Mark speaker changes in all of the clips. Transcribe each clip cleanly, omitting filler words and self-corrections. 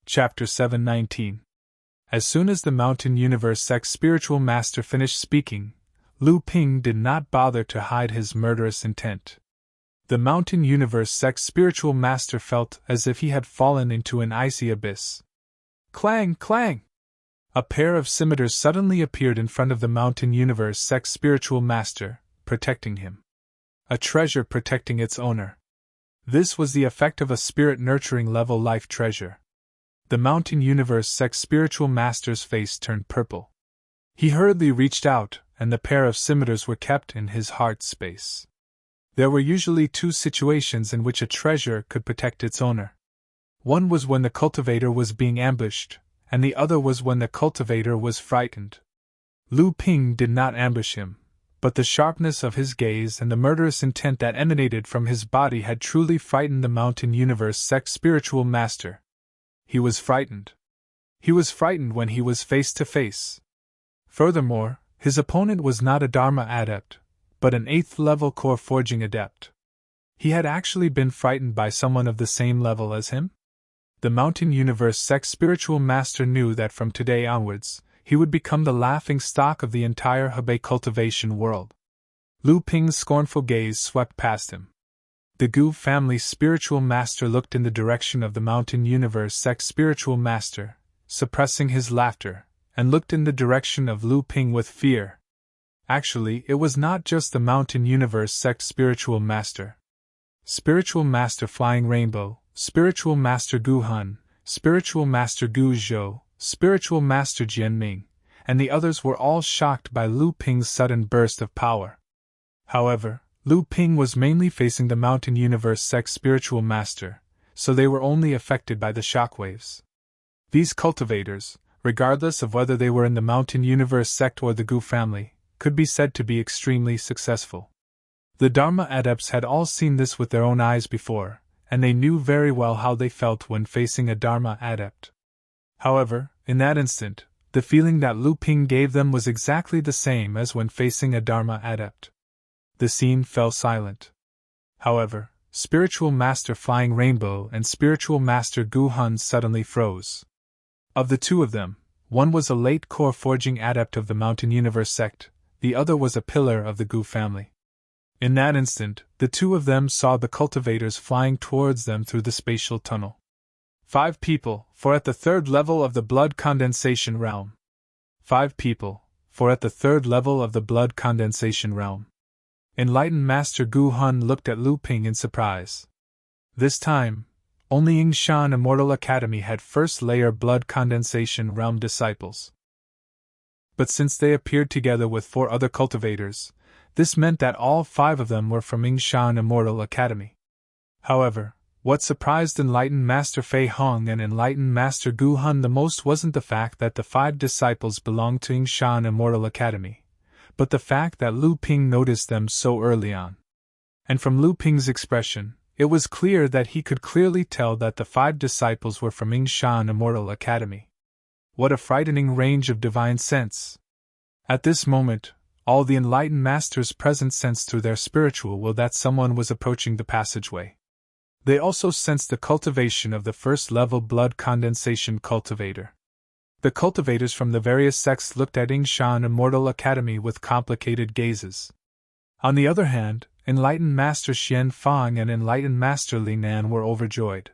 Speaker 1: Chapter 719. As soon as the Mountain Universe Sect's spiritual master finished speaking, Lu Ping did not bother to hide his murderous intent. The Mountain Universe Sect's spiritual master felt as if he had fallen into an icy abyss. Clang, clang! A pair of scimitars suddenly appeared in front of the Mountain Universe Sect's spiritual master, protecting him. A treasure protecting its owner. This was the effect of a spirit-nurturing level life treasure. The Mountain Universe Sect's spiritual master's face turned purple. He hurriedly reached out, and the pair of scimitars were kept in his heart space. There were usually two situations in which a treasure could protect its owner. One was when the cultivator was being ambushed, and the other was when the cultivator was frightened. Lu Ping did not ambush him, but the sharpness of his gaze and the murderous intent that emanated from his body had truly frightened the Mountain Universe Sect's spiritual master. He was frightened. He was frightened when he was face to face. Furthermore, his opponent was not a Dharma adept, but an 8th level core forging adept. He had actually been frightened by someone of the same level as him? The Mountain Universe Sect's spiritual master knew that from today onwards, he would become the laughing stock of the entire Hebei cultivation world. Lu Ping's scornful gaze swept past him. The Gu family's spiritual master looked in the direction of the Mountain Universe Sect's spiritual master, suppressing his laughter, and looked in the direction of Lu Ping with fear. Actually, it was not just the Mountain Universe Sect's spiritual master. Spiritual Master Flying Rainbow, Spiritual Master Gu Hun, Spiritual Master Gu Zhou, Spiritual Master Jian Ming, and the others were all shocked by Lu Ping's sudden burst of power. However, Lu Ping was mainly facing the Mountain Universe Sect's spiritual master, so they were only affected by the shockwaves. These cultivators, regardless of whether they were in the Mountain Universe Sect or the Gu family, could be said to be extremely successful. The Dharma adepts had all seen this with their own eyes before, and they knew very well how they felt when facing a Dharma adept. However, in that instant, the feeling that Lu Ping gave them was exactly the same as when facing a Dharma adept. The scene fell silent. However, Spiritual Master Flying Rainbow and Spiritual Master Gu Hun suddenly froze. Of the two of them, one was a late core forging adept of the Mountain Universe Sect, the other was a pillar of the Gu family. In that instant, the two of them saw the cultivators flying towards them through the spatial tunnel. 5 people, for at the 3rd level of the blood condensation realm. 5 people, for at the 3rd level of the blood condensation realm. Enlightened Master Gu Hun looked at Lu Ping in surprise. This time, only Yingshan Immortal Academy had 1st layer blood condensation realm disciples. But since they appeared together with 4 other cultivators, this meant that all 5 of them were from Yingshan Immortal Academy. However, what surprised Enlightened Master Fei Hong and Enlightened Master Gu Hun the most wasn't the fact that the 5 disciples belonged to Yingshan Immortal Academy, but the fact that Lu Ping noticed them so early on. And from Lu Ping's expression, it was clear that he could clearly tell that the 5 disciples were from Yingshan Immortal Academy. What a frightening range of divine sense! At this moment, all the enlightened masters present sensed through their spiritual will that someone was approaching the passageway. They also sensed the cultivation of the 1st level blood condensation cultivator. The cultivators from the various sects looked at Yingshan Immortal Academy with complicated gazes. On the other hand, Enlightened Master Xian Fang and Enlightened Master Li Nan were overjoyed.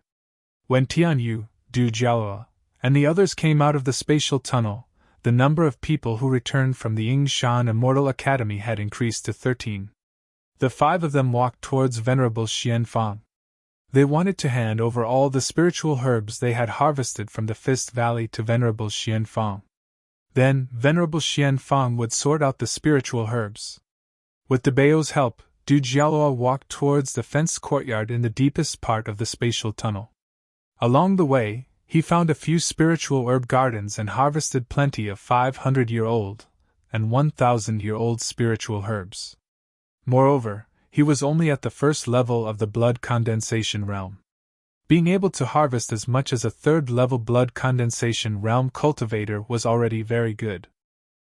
Speaker 1: When Tianyu, Du Jiaoa, and the others came out of the spatial tunnel, the number of people who returned from the Yingshan Immortal Academy had increased to 13. The 5 of them walked towards Venerable Xian Fang. They wanted to hand over all the spiritual herbs they had harvested from the Fist Valley to Venerable Xian Fang. Then, Venerable Xian Fang would sort out the spiritual herbs. With the Bao's help, Du Jiaoa walked towards the fenced courtyard in the deepest part of the spatial tunnel. Along the way, he found a few spiritual herb gardens and harvested plenty of 500-year-old and 1,000-year-old spiritual herbs. Moreover, he was only at the 1st level of the blood condensation realm. Being able to harvest as much as a 3rd level blood condensation realm cultivator was already very good.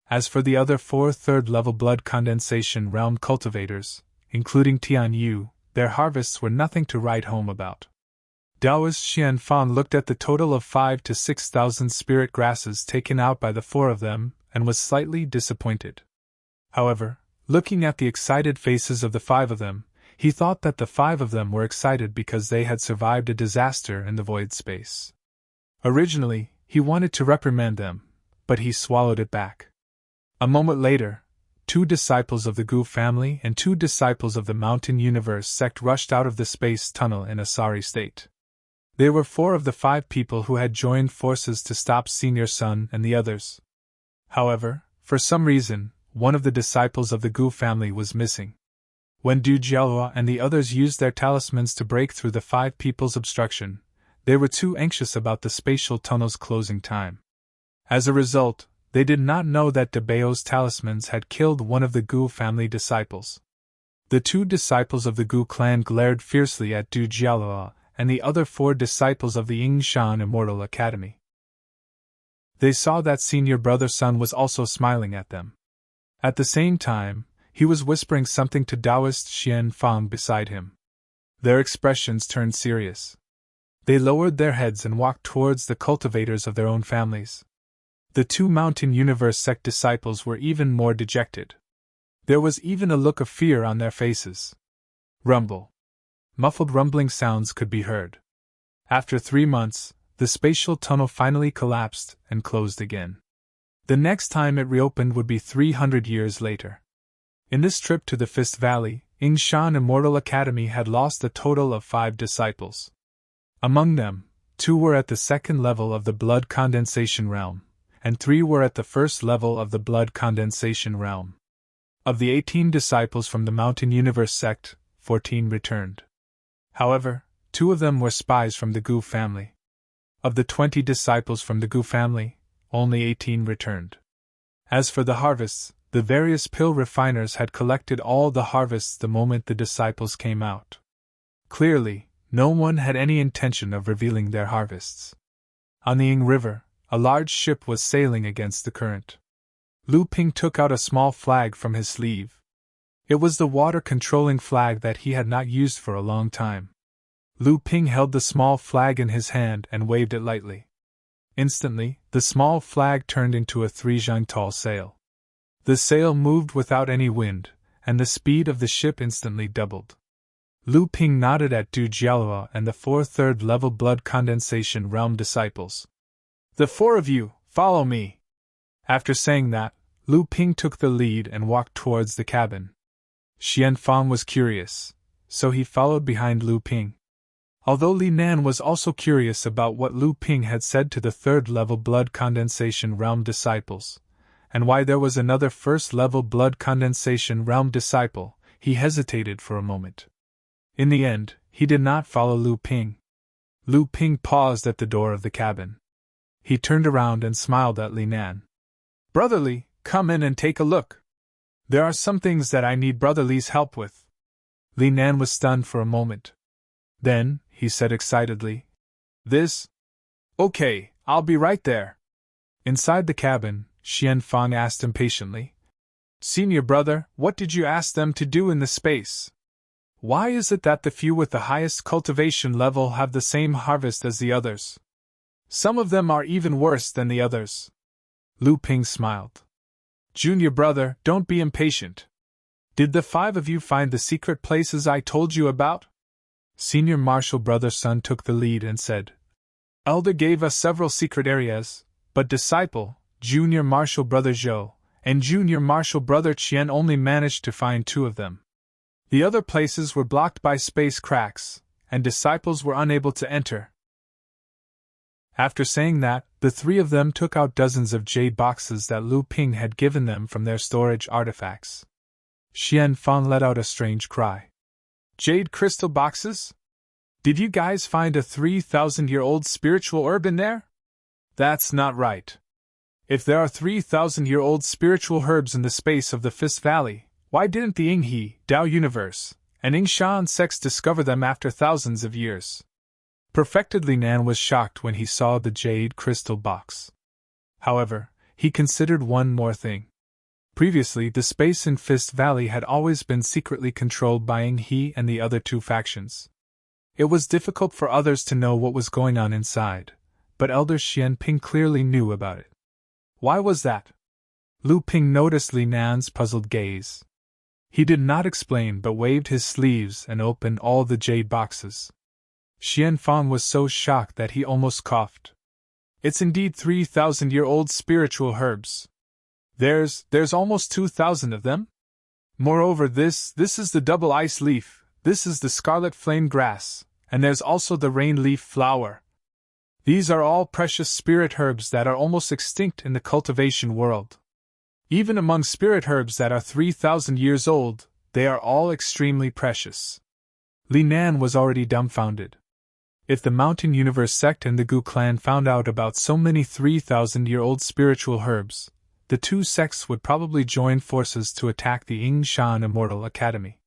Speaker 1: As for the other 4 3rd level blood condensation realm cultivators, including Tian Yu, their harvests were nothing to write home about. Taoist Xian Fang looked at the total of 5,000 to 6,000 spirit grasses taken out by the four of them and was slightly disappointed. However, looking at the excited faces of the five of them, he thought that the five of them were excited because they had survived a disaster in the void space. Originally, he wanted to reprimand them, but he swallowed it back. A moment later, 2 disciples of the Gu family and 2 disciples of the Mountain Universe sect rushed out of the space tunnel in a sorry state. They were 4 of the 5 people who had joined forces to stop Senior Sun and the others. However, for some reason, one of the disciples of the Gu family was missing. When Du Jialhua and the others used their talismans to break through the 5 people's obstruction, they were too anxious about the spatial tunnel's closing time. As a result, they did not know that De Bao's talismans had killed one of the Gu family disciples. The 2 disciples of the Gu clan glared fiercely at Du Jialhua and the other 4 disciples of the Yingshan Immortal Academy. They saw that Senior Brother Sun was also smiling at them. At the same time, he was whispering something to Taoist Xian Fang beside him. Their expressions turned serious. They lowered their heads and walked towards the cultivators of their own families. The 2 Mountain Universe sect disciples were even more dejected. There was even a look of fear on their faces. Rumble. Muffled rumbling sounds could be heard. After 3 months, the spatial tunnel finally collapsed and closed again. The next time it reopened would be 300 years later. In this trip to the Fist Valley, Yingshan Immortal Academy had lost a total of 5 disciples. Among them, 2 were at the 2nd level of the blood condensation realm, and 3 were at the 1st level of the blood condensation realm. Of the 18 disciples from the Mountain Universe sect, 14 returned. However, 2 of them were spies from the Gu family. Of the 20 disciples from the Gu family, only 18 returned. As for the harvests, the various pill refiners had collected all the harvests the moment the disciples came out. Clearly, no one had any intention of revealing their harvests. On the Ying River, a large ship was sailing against the current. Lu Ping took out a small flag from his sleeve. It was the water-controlling flag that he had not used for a long time. Lu Ping held the small flag in his hand and waved it lightly. Instantly, the small flag turned into a 3-zhang tall sail. The sail moved without any wind, and the speed of the ship instantly doubled. Lu Ping nodded at Du Jialhua and the 4 3rd-level blood condensation realm disciples. "The 4 of you, follow me." After saying that, Lu Ping took the lead and walked towards the cabin. Xian Fang was curious, so he followed behind Lu Ping. Although Li Nan was also curious about what Lu Ping had said to the 3rd-level blood condensation realm disciples, and why there was another 1st-level blood condensation realm disciple, he hesitated for a moment. In the end, he did not follow Lu Ping. Lu Ping paused at the door of the cabin. He turned around and smiled at Li Nan. "Brother Li, come in and take a look. There are some things that I need Brother Li's help with." Li Nan was stunned for a moment. Then, he said excitedly, "This? Okay, I'll be right there." Inside the cabin, Xian Fang asked impatiently, "Senior brother, what did you ask them to do in the space? Why is it that the few with the highest cultivation level have the same harvest as the others? Some of them are even worse than the others." Lu Ping smiled. "Junior brother, don't be impatient. Did the 5 of you find the secret places I told you about?" Senior Marshal Brother Sun took the lead and said, "Elder gave us several secret areas, but Disciple, Junior Marshal Brother Zhou, and Junior Marshal Brother Qian only managed to find 2 of them. The other places were blocked by space cracks, and disciples were unable to enter." After saying that, the 3 of them took out dozens of jade boxes that Lu Ping had given them from their storage artifacts. Xian Fang let out a strange cry. "Jade crystal boxes? Did you guys find a 3,000-year-old spiritual herb in there? That's not right. If there are 3,000-year-old spiritual herbs in the space of the Fist Valley, why didn't the Yinghe, Dao Universe, and Yingshan sects discover them after thousands of years?" Perfected Li Nan was shocked when he saw the jade crystal box. However, he considered one more thing. Previously, the space in Fist Valley had always been secretly controlled by Yinghe and the other 2 factions. It was difficult for others to know what was going on inside, but Elder Xian Ping clearly knew about it. Why was that? Lu Ping noticed Li Nan's puzzled gaze. He did not explain but waved his sleeves and opened all the jade boxes. Xian Fang was so shocked that he almost coughed. It's indeed 3,000-year-old spiritual herbs. There's almost 2,000 of them? Moreover, this is the double ice leaf, this is the scarlet flame grass, and there's also the rain leaf flower. These are all precious spirit herbs that are almost extinct in the cultivation world. Even among spirit herbs that are 3,000 years old, they are all extremely precious. Li Nan was already dumbfounded. If the Mountain Universe sect and the Gu clan found out about so many 3,000-year-old spiritual herbs, the two sects would probably join forces to attack the Yingshan Immortal Academy.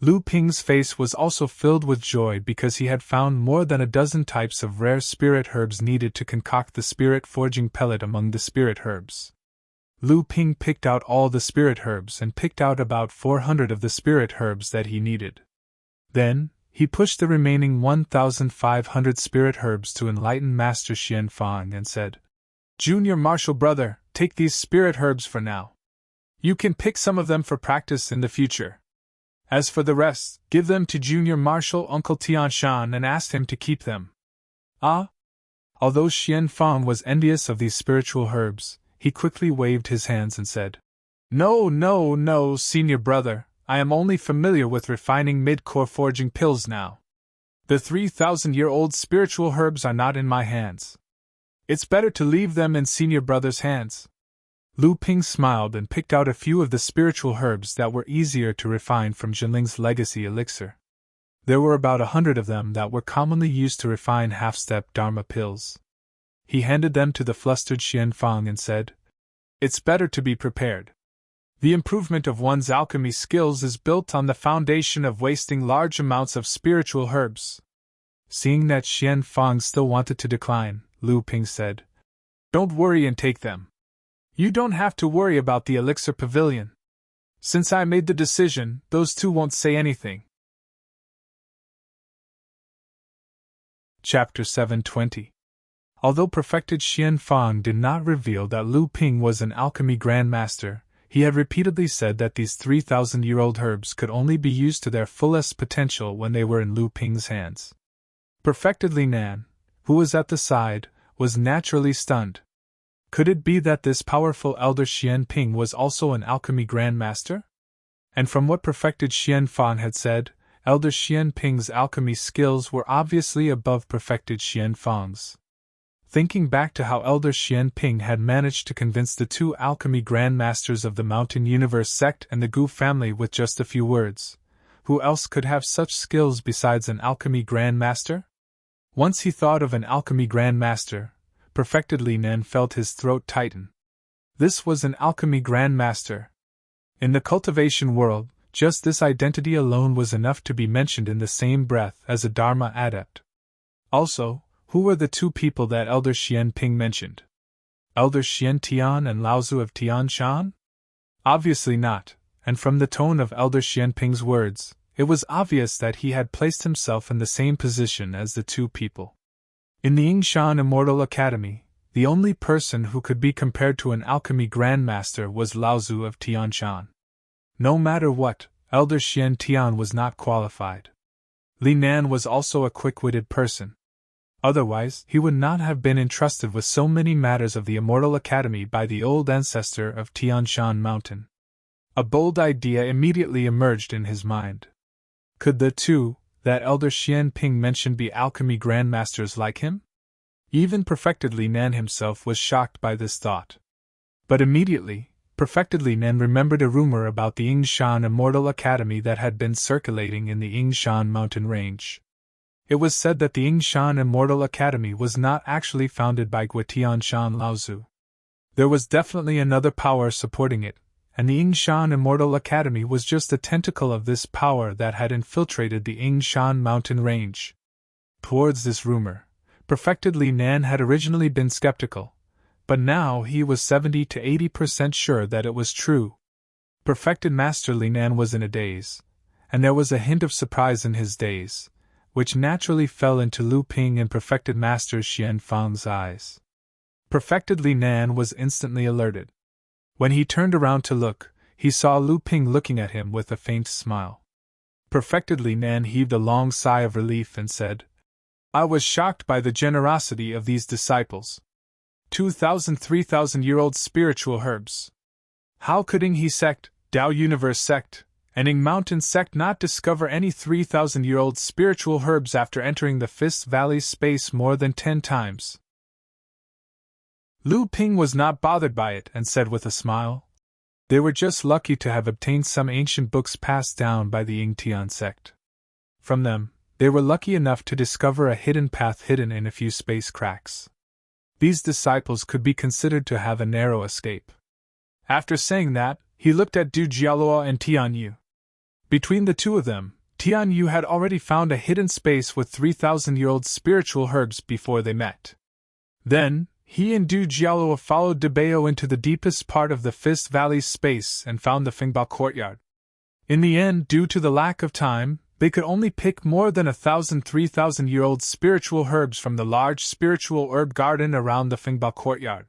Speaker 1: Lu Ping's face was also filled with joy because he had found more than a dozen types of rare spirit herbs needed to concoct the spirit forging pellet among the spirit herbs. Lu Ping picked out all the spirit herbs and picked out about 400 of the spirit herbs that he needed. Then, he pushed the remaining 1,500 spirit herbs to enlightened Master Xian Fang and said, "Junior Martial Brother, take these spirit herbs for now. You can pick some of them for practice in the future. As for the rest, give them to Junior Martial Uncle Tianshan and ask him to keep them." Ah! Although Xian Fang was envious of these spiritual herbs, he quickly waved his hands and said, No, Senior Brother, I am only familiar with refining mid-core forging pills now. The 3,000-year-old spiritual herbs are not in my hands. It's better to leave them in Senior Brother's hands." Lu Ping smiled and picked out a few of the spiritual herbs that were easier to refine from Jinling's legacy elixir. There were about 100 of them that were commonly used to refine half-step Dharma pills. He handed them to the flustered Xian Fang and said, "It's better to be prepared. The improvement of one's alchemy skills is built on the foundation of wasting large amounts of spiritual herbs." Seeing that Xian Fang still wanted to decline, Lu Ping said, "Don't worry and take them. You don't have to worry about the elixir pavilion. Since I made the decision, those two won't say anything." Chapter 720. Although perfected Xian Fang did not reveal that Lu Ping was an alchemy grandmaster, he had repeatedly said that these 3,000-year-old herbs could only be used to their fullest potential when they were in Lu Ping's hands. Perfected Li Nan, who was at the side, was naturally stunned. Could it be that this powerful Elder Xian Ping was also an alchemy grandmaster? And from what perfected Xian Fang had said, Elder Xian Ping's alchemy skills were obviously above perfected Xian Fang's. Thinking back to how Elder Xian Ping had managed to convince the two alchemy grandmasters of the Mountain Universe sect and the Gu family with just a few words, who else could have such skills besides an alchemy grandmaster? Once he thought of an alchemy grandmaster, perfected Li Nan felt his throat tighten. This was an alchemy grandmaster. In the cultivation world, just this identity alone was enough to be mentioned in the same breath as a Dharma adept. Also, who were the two people that Elder Xian Ping mentioned? Elder Xian Tian and Laozu of Tianshan? Obviously not, and from the tone of Elder Xian Ping's words, it was obvious that he had placed himself in the same position as the two people. In the Yingshan Immortal Academy, the only person who could be compared to an alchemy grandmaster was Laozu of Tianshan. No matter what, Elder Xian Tian was not qualified. Li Nan was also a quick-witted person. Otherwise, he would not have been entrusted with so many matters of the Immortal Academy by the old ancestor of Tianshan Mountain. A bold idea immediately emerged in his mind. Could the two that Elder Xian Ping mentioned be alchemy grandmasters like him? Even perfected Li Nan himself was shocked by this thought. But immediately, perfected Li Nan remembered a rumor about the Yingshan Immortal Academy that had been circulating in the Yingshan mountain range. It was said that the Yingshan Immortal Academy was not actually founded by Guitianshan Laozu. There was definitely another power supporting it, and the Yingshan Immortal Academy was just a tentacle of this power that had infiltrated the Yingshan mountain range. Towards this rumor, perfected Li Nan had originally been skeptical, but now he was 70 to 80% sure that it was true. Perfected Master Li Nan was in a daze, and there was a hint of surprise in his daze, which naturally fell into Lu Ping and perfected Master Xian Fang's eyes. Perfected Li Nan was instantly alerted. When he turned around to look, he saw Lu Ping looking at him with a faint smile. Perfected Li Nan heaved a long sigh of relief and said, "I was shocked by the generosity of these disciples. 2,000, 3,000-year-old spiritual herbs. How could He sect, Tao Universe sect, and Ing Mountain sect not discover any 3,000-year-old spiritual herbs after entering the Fist Valley's space more than 10 times? Lu Ping was not bothered by it and said with a smile, "They were just lucky to have obtained some ancient books passed down by the Ying Tian sect. From them, they were lucky enough to discover a hidden path hidden in a few space cracks. These disciples could be considered to have a narrow escape." After saying that, he looked at Du Jialuo and Tian Yu. Between the two of them, Tian Yu had already found a hidden space with 3,000-year-old spiritual herbs before they met. Then, he and Du Jialuo followed De Bao into the deepest part of the Fist Valley's space and found the Fingbao courtyard. In the end, due to the lack of time, they could only pick more than 1,000 3,000-year-old spiritual herbs from the large spiritual herb garden around the Fingbao courtyard.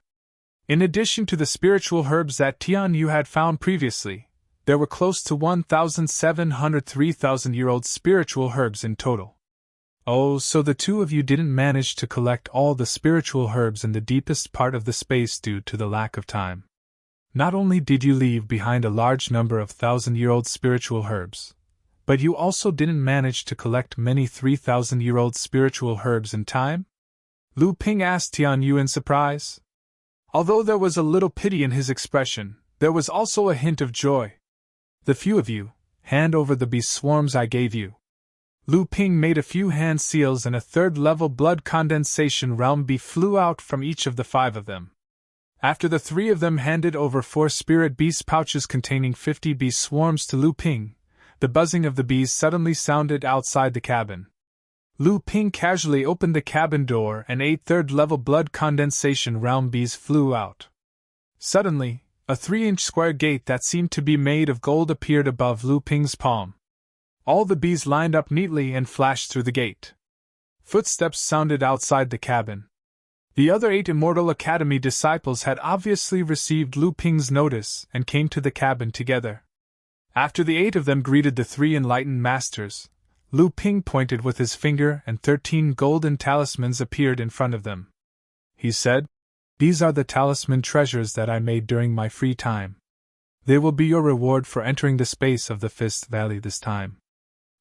Speaker 1: In addition to the spiritual herbs that Tian Yu had found previously, there were close to 1,700 3,000-year-old spiritual herbs in total. Oh, so the two of you didn't manage to collect all the spiritual herbs in the deepest part of the space due to the lack of time. Not only did you leave behind a large number of 1,000-year-old spiritual herbs, but you also didn't manage to collect many 3,000-year-old spiritual herbs in time? Lu Ping asked Tian Yu in surprise. Although there was a little pity in his expression, there was also a hint of joy. "The few of you, hand over the bee swarms I gave you." Lu Ping made a few hand seals and a third-level blood condensation realm bee flew out from each of the 5 of them. After the 3 of them handed over 4 spirit beast pouches containing 50 bee swarms to Lu Ping, the buzzing of the bees suddenly sounded outside the cabin. Lu Ping casually opened the cabin door and 8 third-level blood condensation realm bees flew out. Suddenly, a 3-inch square gate that seemed to be made of gold appeared above Lu Ping's palm. All the bees lined up neatly and flashed through the gate. Footsteps sounded outside the cabin. The other 8 Immortal Academy disciples had obviously received Lu Ping's notice and came to the cabin together. After the 8 of them greeted the 3 enlightened masters, Lu Ping pointed with his finger and 13 golden talismans appeared in front of them. He said, "These are the talisman treasures that I made during my free time. They will be your reward for entering the space of the Fist Valley this time.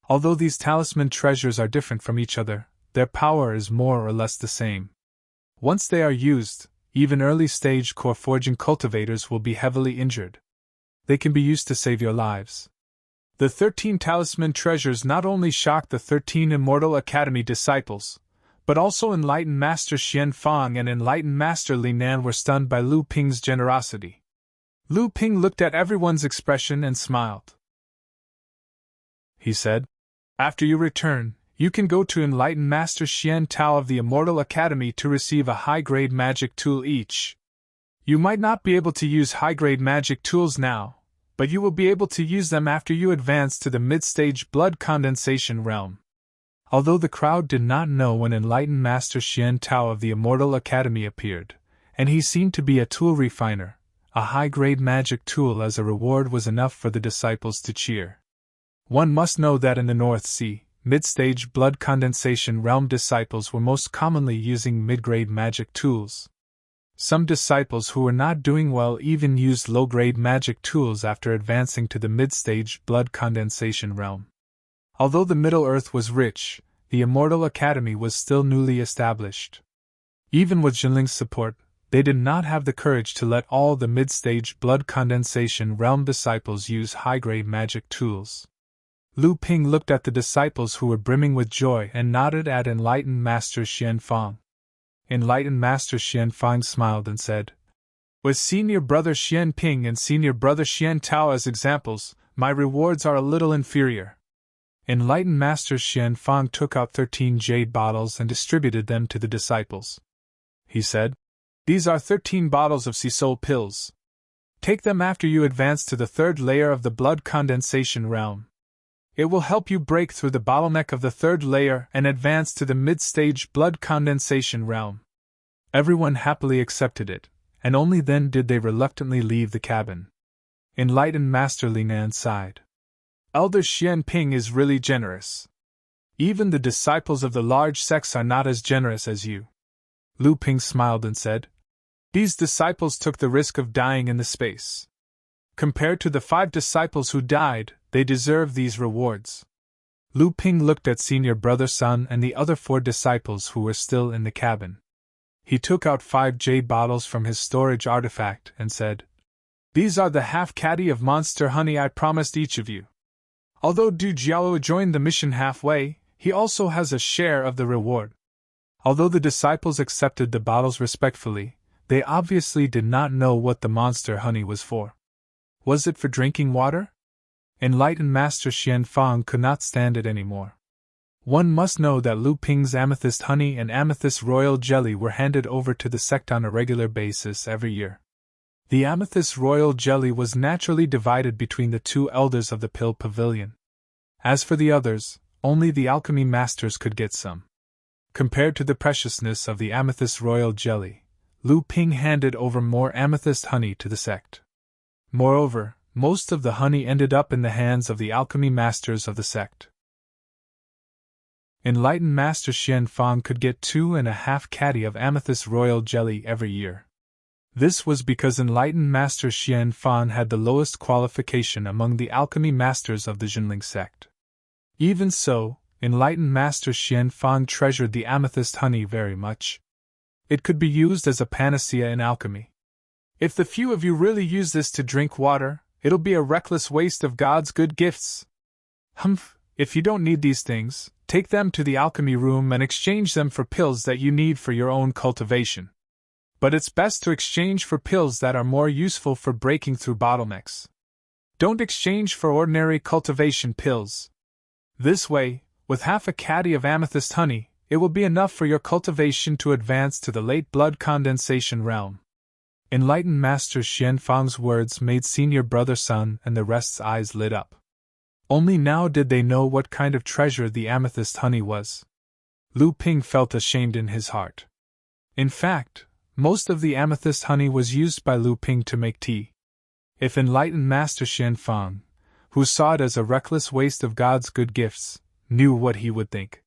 Speaker 1: Although these talisman treasures are different from each other, their power is more or less the same. Once they are used, even early-stage core forging cultivators will be heavily injured. They can be used to save your lives." The 13 talisman treasures not only shocked the 13 Immortal Academy disciples, but also Enlightened Master Xian Fang and Enlightened Master Li Nan were stunned by Lu Ping's generosity. Lu Ping looked at everyone's expression and smiled. He said, "After you return, you can go to Enlightened Master Xian Tao of the Immortal Academy to receive a high-grade magic tool each. You might not be able to use high-grade magic tools now, but you will be able to use them after you advance to the mid-stage blood condensation realm." Although the crowd did not know when Enlightened Master Xian Tao of the Immortal Academy appeared, and he seemed to be a tool refiner, a high-grade magic tool as a reward was enough for the disciples to cheer. One must know that in the North Sea, mid-stage blood condensation realm disciples were most commonly using mid-grade magic tools. Some disciples who were not doing well even used low-grade magic tools after advancing to the mid-stage blood condensation realm. Although the Middle Earth was rich, the Immortal Academy was still newly established. Even with Jinling's support, they did not have the courage to let all the mid-stage blood condensation realm disciples use high-grade magic tools. Lu Ping looked at the disciples who were brimming with joy and nodded at Enlightened Master Xian Fang. Enlightened Master Xian Fang smiled and said, "With Senior Brother Xian Ping and Senior Brother Xian Tao as examples, my rewards are a little inferior." Enlightened Master Xian Fang took out 13 jade bottles and distributed them to the disciples. He said, "These are 13 bottles of sea soul pills. Take them after you advance to the 3rd layer of the blood condensation realm. It will help you break through the bottleneck of the third layer and advance to the mid-stage blood condensation realm. Everyone happily accepted it, and only then did they reluctantly leave the cabin. Enlightened Master Linan sighed. Elder Xian Ping is really generous. Even the disciples of the large sects are not as generous as you. Lu Ping smiled and said, These disciples took the risk of dying in the space. Compared to the 5 disciples who died, they deserve these rewards. Lu Ping looked at Senior Brother Sun and the other 4 disciples who were still in the cabin. He took out 5 jade bottles from his storage artifact and said, These are the half caddy of monster honey I promised each of you. Although Du Jiao joined the mission halfway, he also has a share of the reward. Although the disciples accepted the bottles respectfully, they obviously did not know what the monster honey was for. Was it for drinking water? Enlightened Master Xian Fang could not stand it anymore. One must know that Lu Ping's amethyst honey and amethyst royal jelly were handed over to the sect on a regular basis every year. The amethyst royal jelly was naturally divided between the 2 elders of the Pill Pavilion. As for the others, only the alchemy masters could get some. Compared to the preciousness of the amethyst royal jelly, Lu Ping handed over more amethyst honey to the sect. Moreover, most of the honey ended up in the hands of the alchemy masters of the sect. Enlightened Master Xian Fang could get 2.5 caddy of amethyst royal jelly every year. This was because Enlightened Master Xian Fang had the lowest qualification among the alchemy masters of the Jinling sect. Even so, Enlightened Master Xian Fang treasured the amethyst honey very much. It could be used as a panacea in alchemy. If the few of you really use this to drink water, it'll be a reckless waste of God's good gifts. Humph, if you don't need these things, take them to the alchemy room and exchange them for pills that you need for your own cultivation. But it's best to exchange for pills that are more useful for breaking through bottlenecks. Don't exchange for ordinary cultivation pills. This way, with half a caddy of amethyst honey, it will be enough for your cultivation to advance to the late blood condensation realm. Enlightened Master Xian Fang's words made Senior Brother Sun and the rest's eyes lit up. Only now did they know what kind of treasure the amethyst honey was. Lu Ping felt ashamed in his heart. In fact, most of the amethyst honey was used by Lu Ping to make tea. If Enlightened Master Xian Fang, who saw it as a reckless waste of God's good gifts, knew what he would think.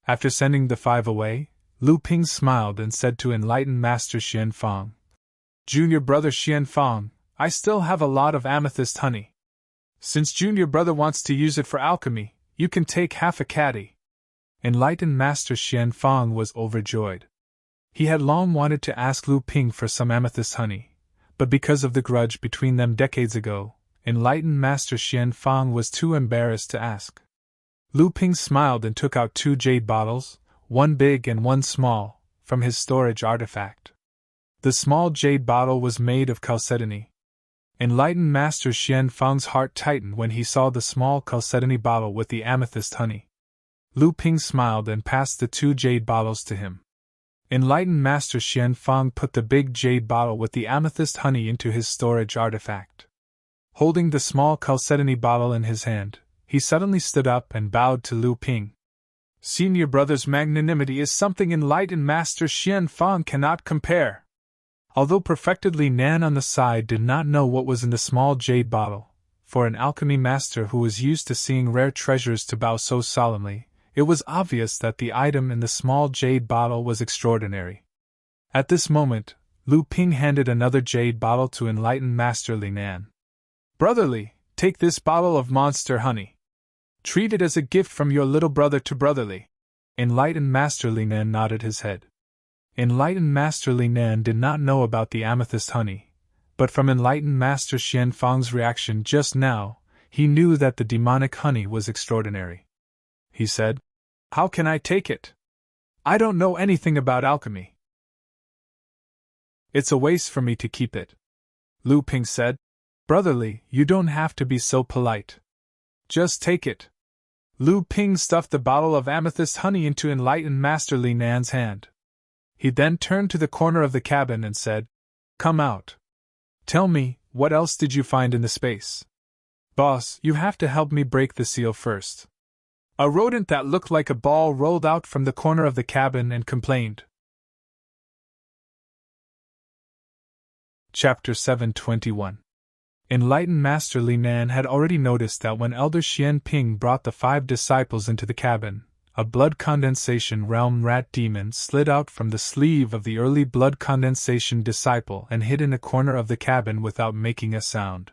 Speaker 1: After sending the 5 away, Lu Ping smiled and said to Enlightened Master Xian Fang, Junior Brother Xian Fang, I still have a lot of amethyst honey. Since Junior Brother wants to use it for alchemy, you can take half a caddy. Enlightened Master Xian Fang was overjoyed. He had long wanted to ask Lu Ping for some amethyst honey, but because of the grudge between them decades ago, Enlightened Master Xian Fang was too embarrassed to ask. Lu Ping smiled and took out 2 jade bottles, one big and one small, from his storage artifact. The small jade bottle was made of chalcedony. Enlightened Master Xian Fang's heart tightened when he saw the small chalcedony bottle with the amethyst honey. Lu Ping smiled and passed the 2 jade bottles to him. Enlightened Master Xian Fang put the big jade bottle with the amethyst honey into his storage artifact. Holding the small chalcedony bottle in his hand, he suddenly stood up and bowed to Lu Ping. Senior Brother's magnanimity is something Enlightened Master Xian Fang cannot compare. Although perfectedly Nan on the side did not know what was in the small jade bottle, for an alchemy master who was used to seeing rare treasures to bow so solemnly, it was obvious that the item in the small jade bottle was extraordinary. At this moment, Lu Ping handed another jade bottle to Enlightened Master Li Nan. Brotherly, take this bottle of monster honey. Treat it as a gift from your little brother to Brotherly. Enlightened Master Li Nan nodded his head. Enlightened Master Li Nan did not know about the amethyst honey, but from Enlightened Master Xian Fang's reaction just now, he knew that the demonic honey was extraordinary. He said, How can I take it? I don't know anything about alchemy. It's a waste for me to keep it. Lu Ping said, Brotherly, you don't have to be so polite. Just take it. Lu Ping stuffed the bottle of amethyst honey into Enlightened Master Li Nan's hand. He then turned to the corner of the cabin and said, Come out. Tell me, what else did you find in the space? Boss, you have to help me break the seal first. A rodent that looked like a ball rolled out from the corner of the cabin and complained. Chapter 721. Enlightened Master Li Nan had already noticed that when Elder Xian Ping brought the 5 disciples into the cabin, a blood condensation realm rat demon slid out from the sleeve of the early blood condensation disciple and hid in a corner of the cabin without making a sound.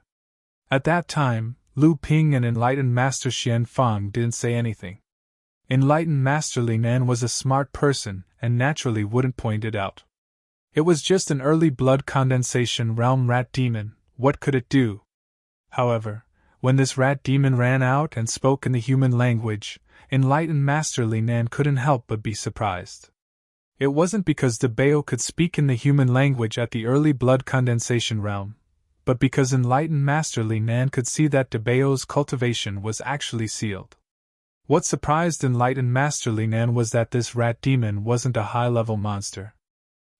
Speaker 1: At that time, Lu Ping and Enlightened Master Xian Fang didn't say anything. Enlightened Master Li Nan was a smart person and naturally wouldn't point it out. It was just an early blood condensation realm rat demon. What could it do? However, when this rat demon ran out and spoke in the human language, Enlightened Master Li Nan couldn't help but be surprised. It wasn't because De Bao could speak in the human language at the early blood condensation realm, but because Enlightened Master Li Nan could see that De Bao's cultivation was actually sealed. What surprised Enlightened Master Li Nan was that this rat demon wasn't a high-level monster.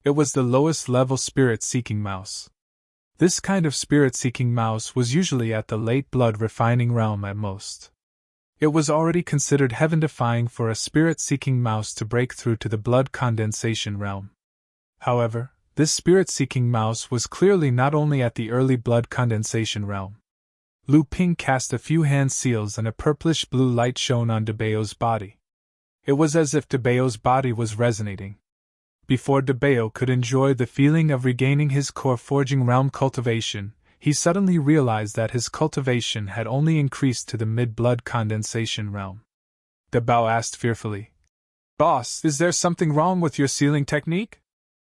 Speaker 1: It was the lowest-level spirit-seeking mouse. This kind of spirit-seeking mouse was usually at the late blood-refining realm at most. It was already considered heaven-defying for a spirit-seeking mouse to break through to the blood condensation realm. However, this spirit-seeking mouse was clearly not only at the early blood condensation realm. Lu Ping cast a few hand seals and a purplish-blue light shone on De Bao's body. It was as if De Bao's body was resonating. Before De Bao could enjoy the feeling of regaining his core forging realm cultivation, he suddenly realized that his cultivation had only increased to the mid-blood condensation realm. De Bao asked fearfully, "Boss, is there something wrong with your sealing technique?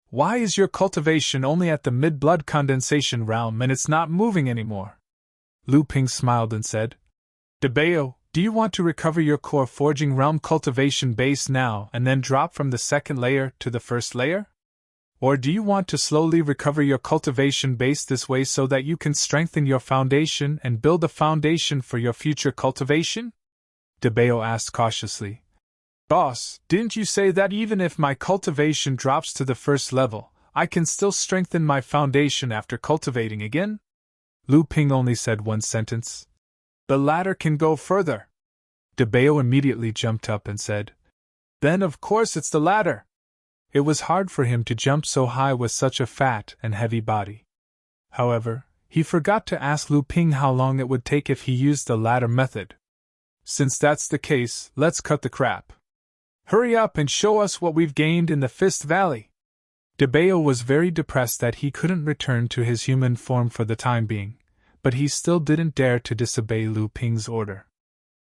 Speaker 1: Why is your cultivation only at the mid-blood condensation realm and it's not moving anymore?" Lu Ping smiled and said, "De Bao, do you want to recover your core forging realm cultivation base now and then drop from the second layer to the first layer? Or do you want to slowly recover your cultivation base this way so that you can strengthen your foundation and build a foundation for your future cultivation?" De Bao asked cautiously. "Boss, didn't you say that even if my cultivation drops to the first level, I can still strengthen my foundation after cultivating again?" Lu Ping only said one sentence. "The latter can go further." De Bao immediately jumped up and said, "Then of course it's the latter." It was hard for him to jump so high with such a fat and heavy body. However, he forgot to ask Lu Ping how long it would take if he used the latter method. "Since that's the case, let's cut the crap. Hurry up and show us what we've gained in the Fist Valley." De Bao was very depressed that he couldn't return to his human form for the time being, but he still didn't dare to disobey Lu Ping's order.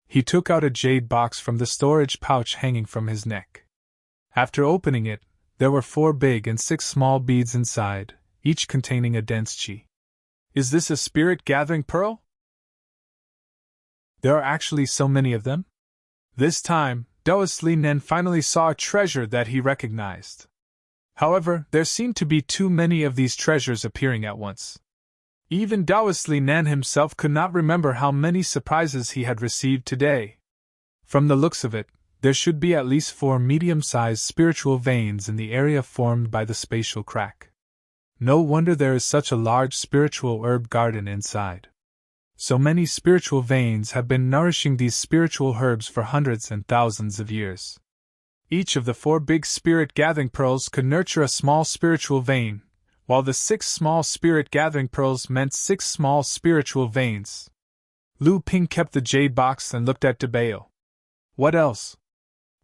Speaker 1: He took out a jade box from the storage pouch hanging from his neck. After opening it, there were 4 big and 6 small beads inside, each containing a dense qi. "Is this a spirit-gathering pearl? There are actually so many of them?" This time, Daoist Li Nan finally saw a treasure that he recognized. However, there seemed to be too many of these treasures appearing at once. Even Daoist Li Nan himself could not remember how many surprises he had received today. From the looks of it, there should be at least 4 medium-sized spiritual veins in the area formed by the spatial crack. No wonder there is such a large spiritual herb garden inside. So many spiritual veins have been nourishing these spiritual herbs for hundreds and thousands of years. Each of the 4 big spirit-gathering pearls could nurture a small spiritual vein, while the 6 small spirit-gathering pearls meant 6 small spiritual veins. Lu Ping kept the jade box and looked at De Bao. "What else?"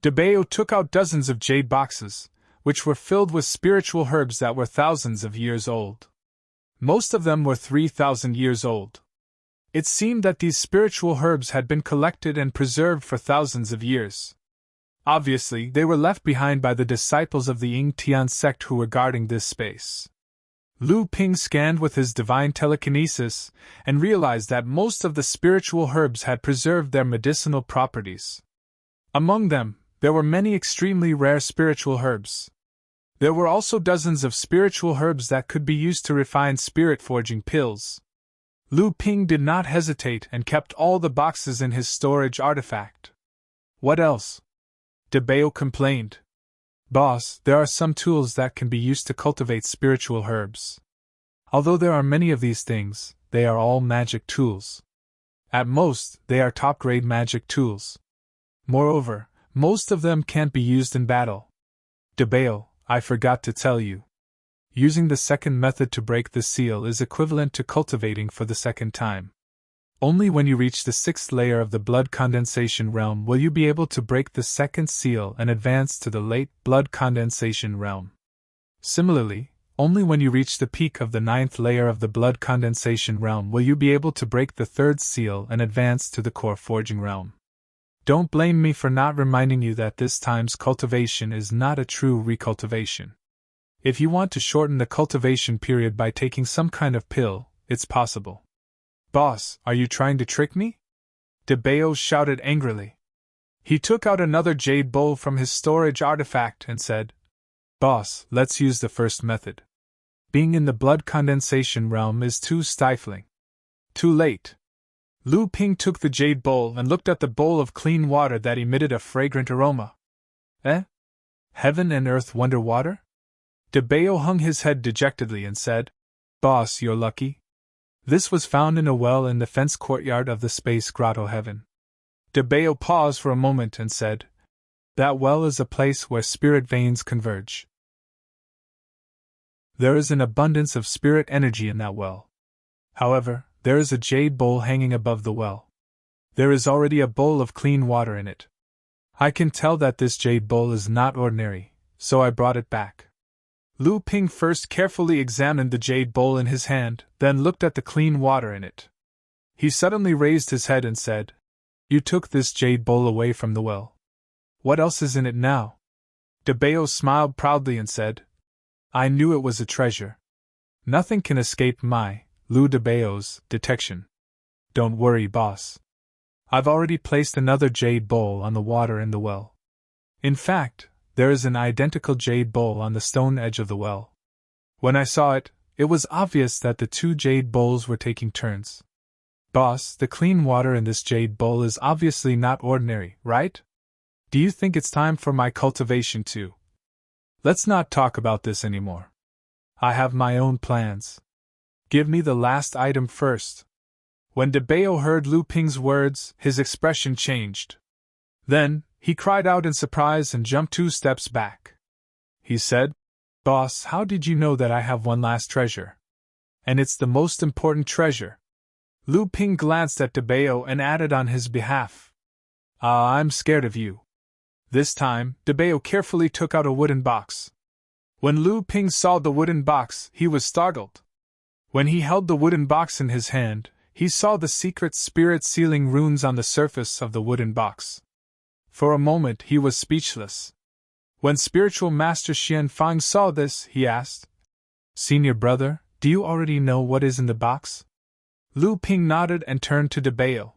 Speaker 1: De Bao took out dozens of jade boxes, which were filled with spiritual herbs that were thousands of years old. Most of them were 3,000 years old. It seemed that these spiritual herbs had been collected and preserved for thousands of years. Obviously, they were left behind by the disciples of the Ying Tian sect who were guarding this space. Lu Ping scanned with his divine telekinesis and realized that most of the spiritual herbs had preserved their medicinal properties. Among them, there were many extremely rare spiritual herbs. There were also dozens of spiritual herbs that could be used to refine spirit-forging pills. Lu Ping did not hesitate and kept all the boxes in his storage artifact. "What else?" De Bao complained. "Boss, there are some tools that can be used to cultivate spiritual herbs. Although there are many of these things, they are all magic tools. At most, they are top-grade magic tools. Moreover, most of them can't be used in battle. Debale, I forgot to tell you. Using the second method to break the seal is equivalent to cultivating for the second time. Only when you reach the 6th layer of the blood condensation realm will you be able to break the second seal and advance to the late blood condensation realm. Similarly, only when you reach the peak of the 9th layer of the blood condensation realm will you be able to break the 3rd seal and advance to the core forging realm. Don't blame me for not reminding you that this time's cultivation is not a true recultivation. If you want to shorten the cultivation period by taking some kind of pill, it's possible. Boss, are you trying to trick me? Debale shouted angrily. He took out another jade bowl from his storage artifact and said, Boss, let's use the first method. Being in the blood condensation realm is too stifling. Too late. Lu Ping took the jade bowl and looked at the bowl of clean water that emitted a fragrant aroma. Eh? Heaven and earth wonder water? Debale hung his head dejectedly and said, Boss, you're lucky. This was found in a well in the fenced courtyard of the space grotto heaven. Debale paused for a moment and said, That well is a place where spirit veins converge. There is an abundance of spirit energy in that well. However, there is a jade bowl hanging above the well. There is already a bowl of clean water in it. I can tell that this jade bowl is not ordinary, so I brought it back. Lu Ping first carefully examined the jade bowl in his hand, then looked at the clean water in it. He suddenly raised his head and said, You took this jade bowl away from the well. What else is in it now? Debale smiled proudly and said, I knew it was a treasure. Nothing can escape my, Lu Debale's, detection. Don't worry, boss. I've already placed another jade bowl on the water in the well. In fact, there is an identical jade bowl on the stone edge of the well. When I saw it, it was obvious that the 2 jade bowls were taking turns. Boss, the clean water in this jade bowl is obviously not ordinary, right? Do you think it's time for my cultivation too? Let's not talk about this anymore. I have my own plans. Give me the last item first. When Debale heard Lu Ping's words, his expression changed. Then, he cried out in surprise and jumped 2 steps back. He said, Boss, how did you know that I have one last treasure? And it's the most important treasure. Lu Ping glanced at Debale and added on his behalf, I'm scared of you. This time, Debale carefully took out a wooden box. When Lu Ping saw the wooden box, he was startled. When he held the wooden box in his hand, he saw the secret spirit sealing runes on the surface of the wooden box. For a moment he was speechless. When Spiritual Master Xian Fang saw this, he asked, Senior brother, do you already know what is in the box? Lu Ping nodded and turned to Debale.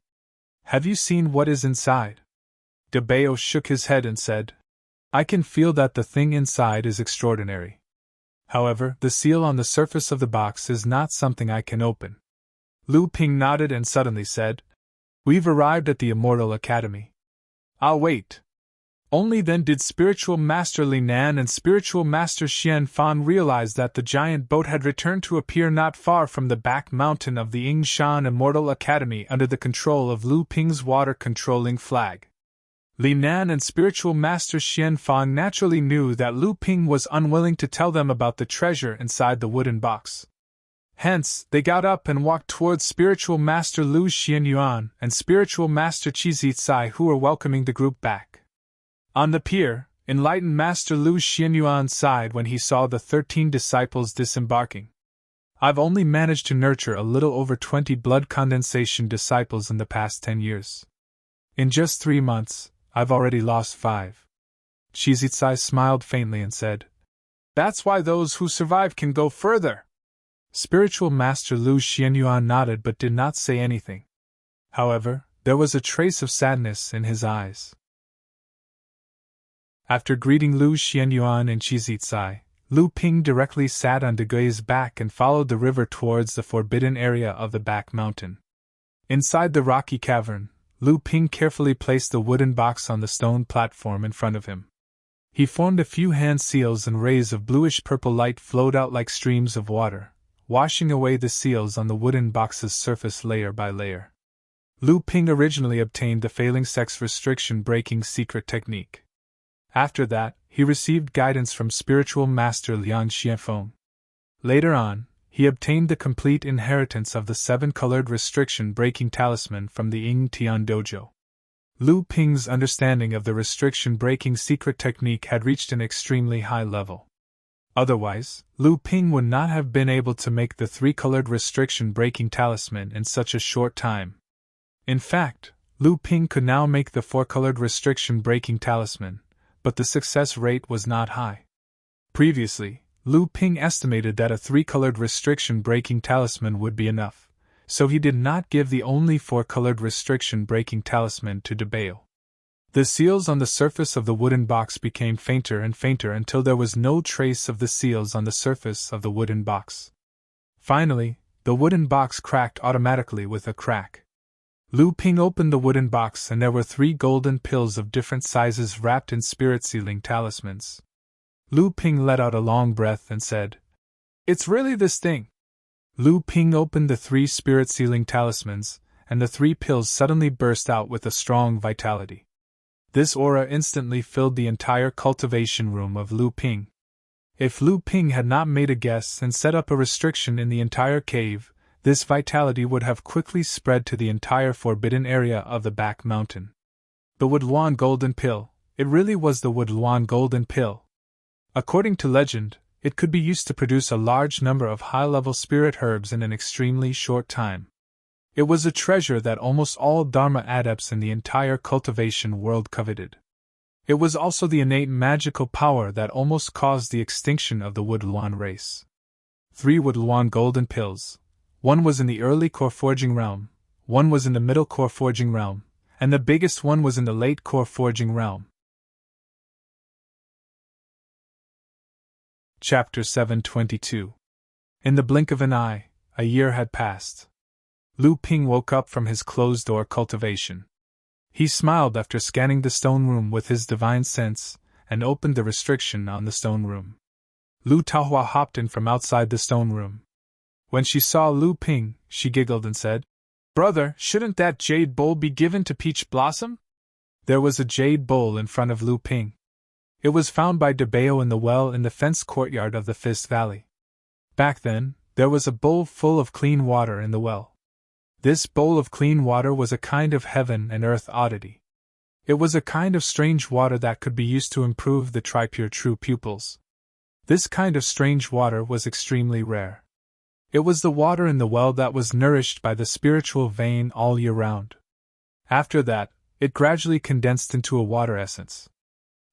Speaker 1: Have you seen what is inside? Debale shook his head and said, I can feel that the thing inside is extraordinary. However, the seal on the surface of the box is not something I can open. Lu Ping nodded and suddenly said, We've arrived at the Immortal Academy. I'll wait. Only then did Spiritual Master Li Nan and Spiritual Master Xian Fan realize that the giant boat had returned to appear not far from the back mountain of the Yingshan Immortal Academy under the control of Lu Ping's water-controlling flag. Li Nan and Spiritual Master Xian Fan naturally knew that Lu Ping was unwilling to tell them about the treasure inside the wooden box. Hence, they got up and walked towards Spiritual Master Lu Xianyuan and Spiritual Master Qizitsai, who were welcoming the group back. On the pier, enlightened Master Lu Xianyuan sighed when he saw the 13 disciples disembarking. I've only managed to nurture a little over 20 blood condensation disciples in the past 10 years. In just 3 months, I've already lost 5. Qizitsai smiled faintly and said, That's why those who survive can go further. Spiritual Master Lu Xianyuan nodded but did not say anything. However, there was a trace of sadness in his eyes. After greeting Lu Xianyuan and Qizitsai, Lu Ping directly sat on Degui's back and followed the river towards the forbidden area of the back mountain. Inside the rocky cavern, Lu Ping carefully placed the wooden box on the stone platform in front of him. He formed a few hand seals and rays of bluish-purple light flowed out like streams of water, washing away the seals on the wooden box's surface layer by layer. Lu Ping originally obtained the failing sex restriction breaking secret technique. After that, he received guidance from spiritual master Liang Xianfeng. Later on, he obtained the complete inheritance of the 7-colored restriction breaking talisman from the Ying Tian dojo. Lu Ping's understanding of the restriction breaking secret technique had reached an extremely high level. Otherwise, Lu Ping would not have been able to make the 3-colored restriction breaking talisman in such a short time. In fact, Lu Ping could now make the 4-colored restriction breaking talisman, but the success rate was not high. Previously, Lu Ping estimated that a 3-colored restriction breaking talisman would be enough, so he did not give the only 4-colored restriction breaking talisman to Debao. The seals on the surface of the wooden box became fainter and fainter until there was no trace of the seals on the surface of the wooden box. Finally, the wooden box cracked automatically with a crack. Lu Ping opened the wooden box and there were 3 golden pills of different sizes wrapped in spirit sealing talismans. Lu Ping let out a long breath and said, "It's really this thing." Lu Ping opened the 3 spirit sealing talismans, and the 3 pills suddenly burst out with a strong vitality. This aura instantly filled the entire cultivation room of Lu Ping. If Lu Ping had not made a guess and set up a restriction in the entire cave, this vitality would have quickly spread to the entire forbidden area of the back mountain. The Woodluan Golden Pill. It really was the Woodluan Golden Pill. According to legend, it could be used to produce a large number of high-level spirit herbs in an extremely short time. It was a treasure that almost all Dharma adepts in the entire cultivation world coveted. It was also the innate magical power that almost caused the extinction of the Woodluan race. 3 Woodluan Golden Pills. One was in the early core forging realm, one was in the middle core forging realm, and the biggest one was in the late core forging realm. Chapter 722. In the blink of an eye, a year had passed. Lu Ping woke up from his closed-door cultivation. He smiled after scanning the stone room with his divine sense, and opened the restriction on the stone room. Lu Taohua hopped in from outside the stone room. When she saw Lu Ping, she giggled and said, "Brother, shouldn't that jade bowl be given to Peach Blossom?" There was a jade bowl in front of Lu Ping. It was found by Debao in the well in the fenced courtyard of the Fist Valley. Back then, there was a bowl full of clean water in the well. This bowl of clean water was a kind of heaven and earth oddity. It was a kind of strange water that could be used to improve the Tripure True pupils. This kind of strange water was extremely rare. It was the water in the well that was nourished by the spiritual vein all year round. After that, it gradually condensed into a water essence.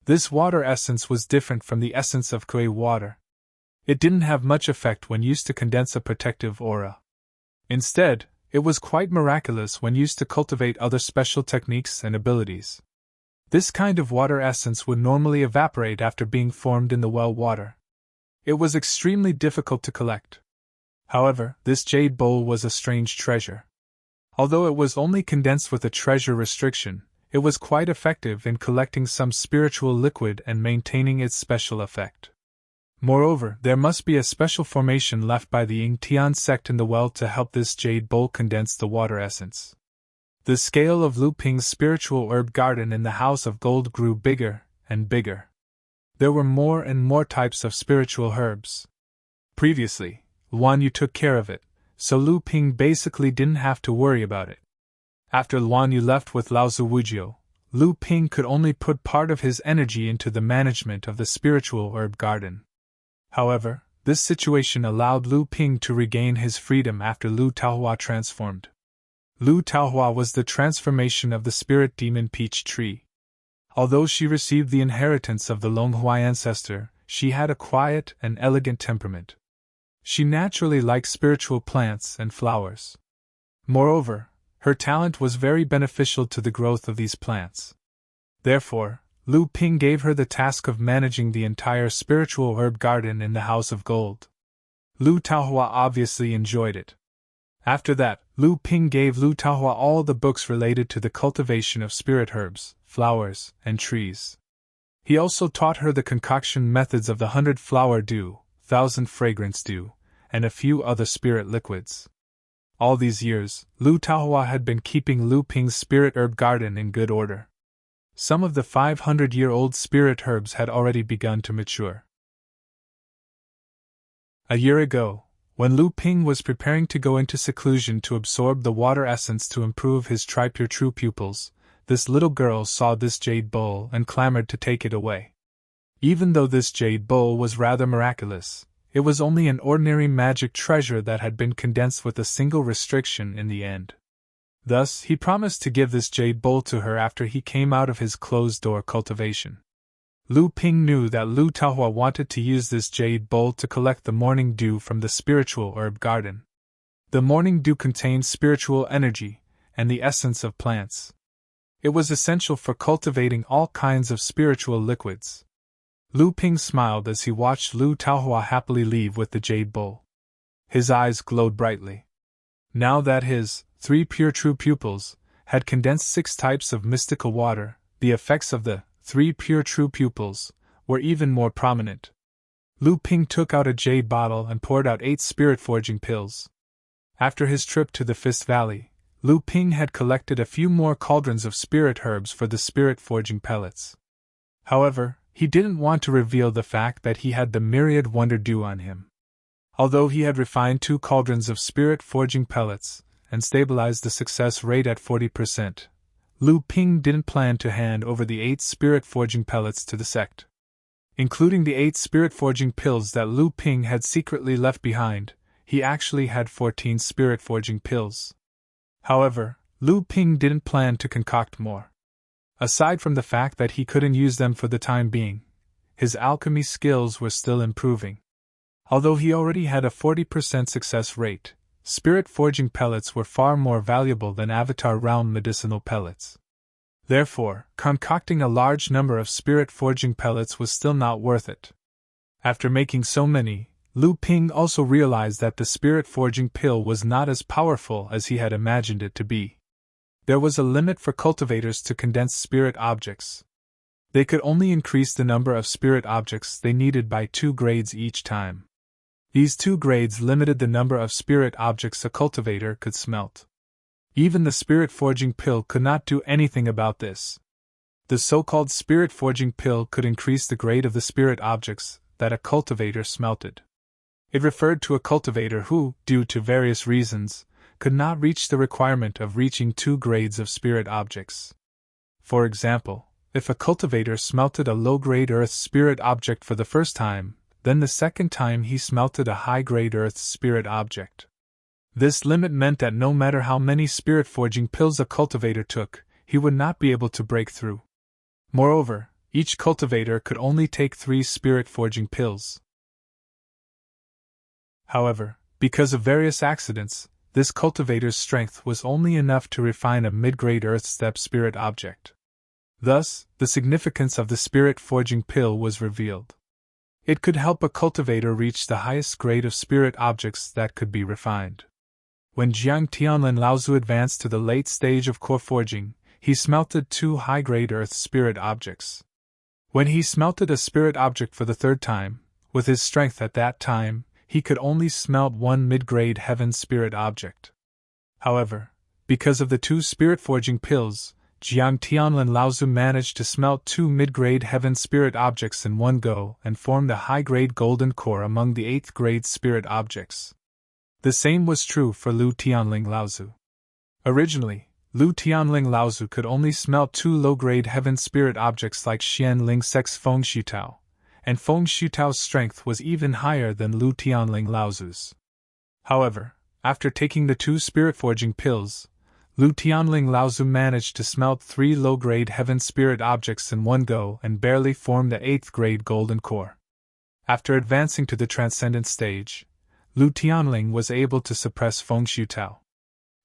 Speaker 1: This water essence was different from the essence of Kui water. It didn't have much effect when used to condense a protective aura. Instead, it was quite miraculous when used to cultivate other special techniques and abilities. This kind of water essence would normally evaporate after being formed in the well water. It was extremely difficult to collect. However, this jade bowl was a strange treasure. Although it was only condensed with a treasure restriction, it was quite effective in collecting some spiritual liquid and maintaining its special effect. Moreover, there must be a special formation left by the Ying Tian sect in the well to help this jade bowl condense the water essence. The scale of Lu Ping's spiritual herb garden in the House of Gold grew bigger and bigger. There were more and more types of spiritual herbs. Previously, Luan Yu took care of it, so Lu Ping basically didn't have to worry about it. After Luan Yu left with Lao Zuwujio, Lu Ping could only put part of his energy into the management of the spiritual herb garden. However, this situation allowed Lu Ping to regain his freedom after Lu Taohua transformed. Lu Taohua was the transformation of the spirit demon Peach Tree. Although she received the inheritance of the Longhua ancestor, she had a quiet and elegant temperament. She naturally liked spiritual plants and flowers. Moreover, her talent was very beneficial to the growth of these plants. Therefore, Lu Ping gave her the task of managing the entire spiritual herb garden in the House of Gold. Lu Taohua obviously enjoyed it. After that, Lu Ping gave Lu Taohua all the books related to the cultivation of spirit herbs, flowers, and trees. He also taught her the concoction methods of the 100-flower dew, 1,000 fragrance dew, and a few other spirit liquids. All these years, Lu Taohua had been keeping Lu Ping's spirit herb garden in good order. Some of the 500-year-old spirit herbs had already begun to mature. A year ago, when Lu Ping was preparing to go into seclusion to absorb the water essence to improve his tripure true pupils, this little girl saw this jade bowl and clamored to take it away. Even though this jade bowl was rather miraculous, it was only an ordinary magic treasure that had been condensed with a single restriction in the end. Thus, he promised to give this jade bowl to her after he came out of his closed-door cultivation. Lu Ping knew that Lu Taohua wanted to use this jade bowl to collect the morning dew from the spiritual herb garden. The morning dew contained spiritual energy and the essence of plants. It was essential for cultivating all kinds of spiritual liquids. Lu Ping smiled as he watched Lu Taohua happily leave with the jade bowl. His eyes glowed brightly. Now that his 3 pure true pupils had condensed 6 types of mystical water, the effects of the 3 pure true pupils were even more prominent. Lu Ping took out a jade bottle and poured out 8 spirit-forging pills. After his trip to the Fist Valley, Lu Ping had collected a few more cauldrons of spirit herbs for the spirit-forging pellets. However, he didn't want to reveal the fact that he had the myriad wonder dew on him. Although he had refined 2 cauldrons of spirit-forging pellets and stabilized the success rate at 40%, Lu Ping didn't plan to hand over the 8 spirit-forging pellets to the sect. Including the 8 spirit-forging pills that Lu Ping had secretly left behind, he actually had 14 spirit-forging pills. However, Lu Ping didn't plan to concoct more. Aside from the fact that he couldn't use them for the time being, his alchemy skills were still improving. Although he already had a 40% success rate, spirit-forging pellets were far more valuable than Avatar Realm medicinal pellets. Therefore, concocting a large number of spirit-forging pellets was still not worth it. After making so many, Lu Ping also realized that the spirit-forging pill was not as powerful as he had imagined it to be. There was a limit for cultivators to condense spirit objects. They could only increase the number of spirit objects they needed by 2 grades each time. These 2 grades limited the number of spirit objects a cultivator could smelt. Even the spirit-forging pill could not do anything about this. The so-called spirit-forging pill could increase the grade of the spirit objects that a cultivator smelted. It referred to a cultivator who, due to various reasons, could not reach the requirement of reaching 2 grades of spirit objects. For example, if a cultivator smelted a low-grade earth spirit object for the first time, then the second time he smelted a high-grade earth spirit object. This limit meant that no matter how many spirit-forging pills a cultivator took, he would not be able to break through. Moreover, each cultivator could only take 3 spirit-forging pills. However, because of various accidents, this cultivator's strength was only enough to refine a mid-grade earth step spirit object. Thus, the significance of the spirit-forging pill was revealed. It could help a cultivator reach the highest grade of spirit objects that could be refined. When Jiang Tianlin Laozu advanced to the late stage of core forging, he smelted 2 high-grade earth spirit objects. When he smelted a spirit object for the 3rd time, with his strength at that time, he could only smelt 1 mid-grade heaven spirit object. However, because of the 2 spirit-forging pills, Jiang Tianlin Laozu managed to smelt 2 mid-grade heaven spirit objects in one go and formed a high-grade golden core among the 8th-grade spirit objects. The same was true for Lu Tianling Laozu. Originally, Lu Tianling Laozu could only smelt 2 low-grade heaven spirit objects like Xian Ling Sek's Feng Shutao, and Feng Shutao's strength was even higher than Lu Tianling Laozu's. However, after taking the 2 spirit-forging pills, Lu Tianling Laozu managed to smelt 3 low-grade heaven spirit objects in one go and barely formed the 8th-grade golden core. After advancing to the transcendent stage, Lu Tianling was able to suppress Feng Shutao.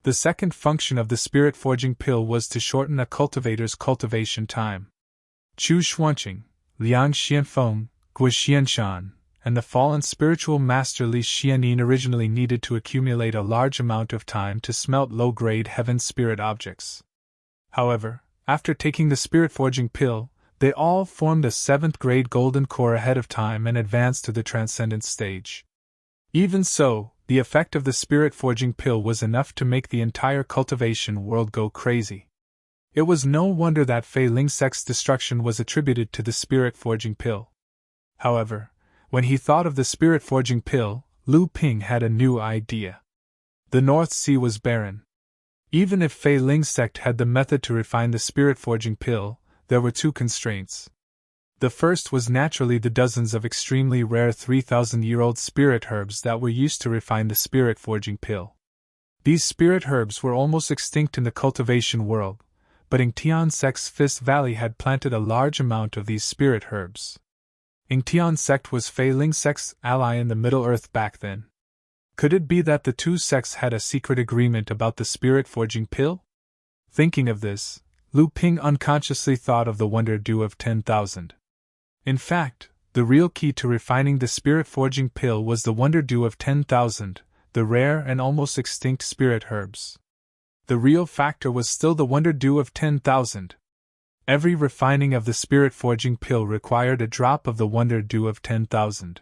Speaker 1: The second function of the spirit-forging pill was to shorten a cultivator's cultivation time. Chu Xuanqing, Liang Xianfeng, Gui Xianshan, and the fallen spiritual master Li Xianin originally needed to accumulate a large amount of time to smelt low-grade heaven spirit objects. However, after taking the spirit-forging pill, they all formed a 7th-grade golden core ahead of time and advanced to the transcendent stage. Even so, the effect of the spirit-forging pill was enough to make the entire cultivation world go crazy. It was no wonder that Fei Lingsek's destruction was attributed to the spirit-forging pill. However, when he thought of the spirit-forging pill, Lu Ping had a new idea. The North Sea was barren. Even if Fei Lingsect had the method to refine the spirit-forging pill, there were two constraints. The first was naturally the dozens of extremely rare 3,000-year-old spirit herbs that were used to refine the spirit-forging pill. These spirit herbs were almost extinct in the cultivation world, but Ingtian Sect's Fist Valley had planted a large amount of these spirit herbs. Ingtian Sect was Fei Lingsect's ally in the Middle Earth back then. Could it be that the two sects had a secret agreement about the spirit-forging pill? Thinking of this, Lu Ping unconsciously thought of the Wonder Dew of 10,000. In fact, the real key to refining the spirit-forging pill was the Wonder Dew of 10,000, the rare and almost extinct spirit herbs. The real factor was still the Wonder Dew of 10,000. Every refining of the spirit-forging pill required a drop of the Wonder Dew of 10,000.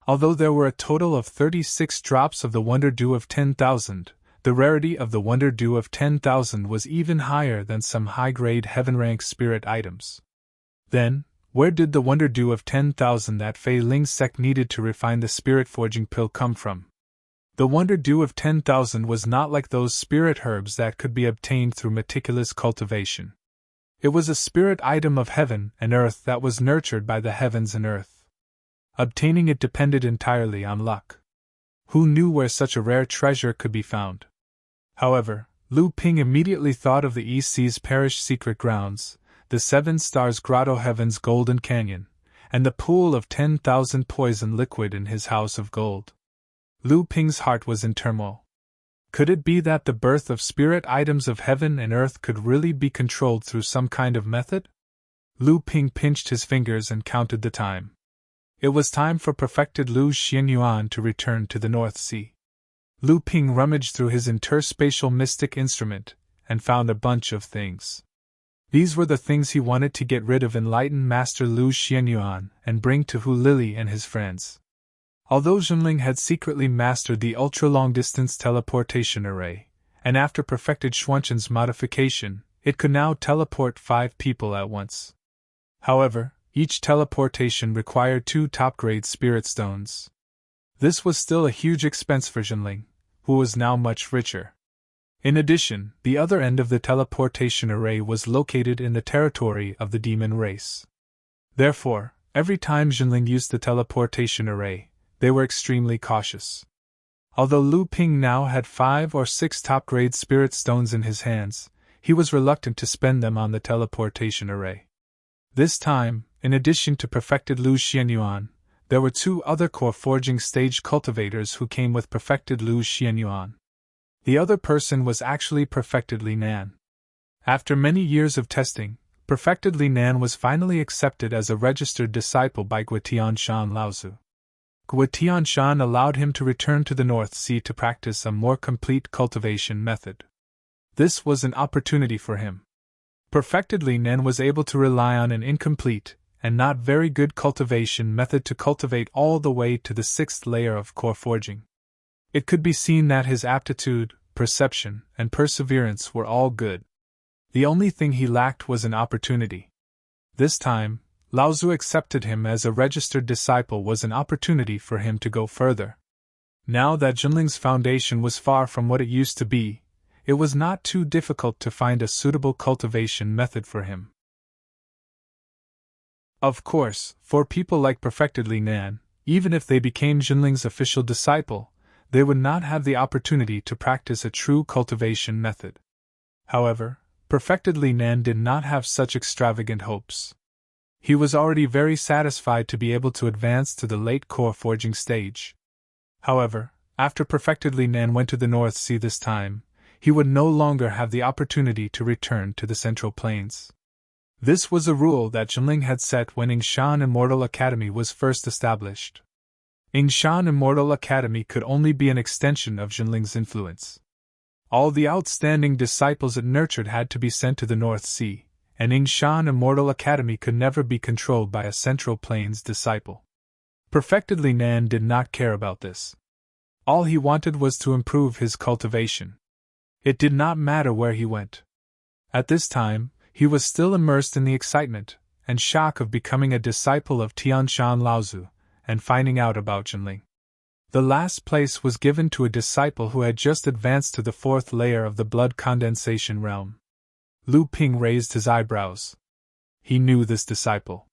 Speaker 1: Although there were a total of 36 drops of the Wonder Dew of 10,000, the rarity of the Wonder Dew of 10,000 was even higher than some high-grade heaven-rank spirit items. Then, where did the Wonder Dew of 10,000 that Fei Lingsect needed to refine the spirit-forging pill come from? The Wonder Dew of 10,000 was not like those spirit herbs that could be obtained through meticulous cultivation. It was a spirit item of heaven and earth that was nurtured by the heavens and earth. Obtaining it depended entirely on luck. Who knew where such a rare treasure could be found? However, Lu Ping immediately thought of the East Sea's Parish secret grounds, the Seven Stars Grotto Heaven's Golden Canyon, and the pool of 10,000 poison liquid in his house of gold. Lu Ping's heart was in turmoil. Could it be that the birth of spirit items of heaven and earth could really be controlled through some kind of method? Lu Ping pinched his fingers and counted the time. It was time for perfected Lu Xianyuan to return to the North Sea. Lu Ping rummaged through his interspatial mystic instrument and found a bunch of things. These were the things he wanted to get rid of enlightened Master Lu Xianyuan and bring to Hu Lili and his friends. Although Junling had secretly mastered the ultra-long-distance teleportation array, and after perfected Xuanchen's modification, it could now teleport 5 people at once. However, each teleportation required 2 top-grade spirit stones. This was still a huge expense for Junling, who was now much richer. In addition, the other end of the teleportation array was located in the territory of the demon race. Therefore, every time Junling used the teleportation array, they were extremely cautious. Although Lu Ping now had 5 or 6 top-grade spirit stones in his hands, he was reluctant to spend them on the teleportation array. This time, in addition to perfected Lu Xianyuan, there were 2 other core forging stage cultivators who came with perfected Lu Xianyuan. The other person was actually perfected Li Nan. After many years of testing, perfected Li Nan was finally accepted as a registered disciple by Guotian Shan Laozu. Guotian Shan allowed him to return to the North Sea to practice a more complete cultivation method. This was an opportunity for him. Perfected Li Nan was able to rely on an incomplete and not very good cultivation method to cultivate all the way to the 6th layer of core forging. It could be seen that his aptitude, perception, and perseverance were all good. The only thing he lacked was an opportunity. This time, Laozu accepted him as a registered disciple was an opportunity for him to go further. Now that Junling's foundation was far from what it used to be, it was not too difficult to find a suitable cultivation method for him. Of course, for people like perfected Li Nan, even if they became Junling's official disciple, they would not have the opportunity to practice a true cultivation method. However, perfected Li Nan did not have such extravagant hopes. He was already very satisfied to be able to advance to the late core forging stage. However, after perfected Li Nan went to the North Sea this time, he would no longer have the opportunity to return to the Central Plains. This was a rule that Junling had set when Yingshan Immortal Academy was first established. Yingshan Immortal Academy could only be an extension of Junling's influence. All the outstanding disciples it nurtured had to be sent to the North Sea, and Yingshan Immortal Academy could never be controlled by a Central Plains disciple. Perfectedly Nan did not care about this. All he wanted was to improve his cultivation. It did not matter where he went. At this time, he was still immersed in the excitement and shock of becoming a disciple of Tianshan Laozu and finding out about Jinling. The last place was given to a disciple who had just advanced to the fourth layer of the blood condensation realm. Lu Ping raised his eyebrows. He knew this disciple.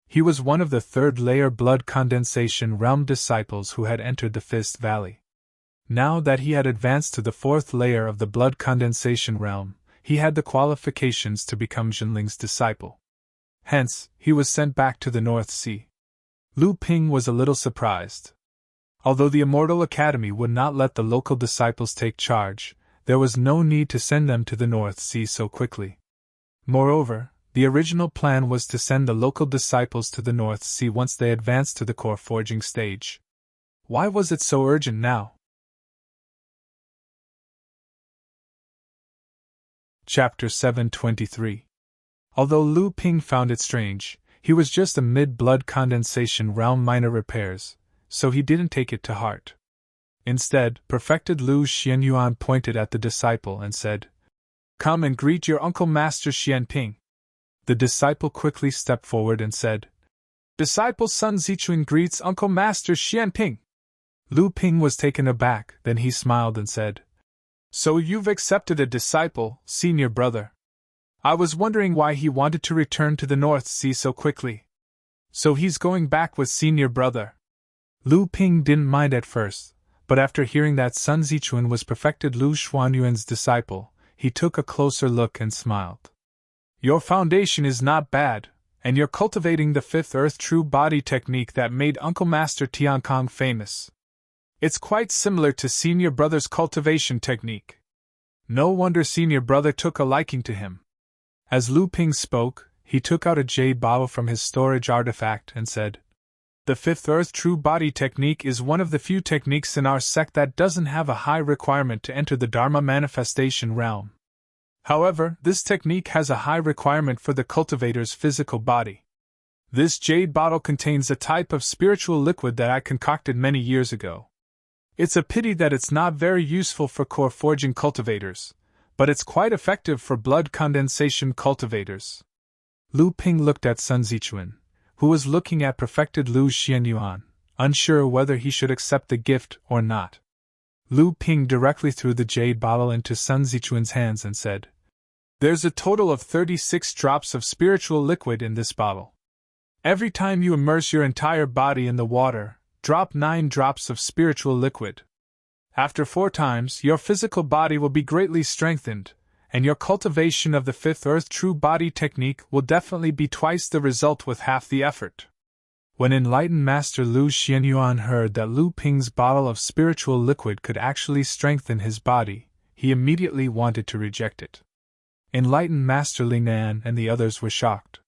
Speaker 1: He was one of the third layer blood condensation realm disciples who had entered the Fist Valley. Now that he had advanced to the fourth layer of the blood condensation realm, he had the qualifications to become Jinling's disciple. Hence, he was sent back to the North Sea. Lu Ping was a little surprised. Although the Immortal Academy would not let the local disciples take charge, there was no need to send them to the North Sea so quickly. Moreover, the original plan was to send the local disciples to the North Sea once they advanced to the core forging stage. Why was it so urgent now? Chapter 723. Although Lu Ping found it strange, he was just a mid-blood condensation realm minor repairs, so he didn't take it to heart. Instead, perfected Lu Xianyuan pointed at the disciple and said, "Come and greet your uncle Master Xianping." The disciple quickly stepped forward and said, "Disciple Sun Zichuan greets Uncle Master Xianping." Lu Ping was taken aback, then he smiled and said, "So you've accepted a disciple, senior brother. I was wondering why he wanted to return to the North Sea so quickly. So he's going back with senior brother." Lu Ping didn't mind at first, but after hearing that Sun Zichuan was perfected Lu Xuanyuan's disciple, he took a closer look and smiled. "Your foundation is not bad, and you're cultivating the fifth earth true body technique that made Uncle Master Tiankong famous. It's quite similar to senior brother's cultivation technique. No wonder senior brother took a liking to him." As Lu Ping spoke, he took out a jade bottle from his storage artifact and said, "The fifth earth true body technique is one of the few techniques in our sect that doesn't have a high requirement to enter the Dharma manifestation realm. However, this technique has a high requirement for the cultivator's physical body. This jade bottle contains a type of spiritual liquid that I concocted many years ago. It's a pity that it's not very useful for core forging cultivators, but it's quite effective for blood condensation cultivators." Lu Ping looked at Sun Zichuan, who was looking at perfected Lu Xianyuan, unsure whether he should accept the gift or not. Lu Ping directly threw the jade bottle into Sun Zichuan's hands and said, "There's a total of 36 drops of spiritual liquid in this bottle. Every time you immerse your entire body in the water, drop 9 drops of spiritual liquid. After 4 times, your physical body will be greatly strengthened, and your cultivation of the fifth earth true body technique will definitely be twice the result with half the effort." When enlightened Master Lu Xianyuan heard that Lu Ping's bottle of spiritual liquid could actually strengthen his body, he immediately wanted to reject it. Enlightened Master Lingnan and the others were shocked.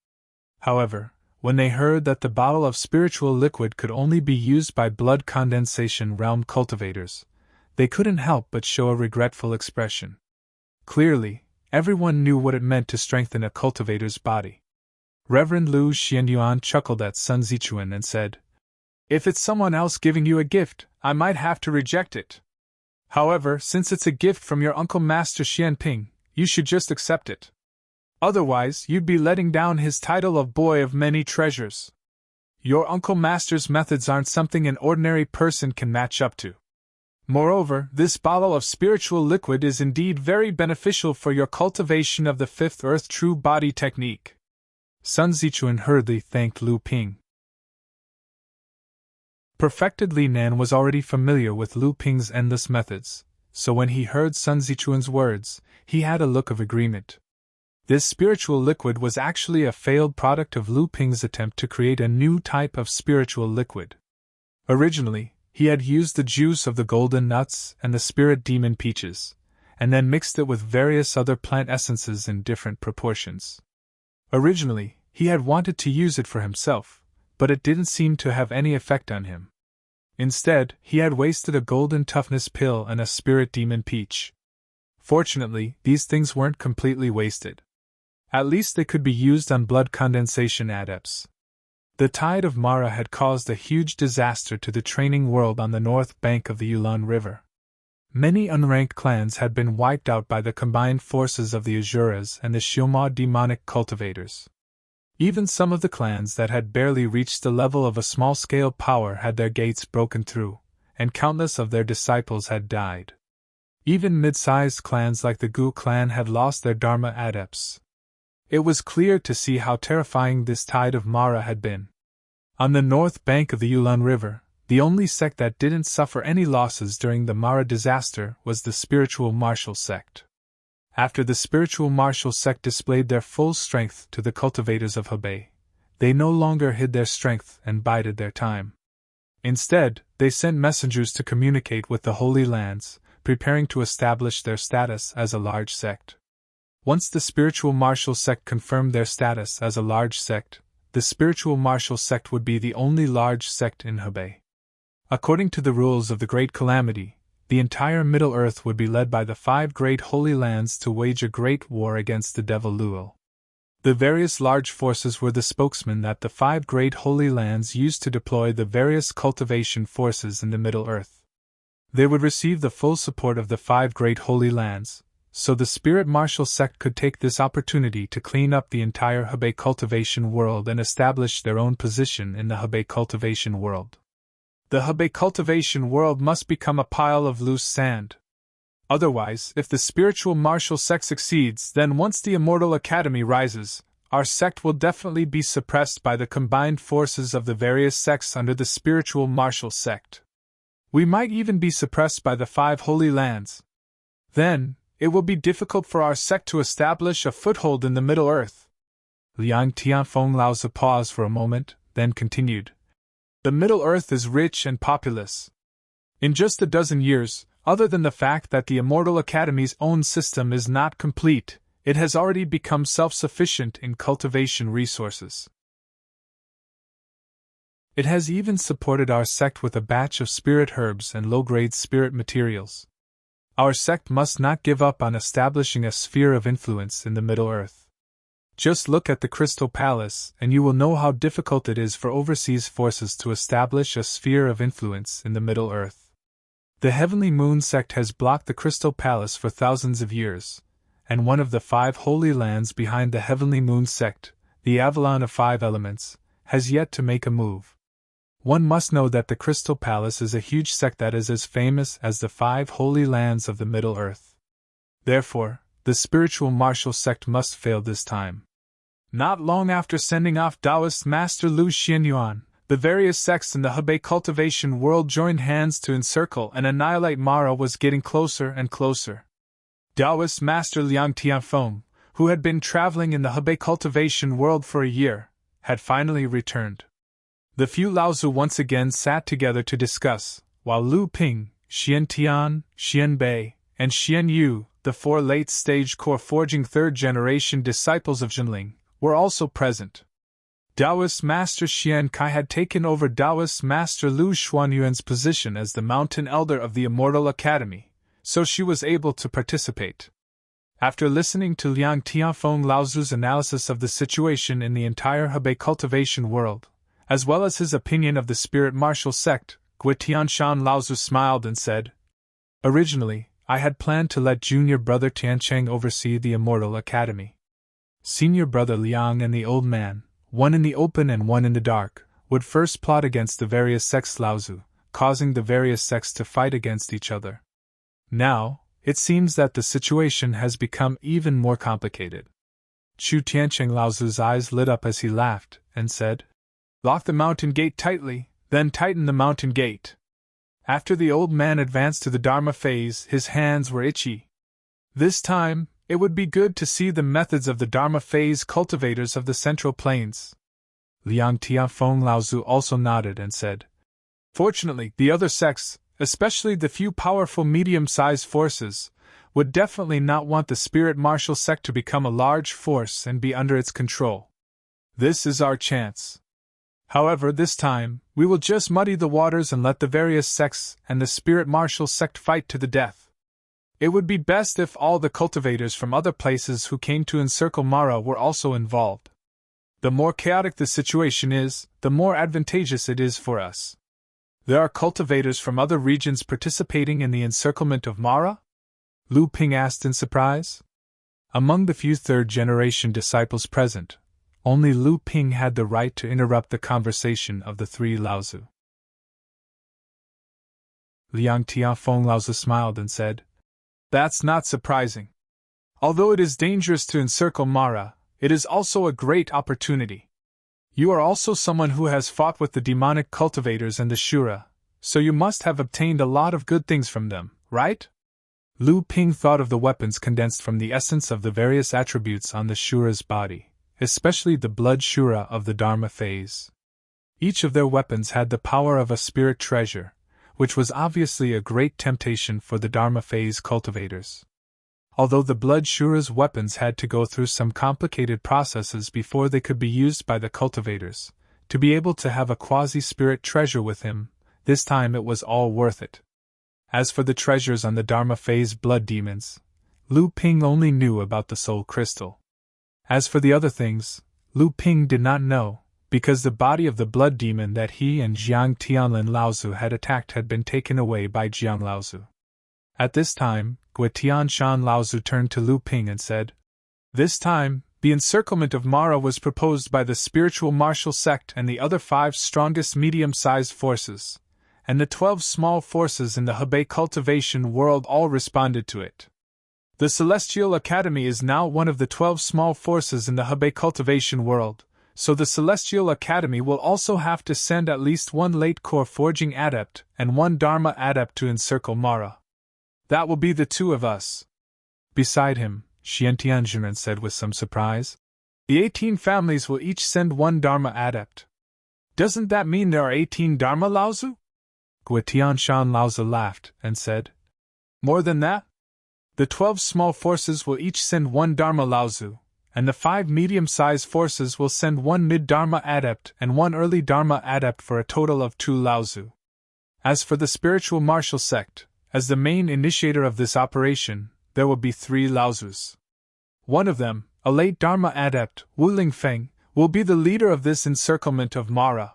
Speaker 1: However, when they heard that the bottle of spiritual liquid could only be used by blood condensation realm cultivators, they couldn't help but show a regretful expression. Clearly, everyone knew what it meant to strengthen a cultivator's body. Reverend Lu Xianyuan chuckled at Sun Zichuan and said, "If it's someone else giving you a gift, I might have to reject it. However, since it's a gift from your uncle Master Xianping, you should just accept it. Otherwise, you'd be letting down his title of Boy of Many Treasures. Your Uncle Master's methods aren't something an ordinary person can match up to. Moreover, this bottle of spiritual liquid is indeed very beneficial for your cultivation of the fifth earth true body technique." Sun Zichuan hurriedly thanked Lu Ping. Perfected Li Nan was already familiar with Lu Ping's endless methods, so when he heard Sun Zichuan's words, he had a look of agreement. This spiritual liquid was actually a failed product of Lu Ping's attempt to create a new type of spiritual liquid. Originally, he had used the juice of the golden nuts and the spirit demon peaches, and then mixed it with various other plant essences in different proportions. Originally, he had wanted to use it for himself, but it didn't seem to have any effect on him. Instead, he had wasted a golden toughness pill and a spirit demon peach. Fortunately, these things weren't completely wasted. At least they could be used on blood condensation adepts. The tide of Mara had caused a huge disaster to the training world on the north bank of the Yulon River. Many unranked clans had been wiped out by the combined forces of the Azuras and the Shioma demonic cultivators. Even some of the clans that had barely reached the level of a small-scale power had their gates broken through, and countless of their disciples had died. Even mid-sized clans like the Gu clan had lost their Dharma adepts. It was clear to see how terrifying this tide of Mara had been. On the north bank of the Yulon River, the only sect that didn't suffer any losses during the Mara disaster was the spiritual martial sect. After the spiritual martial sect displayed their full strength to the cultivators of Hebei, they no longer hid their strength and bided their time. Instead, they sent messengers to communicate with the Holy Lands, preparing to establish their status as a large sect. Once the spiritual martial sect confirmed their status as a large sect, the spiritual martial sect would be the only large sect in Hebei. According to the rules of the Great Calamity, the entire Middle Earth would be led by the 5 great Holy Lands to wage a great war against the Devil Luo. The various large forces were the spokesmen that the 5 great Holy Lands used to deploy the various cultivation forces in the Middle Earth. They would receive the full support of the 5 great Holy Lands, so the Spirit Martial sect could take this opportunity to clean up the entire Hebei cultivation world and establish their own position in the Hebei cultivation world. The Hebei cultivation world must become a pile of loose sand. Otherwise, if the spiritual martial sect succeeds, then once the Immortal Academy rises, our sect will definitely be suppressed by the combined forces of the various sects under the spiritual martial sect. We might even be suppressed by the 5 Holy Lands. Then, it will be difficult for our sect to establish a foothold in the Middle Earth. Liang Tianfeng Laozi paused for a moment, then continued. The Middle Earth is rich and populous. In just a dozen years, other than the fact that the Immortal Academy's own system is not complete, it has already become self-sufficient in cultivation resources. It has even supported our sect with a batch of spirit herbs and low-grade spirit materials. Our sect must not give up on establishing a sphere of influence in the Middle Earth. Just look at the Crystal Palace, and you will know how difficult it is for overseas forces to establish a sphere of influence in the Middle Earth. The Heavenly Moon sect has blocked the Crystal Palace for thousands of years, and one of the 5 Holy Lands behind the Heavenly Moon sect, the Avalon of 5 Elements, has yet to make a move. One must know that the Crystal Palace is a huge sect that is as famous as the 5 Holy Lands of the Middle Earth. Therefore, the spiritual martial sect must fail this time. Not long after sending off Taoist Master Lu Xianyuan, the various sects in the Hebei cultivation world joined hands to encircle and annihilate Mara was getting closer and closer. Taoist Master Liang Tianfeng, who had been traveling in the Hebei cultivation world for a year, had finally returned. The few Laozi once again sat together to discuss, while Lu Ping, Xian Tian, Xian Bei, and Xian Yu, the 4 late-stage core forging 3rd-generation disciples of Jinling, were also present. Taoist Master Xian Kai had taken over Taoist Master Lu Xuanyuan's position as the Mountain Elder of the Immortal Academy, so she was able to participate. After listening to Liang Tianfeng Laozi's analysis of the situation in the entire Hebei cultivation world, as well as his opinion of the Spirit Martial sect, Gui Tianshan Laozi smiled and said, "Originally, I had planned to let junior brother Tiancheng oversee the Immortal Academy. Senior brother Liang and the old man, one in the open and one in the dark, would first plot against the various sects Laozi, causing the various sects to fight against each other. Now, it seems that the situation has become even more complicated." Chu Tiancheng Laozi's eyes lit up as he laughed, and said, "Lock the mountain gate tightly, then tighten the mountain gate." After the old man advanced to the Dharma phase, his hands were itchy. This time, it would be good to see the methods of the Dharma phase cultivators of the Central Plains. Liang Tianfeng Laozi also nodded and said, "Fortunately, the other sects, especially the few powerful medium-sized forces, would definitely not want the Spirit Martial sect to become a large force and be under its control. This is our chance. However, this time, we will just muddy the waters and let the various sects and the Spirit Martial sect fight to the death. It would be best if all the cultivators from other places who came to encircle Mara were also involved. The more chaotic the situation is, the more advantageous it is for us. There are cultivators from other regions participating in the encirclement of Mara? Lu Ping asked in surprise. Among the few third-generation disciples present, only Lu Ping had the right to interrupt the conversation of the three Laozu. Liang Tianfeng Laozu smiled and said, "That's not surprising. Although it is dangerous to encircle Mara, it is also a great opportunity. You are also someone who has fought with the demonic cultivators and the Shura, so you must have obtained a lot of good things from them, right?" Lu Ping thought of the weapons condensed from the essence of the various attributes on the Shura's body, especially the blood Shura of the Dharma phase. Each of their weapons had the power of a spirit treasure, which was obviously a great temptation for the Dharma phase cultivators. Although the blood Shura's weapons had to go through some complicated processes before they could be used by the cultivators, to be able to have a quasi-spirit treasure with him, this time it was all worth it. As for the treasures on the Dharma phase blood demons, Lu Ping only knew about the soul crystal. As for the other things, Lu Ping did not know, because the body of the blood demon that he and Jiang Tianlin Laozu had attacked had been taken away by Jiang Laozu. At this time, Guetian Shan Laozu turned to Lu Ping and said, "This time, the encirclement of Mara was proposed by the spiritual martial sect and the other 5 strongest medium-sized forces, and the 12 small forces in the Hebei cultivation world all responded to it. The Celestial Academy is now one of the 12 small forces in the Hebei cultivation world, so the Celestial Academy will also have to send at least 1 late core forging adept and 1 Dharma adept to encircle Mara. That will be the 2 of us." Beside him, Xian Tianjin said with some surprise, "The 18 families will each send 1 Dharma adept. Doesn't that mean there are 18 Dharma Laozu?" Guetian Shan Laozu laughed and said, "More than that? The 12 small forces will each send 1 Dharma Laozu, and the 5 medium-sized forces will send 1 mid-Dharma adept and 1 early Dharma adept for a total of 2 Laozu. As for the spiritual martial sect, as the main initiator of this operation, there will be 3 Laozus. One of them, a late Dharma adept, Wu Lingfeng, will be the leader of this encirclement of Mara."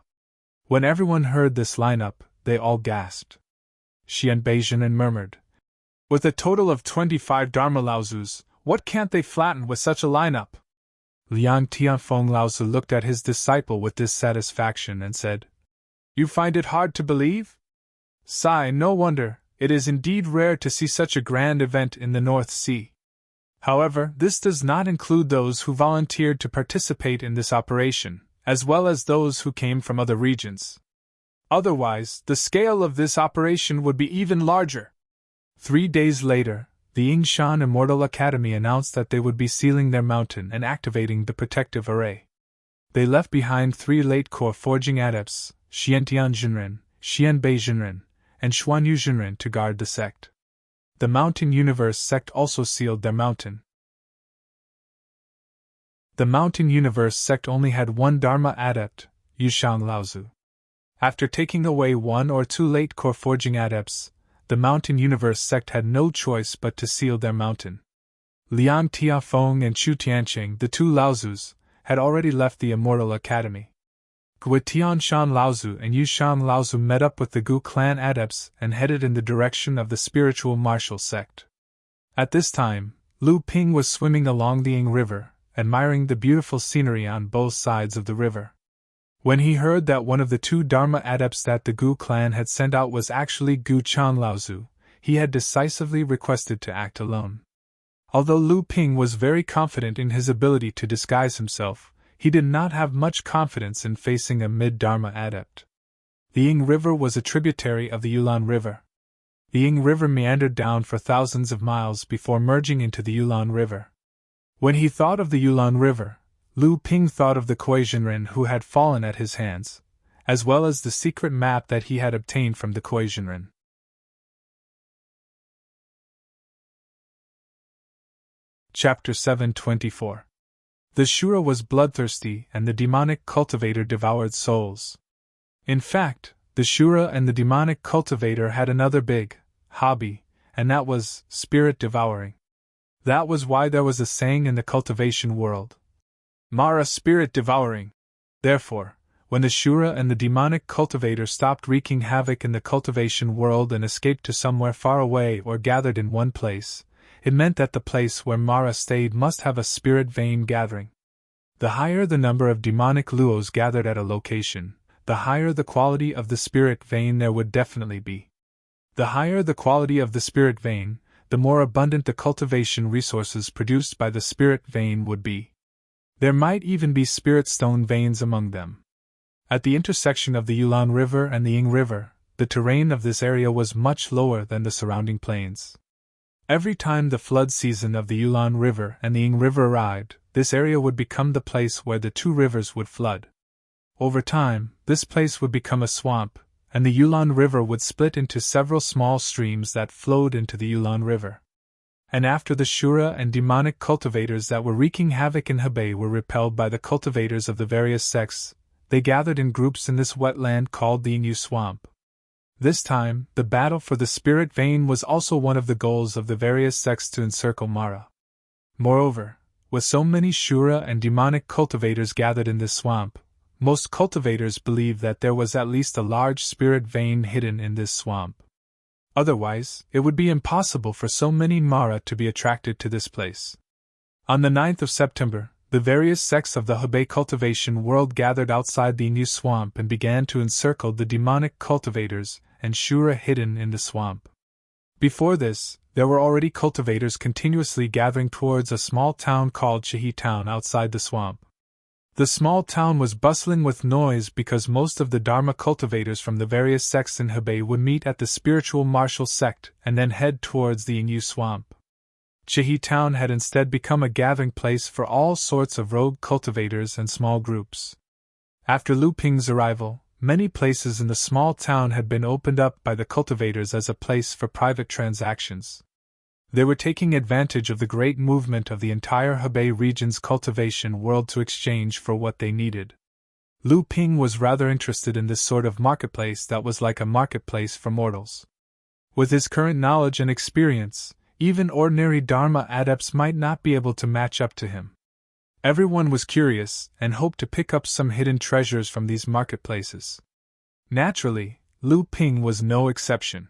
Speaker 1: When everyone heard this lineup, they all gasped. Xian Beijing murmured, "With a total of 25 Dharma Laozus, what can't they flatten with such a lineup?" Liang Tianfeng Laozu looked at his disciple with dissatisfaction and said, "You find it hard to believe? Sigh, no wonder. It is indeed rare to see such a grand event in the North Sea. However, this does not include those who volunteered to participate in this operation, as well as those who came from other regions. Otherwise, the scale of this operation would be even larger." 3 days later, the Yingshan Immortal Academy announced that they would be sealing their mountain and activating the protective array. They left behind 3 late core forging adepts, Xiantian Jinren, Xian Bei Jinren, and Xuanyu Jinren to guard the sect. The Mountain Universe sect also sealed their mountain. The Mountain Universe sect only had 1 Dharma adept, Yushang Laozu. After taking away 1 or 2 late core forging adepts, the Mountain Universe sect had no choice but to seal their mountain. Liang Tiafeng and Chu Tianqing, the 2 Laozus, had already left the Immortal Academy. Guetian Shan Laozu and Yushan Laozu met up with the Gu clan adepts and headed in the direction of the spiritual martial sect. At this time, Lu Ping was swimming along the Ying River, admiring the beautiful scenery on both sides of the river. When he heard that one of the 2 Dharma adepts that the Gu clan had sent out was actually Gu Chan Laozu, he had decisively requested to act alone. Although Lu Ping was very confident in his ability to disguise himself, he did not have much confidence in facing a mid-Dharma adept. The Ying River was a tributary of the Yulon River. The Ying River meandered down for thousands of miles before merging into the Yulon River. When he thought of the Yulon River, Lu Ping thought of the Kuei-Jinren who had fallen at his hands, as well as the secret map that he had obtained from the Kuei-Jinren. Chapter 724. The Shura was bloodthirsty and the demonic cultivator devoured souls. In fact, the Shura and the demonic cultivator had another big hobby, and that was spirit devouring. That was why there was a saying in the cultivation world: Mara spirit devouring. Therefore, when the Shura and the demonic cultivator stopped wreaking havoc in the cultivation world and escaped to somewhere far away or gathered in one place, it meant that the place where Mara stayed must have a spirit vein gathering. The higher the number of demonic luos gathered at a location, the higher the quality of the spirit vein there would definitely be. The higher the quality of the spirit vein, the more abundant the cultivation resources produced by the spirit vein would be. There might even be spirit stone veins among them. At the intersection of the Yulon River and the Ying River, the terrain of this area was much lower than the surrounding plains. Every time the flood season of the Yulon River and the Ying River arrived, this area would become the place where the two rivers would flood. Over time, this place would become a swamp, and the Yulon River would split into several small streams that flowed into the Yulon River. And after the Shura and demonic cultivators that were wreaking havoc in Hebei were repelled by the cultivators of the various sects, they gathered in groups in this wetland called the Yingyu Swamp. This time, the battle for the spirit vein was also one of the goals of the various sects to encircle Mara. Moreover, with so many Shura and demonic cultivators gathered in this swamp, most cultivators believed that there was at least a large spirit vein hidden in this swamp. Otherwise, it would be impossible for so many Mara to be attracted to this place. On the 9th of September, the various sects of the Hebei cultivation world gathered outside the Yingyu Swamp and began to encircle the demonic cultivators and Shura hidden in the swamp. Before this, there were already cultivators continuously gathering towards a small town called Shahi Town outside the swamp. The small town was bustling with noise because most of the Dharma cultivators from the various sects in Hebei would meet at the spiritual martial sect and then head towards the Yingyu Swamp. Shahi Town had instead become a gathering place for all sorts of rogue cultivators and small groups. After Lu Ping's arrival, many places in the small town had been opened up by the cultivators as a place for private transactions. They were taking advantage of the great movement of the entire Hebei region's cultivation world to exchange for what they needed. Lu Ping was rather interested in this sort of marketplace that was like a marketplace for mortals. With his current knowledge and experience, even ordinary Dharma adepts might not be able to match up to him. Everyone was curious and hoped to pick up some hidden treasures from these marketplaces. Naturally, Lu Ping was no exception.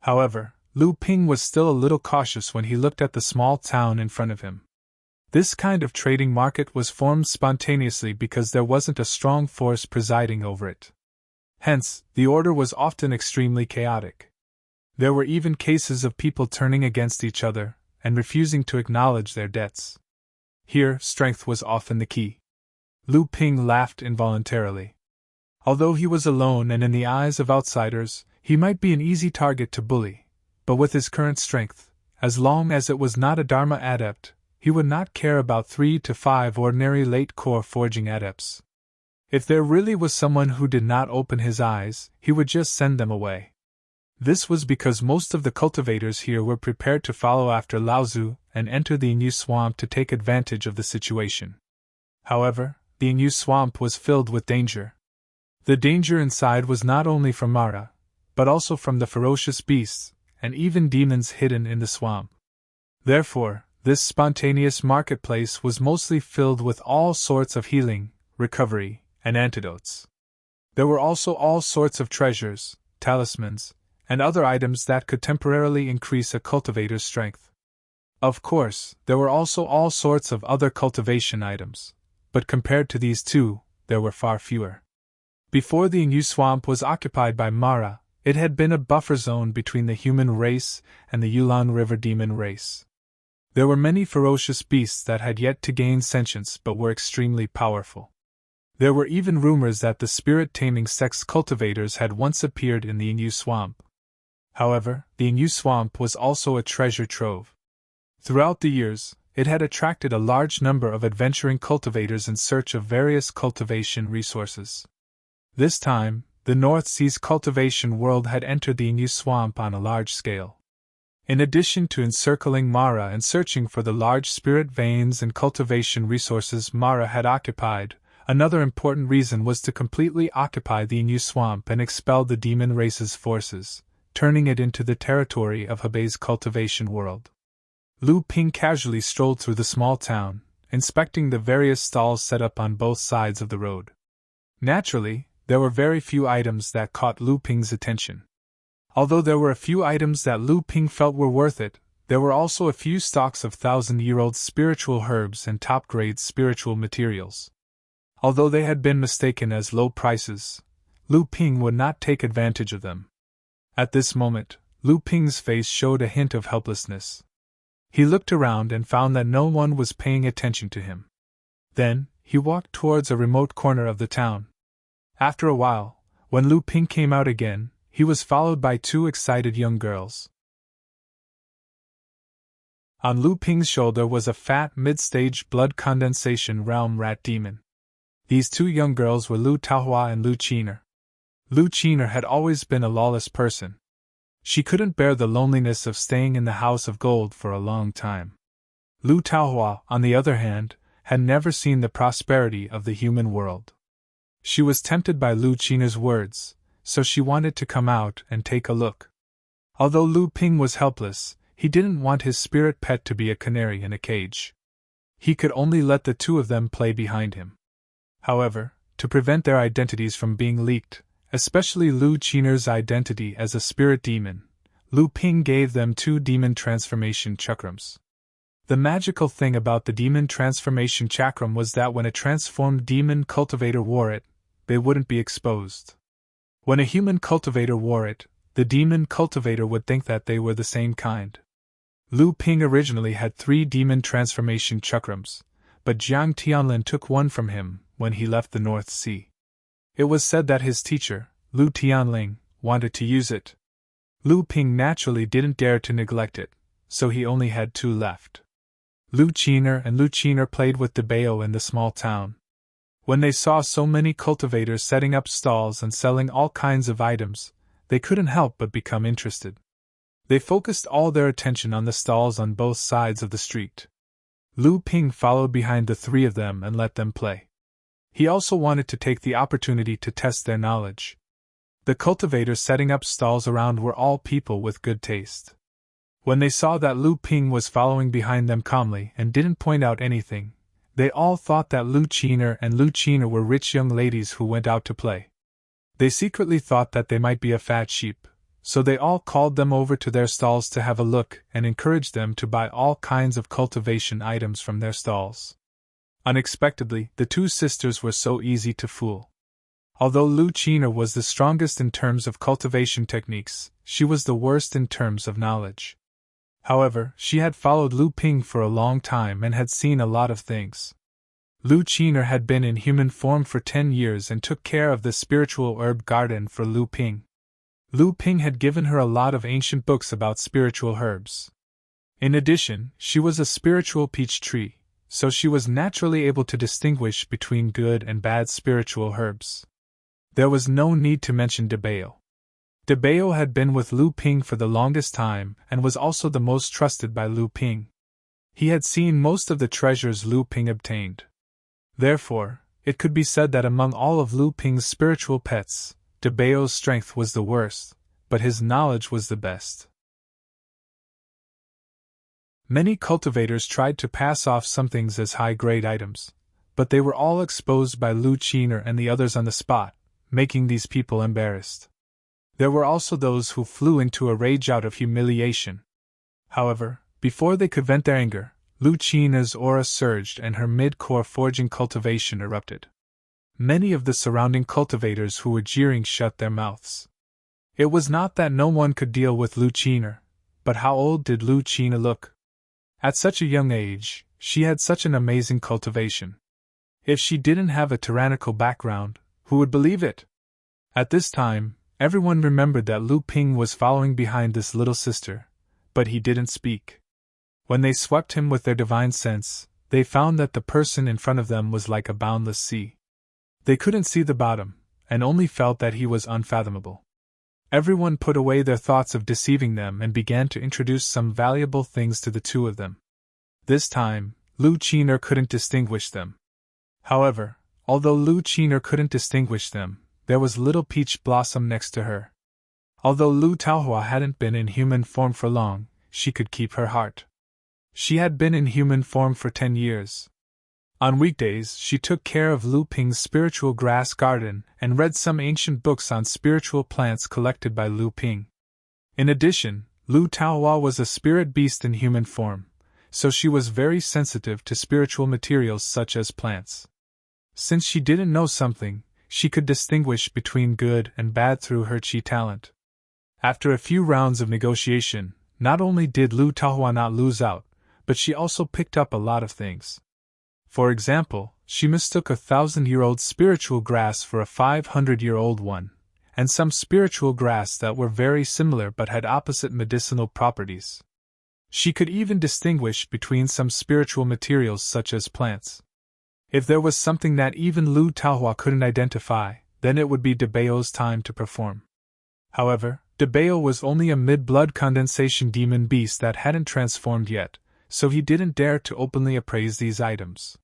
Speaker 1: However, Lu Ping was still a little cautious when he looked at the small town in front of him. This kind of trading market was formed spontaneously because there wasn't a strong force presiding over it. Hence, the order was often extremely chaotic. There were even cases of people turning against each other and refusing to acknowledge their debts. Here, strength was often the key. Lu Ping laughed involuntarily. Although he was alone and in the eyes of outsiders, he might be an easy target to bully, but with his current strength, as long as it was not a Dharma adept, he would not care about 3 to 5 ordinary late-core forging adepts. If there really was someone who did not open his eyes, he would just send them away. This was because most of the cultivators here were prepared to follow after Laozu and enter the Yingyu Swamp to take advantage of the situation. However, the Yingyu Swamp was filled with danger. The danger inside was not only from Mara, but also from the ferocious beasts, and even demons hidden in the swamp. Therefore, this spontaneous marketplace was mostly filled with all sorts of healing, recovery, and antidotes. There were also all sorts of treasures, talismans, and other items that could temporarily increase a cultivator's strength. Of course, there were also all sorts of other cultivation items, but compared to these two, there were far fewer. Before the Yingyu Swamp was occupied by Mara, it had been a buffer zone between the human race and the Yulon River demon race. There were many ferocious beasts that had yet to gain sentience but were extremely powerful. There were even rumors that the spirit-taming sex cultivators had once appeared in the Yingyu Swamp. However, the Yingyu Swamp was also a treasure trove. Throughout the years, it had attracted a large number of adventuring cultivators in search of various cultivation resources. This time, the North Sea's cultivation world had entered the Yingyu Swamp on a large scale. In addition to encircling Mara and searching for the large spirit veins and cultivation resources Mara had occupied, another important reason was to completely occupy the Yingyu Swamp and expel the demon race's forces, turning it into the territory of Hebei's cultivation world. Lu Ping casually strolled through the small town, inspecting the various stalls set up on both sides of the road. Naturally, there were very few items that caught Lu Ping's attention. Although there were a few items that Lu Ping felt were worth it, there were also a few stocks of thousand-year-old spiritual herbs and top-grade spiritual materials. Although they had been mistaken as low prices, Lu Ping would not take advantage of them. At this moment, Lu Ping's face showed a hint of helplessness. He looked around and found that no one was paying attention to him. Then, he walked towards a remote corner of the town. After a while, when Lu Ping came out again, he was followed by two excited young girls. On Lu Ping's shoulder was a fat, mid-stage blood condensation realm rat demon. These two young girls were Lu Taohua and Lu Qiner. Lu Qiner had always been a lawless person. She couldn't bear the loneliness of staying in the House of Gold for a long time. Lu Taohua, on the other hand, had never seen the prosperity of the human world. She was tempted by Lu Qiner's words, so she wanted to come out and take a look. Although Lu Ping was helpless, he didn't want his spirit pet to be a canary in a cage. He could only let the two of them play behind him. However, to prevent their identities from being leaked, especially Lu Qiner's identity as a spirit demon, Lu Ping gave them 2 demon transformation chakrams. The magical thing about the demon transformation chakram was that when a transformed demon cultivator wore it, they wouldn't be exposed. When a human cultivator wore it, the demon cultivator would think that they were the same kind. Lu Ping originally had 3 demon transformation chakrams, but Jiang Tianlin took one from him when he left the North Sea. It was said that his teacher, Lu Tianling, wanted to use it. Lu Ping naturally didn't dare to neglect it, so he only had 2 left. Lu Qiner and Lu Qiner played with Debao in the small town. When they saw so many cultivators setting up stalls and selling all kinds of items, they couldn't help but become interested. They focused all their attention on the stalls on both sides of the street. Lu Ping followed behind the 3 of them and let them play. He also wanted to take the opportunity to test their knowledge. The cultivators setting up stalls around were all people with good taste. When they saw that Lu Ping was following behind them calmly and didn't point out anything, they all thought that Lu Qiner and Lu Qiner were rich young ladies who went out to play. They secretly thought that they might be a fat sheep, so they all called them over to their stalls to have a look and encouraged them to buy all kinds of cultivation items from their stalls. Unexpectedly, the 2 sisters were so easy to fool. Although Lu Qiner was the strongest in terms of cultivation techniques, she was the worst in terms of knowledge. However, she had followed Lu Ping for a long time and had seen a lot of things. Lu Qiner had been in human form for 10 years and took care of the spiritual herb garden for Lu Ping. Lu Ping had given her a lot of ancient books about spiritual herbs. In addition, she was a spiritual peach tree, so she was naturally able to distinguish between good and bad spiritual herbs. There was no need to mention Debao. Debao had been with Lu Ping for the longest time and was also the most trusted by Lu Ping. He had seen most of the treasures Lu Ping obtained. Therefore, it could be said that among all of Lu Ping's spiritual pets, Debao's strength was the worst, but his knowledge was the best. Many cultivators tried to pass off some things as high-grade items, but they were all exposed by Lu Qiner and the others on the spot, making these people embarrassed. There were also those who flew into a rage out of humiliation. However, before they could vent their anger, Lu Qiner's aura surged and her mid-core forging cultivation erupted. Many of the surrounding cultivators who were jeering shut their mouths. It was not that no one could deal with Lu Qiner, but how old did Lu Qiner look? At such a young age, she had such an amazing cultivation. If she didn't have a tyrannical background, who would believe it? At this time, everyone remembered that Lu Ping was following behind this little sister, but he didn't speak. When they swept him with their divine sense, they found that the person in front of them was like a boundless sea. They couldn't see the bottom, and only felt that he was unfathomable. Everyone put away their thoughts of deceiving them and began to introduce some valuable things to the 2 of them. This time, Lu Qiner couldn't distinguish them. However, although Lu Qiner couldn't distinguish them, there was little Peach Blossom next to her. Although Lu Taohua hadn't been in human form for long, she could keep her heart. She had been in human form for 10 years. On weekdays, she took care of Lu Ping's spiritual grass garden and read some ancient books on spiritual plants collected by Lu Ping. In addition, Lu Taohua was a spirit beast in human form, so she was very sensitive to spiritual materials such as plants. Since she didn't know something, she could distinguish between good and bad through her qi talent. After a few rounds of negotiation, not only did Lu Taohua not lose out, but she also picked up a lot of things. For example, she mistook a 1,000-year-old spiritual grass for a 500-year-old one, and some spiritual grass that were very similar but had opposite medicinal properties. She could even distinguish between some spiritual materials such as plants. If there was something that even Lu Taohua couldn't identify, then it would be Debao's time to perform. However, Debao was only a mid-blood condensation demon beast that hadn't transformed yet, so he didn't dare to openly appraise these items.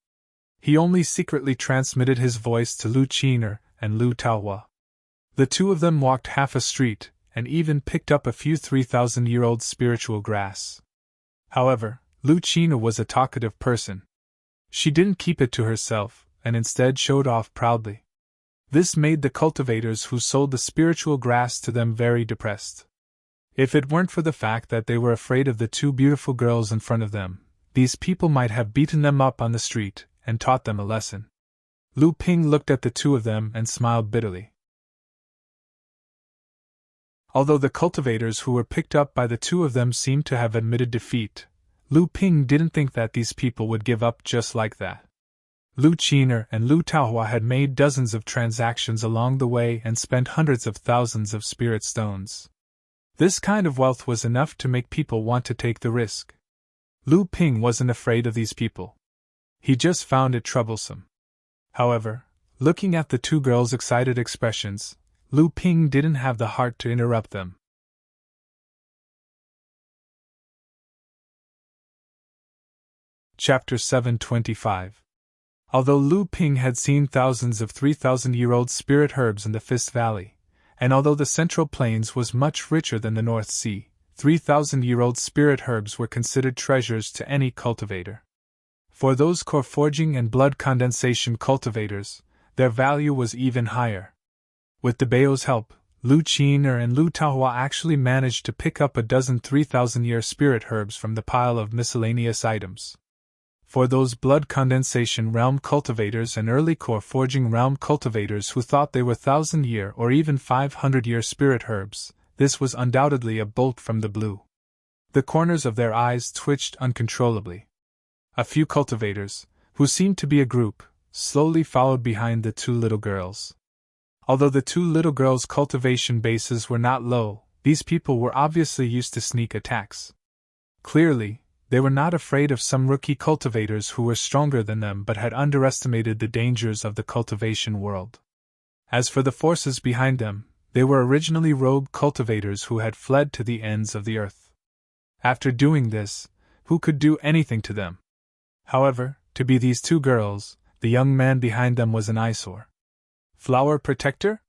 Speaker 1: He only secretly transmitted his voice to Lu Qiner and Lu Taohua. The two of them walked half a street, and even picked up a few 3,000-year-old spiritual grass. However, Lu Qiner was a talkative person. She didn't keep it to herself, and instead showed off proudly. This made the cultivators who sold the spiritual grass to them very depressed. If it weren't for the fact that they were afraid of the two beautiful girls in front of them, these people might have beaten them up on the street and taught them a lesson. Lu Ping looked at the two of them and smiled bitterly. Although the cultivators who were picked up by the two of them seemed to have admitted defeat, Lu Ping didn't think that these people would give up just like that. Lu Qiner and Lu Taohua had made dozens of transactions along the way and spent hundreds of thousands of spirit stones. This kind of wealth was enough to make people want to take the risk. Lu Ping wasn't afraid of these people. He just found it troublesome. However, looking at the two girls' excited expressions, Lu Ping didn't have the heart to interrupt them. Chapter 725. Although Lu Ping had seen thousands of 3,000-year-old spirit herbs in the Fist Valley, and although the Central Plains was much richer than the North Sea, 3,000-year-old spirit herbs were considered treasures to any cultivator. For those core forging and blood condensation cultivators, their value was even higher. With Debao's help, Lu Qiner and Lu Taohua actually managed to pick up a dozen 3,000-year spirit herbs from the pile of miscellaneous items. For those blood condensation realm cultivators and early core forging realm cultivators who thought they were 1,000-year or even 500-year spirit herbs, this was undoubtedly a bolt from the blue. The corners of their eyes twitched uncontrollably. A few cultivators, who seemed to be a group, slowly followed behind the two little girls. Although the two little girls' cultivation bases were not low, these people were obviously used to sneak attacks. Clearly, they were not afraid of some rookie cultivators who were stronger than them but had underestimated the dangers of the cultivation world. As for the forces behind them, they were originally rogue cultivators who had fled to the ends of the earth. After doing this, who could do anything to them? However, to be these two girls, the young man behind them was an eyesore. Flower protector?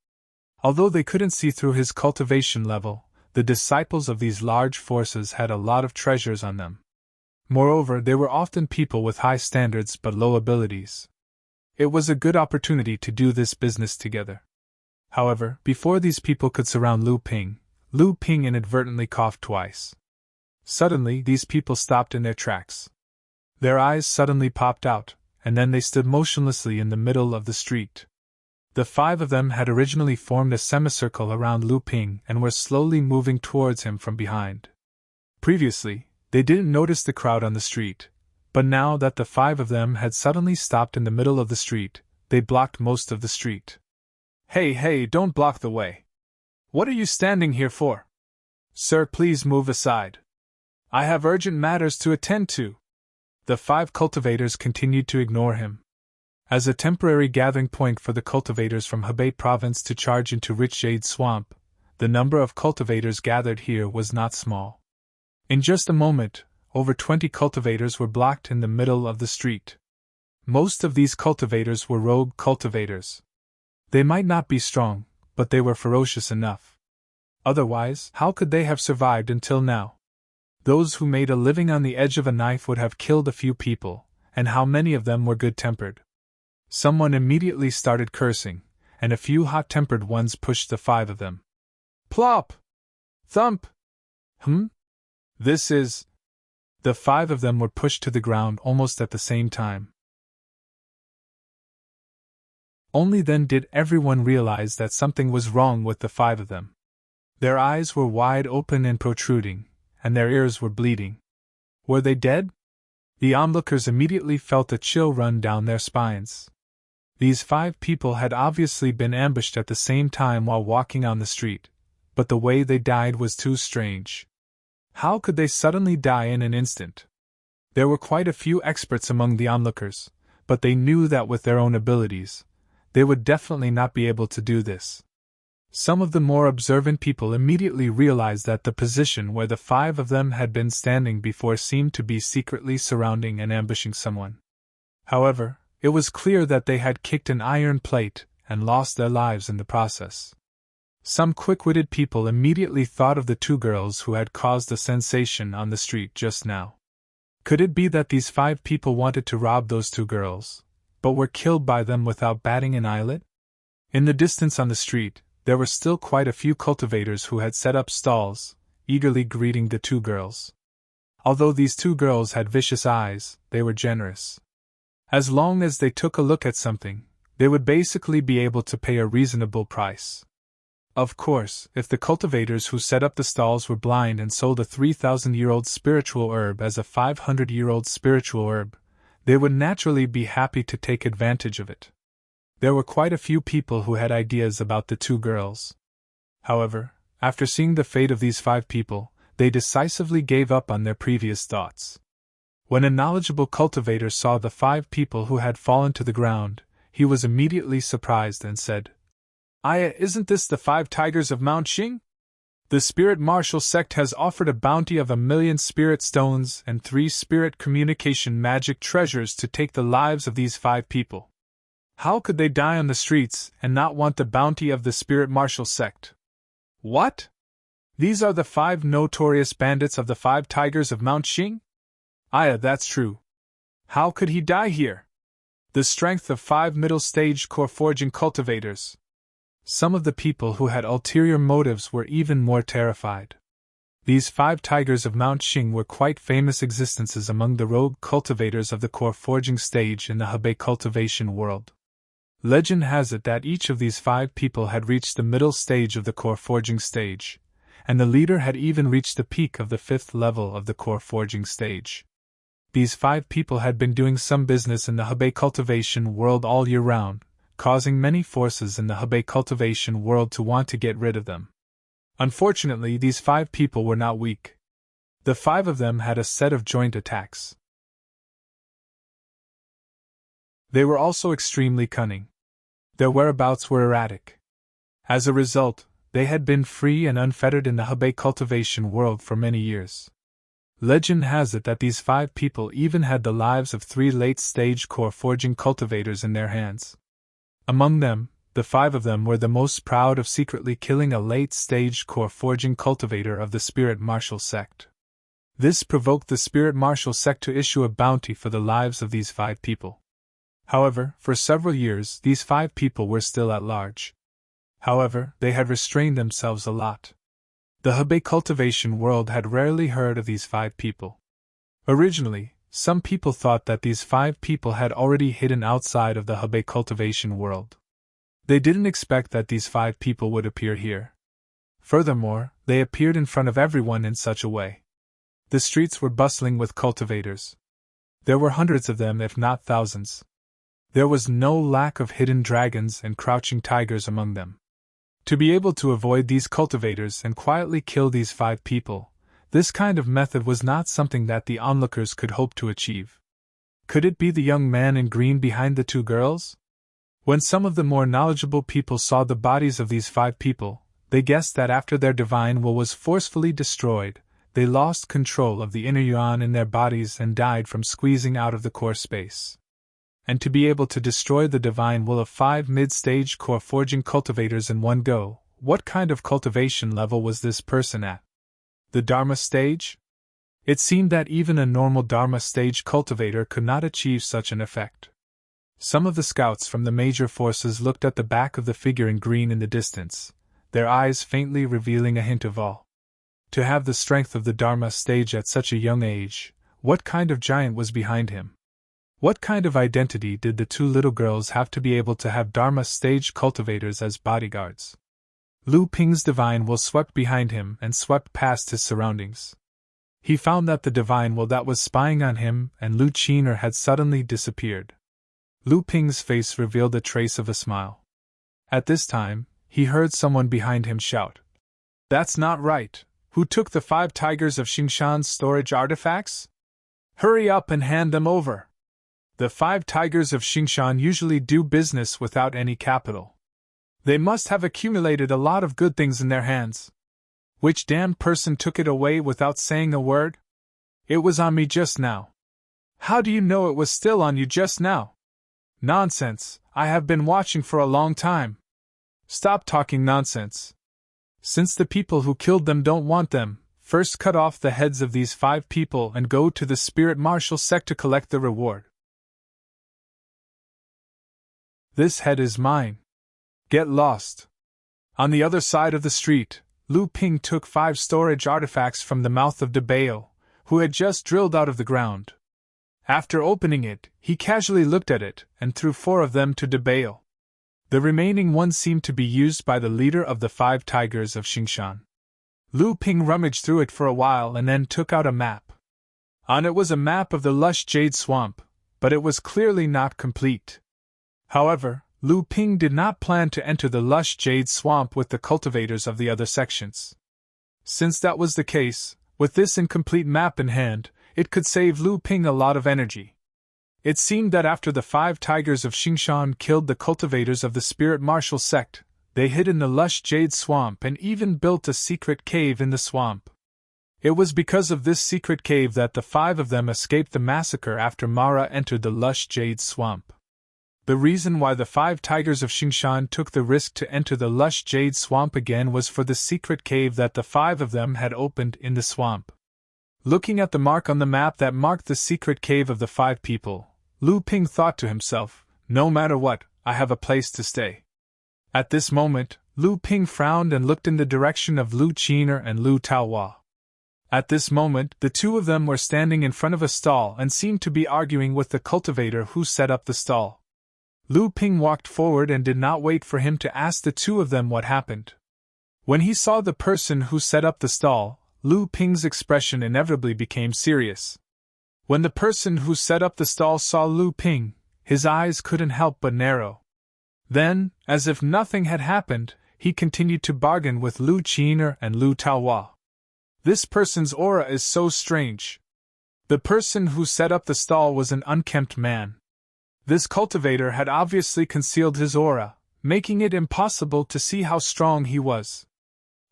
Speaker 1: Although they couldn't see through his cultivation level, the disciples of these large forces had a lot of treasures on them. Moreover, they were often people with high standards but low abilities. It was a good opportunity to do this business together. However, before these people could surround Lu Ping inadvertently coughed twice. Suddenly, these people stopped in their tracks. Their eyes suddenly popped out, and then they stood motionlessly in the middle of the street. The five of them had originally formed a semicircle around Lu Ping and were slowly moving towards him from behind. Previously, they didn't notice the crowd on the street, but now that the five of them had suddenly stopped in the middle of the street, they blocked most of the street. Hey, don't block the way. What are you standing here for? Sir, please move aside. I have urgent matters to attend to. The five cultivators continued to ignore him. As a temporary gathering point for the cultivators from Hebei province to charge into Rich Jade Swamp, the number of cultivators gathered here was not small. In just a moment, over 20 cultivators were blocked in the middle of the street. Most of these cultivators were rogue cultivators. They might not be strong, but they were ferocious enough. Otherwise, how could they have survived until now? Those who made a living on the edge of a knife would have killed a few people, and how many of them were good-tempered? Someone immediately started cursing, and a few hot-tempered ones pushed the 5 of them. Plop! Thump! This is... The 5 of them were pushed to the ground almost at the same time. Only then did everyone realize that something was wrong with the 5 of them. Their eyes were wide open and protruding, and their ears were bleeding. Were they dead? The onlookers immediately felt a chill run down their spines. These 5 people had obviously been ambushed at the same time while walking on the street, but the way they died was too strange. How could they suddenly die in an instant? There were quite a few experts among the onlookers, but they knew that with their own abilities, they would definitely not be able to do this. Some of the more observant people immediately realized that the position where the 5 of them had been standing before seemed to be secretly surrounding and ambushing someone. However, it was clear that they had kicked an iron plate and lost their lives in the process. Some quick-witted people immediately thought of the 2 girls who had caused a sensation on the street just now. Could it be that these 5 people wanted to rob those 2 girls, but were killed by them without batting an eyelid? In the distance on the street, there were still quite a few cultivators who had set up stalls, eagerly greeting the 2 girls. Although these 2 girls had vicious eyes, they were generous. As long as they took a look at something, they would basically be able to pay a reasonable price. Of course, if the cultivators who set up the stalls were blind and sold a 3,000-year-old spiritual herb as a 500-year-old spiritual herb, they would naturally be happy to take advantage of it. There were quite a few people who had ideas about the 2 girls. However, after seeing the fate of these 5 people, they decisively gave up on their previous thoughts. When a knowledgeable cultivator saw the 5 people who had fallen to the ground, he was immediately surprised and said, "Aya, isn't this the 5 tigers of Mount Xing? The Spirit Martial Sect has offered a bounty of 1,000,000 spirit stones and 3 spirit communication magic treasures to take the lives of these 5 people. How could they die on the streets and not want the bounty of the Spirit Martial Sect? What? These are the 5 notorious bandits of the 5 tigers of Mount Xing? Aya, that's true. How could he die here? The strength of 5 middle-stage core forging cultivators." Some of the people who had ulterior motives were even more terrified. These 5 tigers of Mount Xing were quite famous existences among the rogue cultivators of the core forging stage in the Hebei cultivation world. Legend has it that each of these 5 people had reached the middle stage of the core forging stage, and the leader had even reached the peak of the 5th level of the core forging stage. These 5 people had been doing some business in the Hebei cultivation world all year round, causing many forces in the Hebei cultivation world to want to get rid of them. Unfortunately, these 5 people were not weak. The 5 of them had a set of joint attacks. They were also extremely cunning. Their whereabouts were erratic. As a result, they had been free and unfettered in the Hebei cultivation world for many years. Legend has it that these 5 people even had the lives of 3 late-stage core forging cultivators in their hands. Among them, the 5 of them were the most proud of secretly killing a late-stage core forging cultivator of the Spirit Martial Sect. This provoked the Spirit Martial Sect to issue a bounty for the lives of these 5 people. However, for several years, these 5 people were still at large. However, they had restrained themselves a lot. The Hebei cultivation world had rarely heard of these 5 people. Originally, some people thought that these 5 people had already hidden outside of the Hebei cultivation world. They didn't expect that these 5 people would appear here. Furthermore, they appeared in front of everyone in such a way. The streets were bustling with cultivators. There were hundreds of them, if not thousands. There was no lack of hidden dragons and crouching tigers among them. To be able to avoid these cultivators and quietly kill these 5 people, this kind of method was not something that the onlookers could hope to achieve. Could it be the young man in green behind the 2 girls? When some of the more knowledgeable people saw the bodies of these 5 people, they guessed that after their divine will was forcefully destroyed, they lost control of the inner yuan in their bodies and died from squeezing out of the core space. And to be able to destroy the divine will of 5 mid-stage core forging cultivators in one go, what kind of cultivation level was this person at? The Dharma stage? It seemed that even a normal Dharma stage cultivator could not achieve such an effect. Some of the scouts from the major forces looked at the back of the figure in green in the distance, their eyes faintly revealing a hint of awe. To have the strength of the Dharma stage at such a young age, what kind of giant was behind him? What kind of identity did the two little girls have to be able to have Dharma stage cultivators as bodyguards? Lu Ping's divine will swept behind him and swept past his surroundings. He found that the divine will that was spying on him and Lu Qiner had suddenly disappeared. Lu Ping's face revealed a trace of a smile. At this time, he heard someone behind him shout, "That's not right! Who took the 5 tigers of Xingshan's storage artifacts? Hurry up and hand them over! The 5 tigers of Xingshan usually do business without any capital. They must have accumulated a lot of good things in their hands. Which damned person took it away without saying a word? It was on me just now. How do you know it was still on you just now? Nonsense, I have been watching for a long time. Stop talking nonsense. Since the people who killed them don't want them, first cut off the heads of these 5 people and go to the Spirit Martial sect to collect the reward. This head is mine. Get lost." On the other side of the street, Lu Ping took 5 storage artifacts from the mouth of Debao, who had just drilled out of the ground. After opening it, he casually looked at it and threw 4 of them to Debao. The remaining one seemed to be used by the leader of the 5 tigers of Xingshan. Lu Ping rummaged through it for a while and then took out a map. On it was a map of the lush jade swamp, but it was clearly not complete. However, Lu Ping did not plan to enter the lush jade swamp with the cultivators of the other sections. Since that was the case, with this incomplete map in hand, it could save Lu Ping a lot of energy. It seemed that after the 5 tigers of Xingshan killed the cultivators of the Spirit Martial sect, they hid in the lush jade swamp and even built a secret cave in the swamp. It was because of this secret cave that the 5 of them escaped the massacre after Mara entered the lush jade swamp. The reason why the 5 tigers of Xingshan took the risk to enter the lush jade swamp again was for the secret cave that the 5 of them had opened in the swamp. Looking at the mark on the map that marked the secret cave of the 5 people, Lu Ping thought to himself, "No matter what, I have a place to stay." At this moment, Lu Ping frowned and looked in the direction of Lu Qiner and Lu Taohua. At this moment, the 2 of them were standing in front of a stall and seemed to be arguing with the cultivator who set up the stall. Lu Ping walked forward and did not wait for him to ask the 2 of them what happened. When he saw the person who set up the stall, Lu Ping's expression inevitably became serious. When the person who set up the stall saw Lu Ping, his eyes couldn't help but narrow. Then, as if nothing had happened, he continued to bargain with Lu Qiner and Lu Taohua. This person's aura is so strange. The person who set up the stall was an unkempt man. This cultivator had obviously concealed his aura, making it impossible to see how strong he was.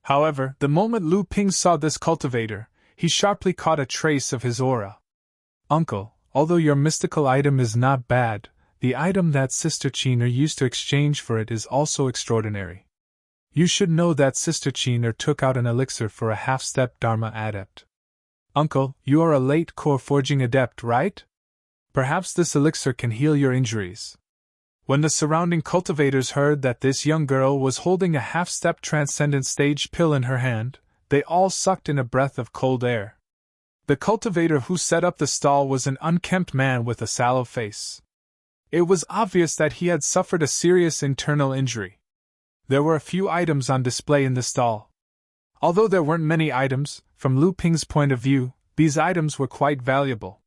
Speaker 1: However, the moment Lu Ping saw this cultivator, he sharply caught a trace of his aura. "Uncle, although your mystical item is not bad, the item that Sister Qiner used to exchange for it is also extraordinary. You should know that Sister Qiner took out an elixir for a half-step Dharma adept. Uncle, you are a late core forging adept, right? Perhaps this elixir can heal your injuries." When the surrounding cultivators heard that this young girl was holding a half-step transcendent stage pill in her hand, they all sucked in a breath of cold air. The cultivator who set up the stall was an unkempt man with a sallow face. It was obvious that he had suffered a serious internal injury. There were a few items on display in the stall. Although there weren't many items, from Lu Ping's point of view, these items were quite valuable.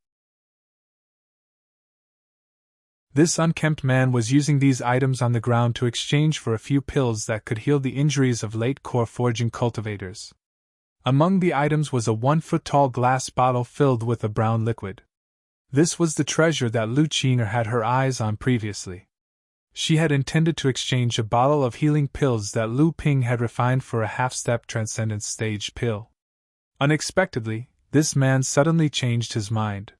Speaker 1: This unkempt man was using these items on the ground to exchange for a few pills that could heal the injuries of late core forging cultivators. Among the items was a 1-foot-tall glass bottle filled with a brown liquid. This was the treasure that Lu Qiner had her eyes on previously. She had intended to exchange a bottle of healing pills that Lu Ping had refined for a half-step transcendence stage pill. Unexpectedly, this man suddenly changed his mind.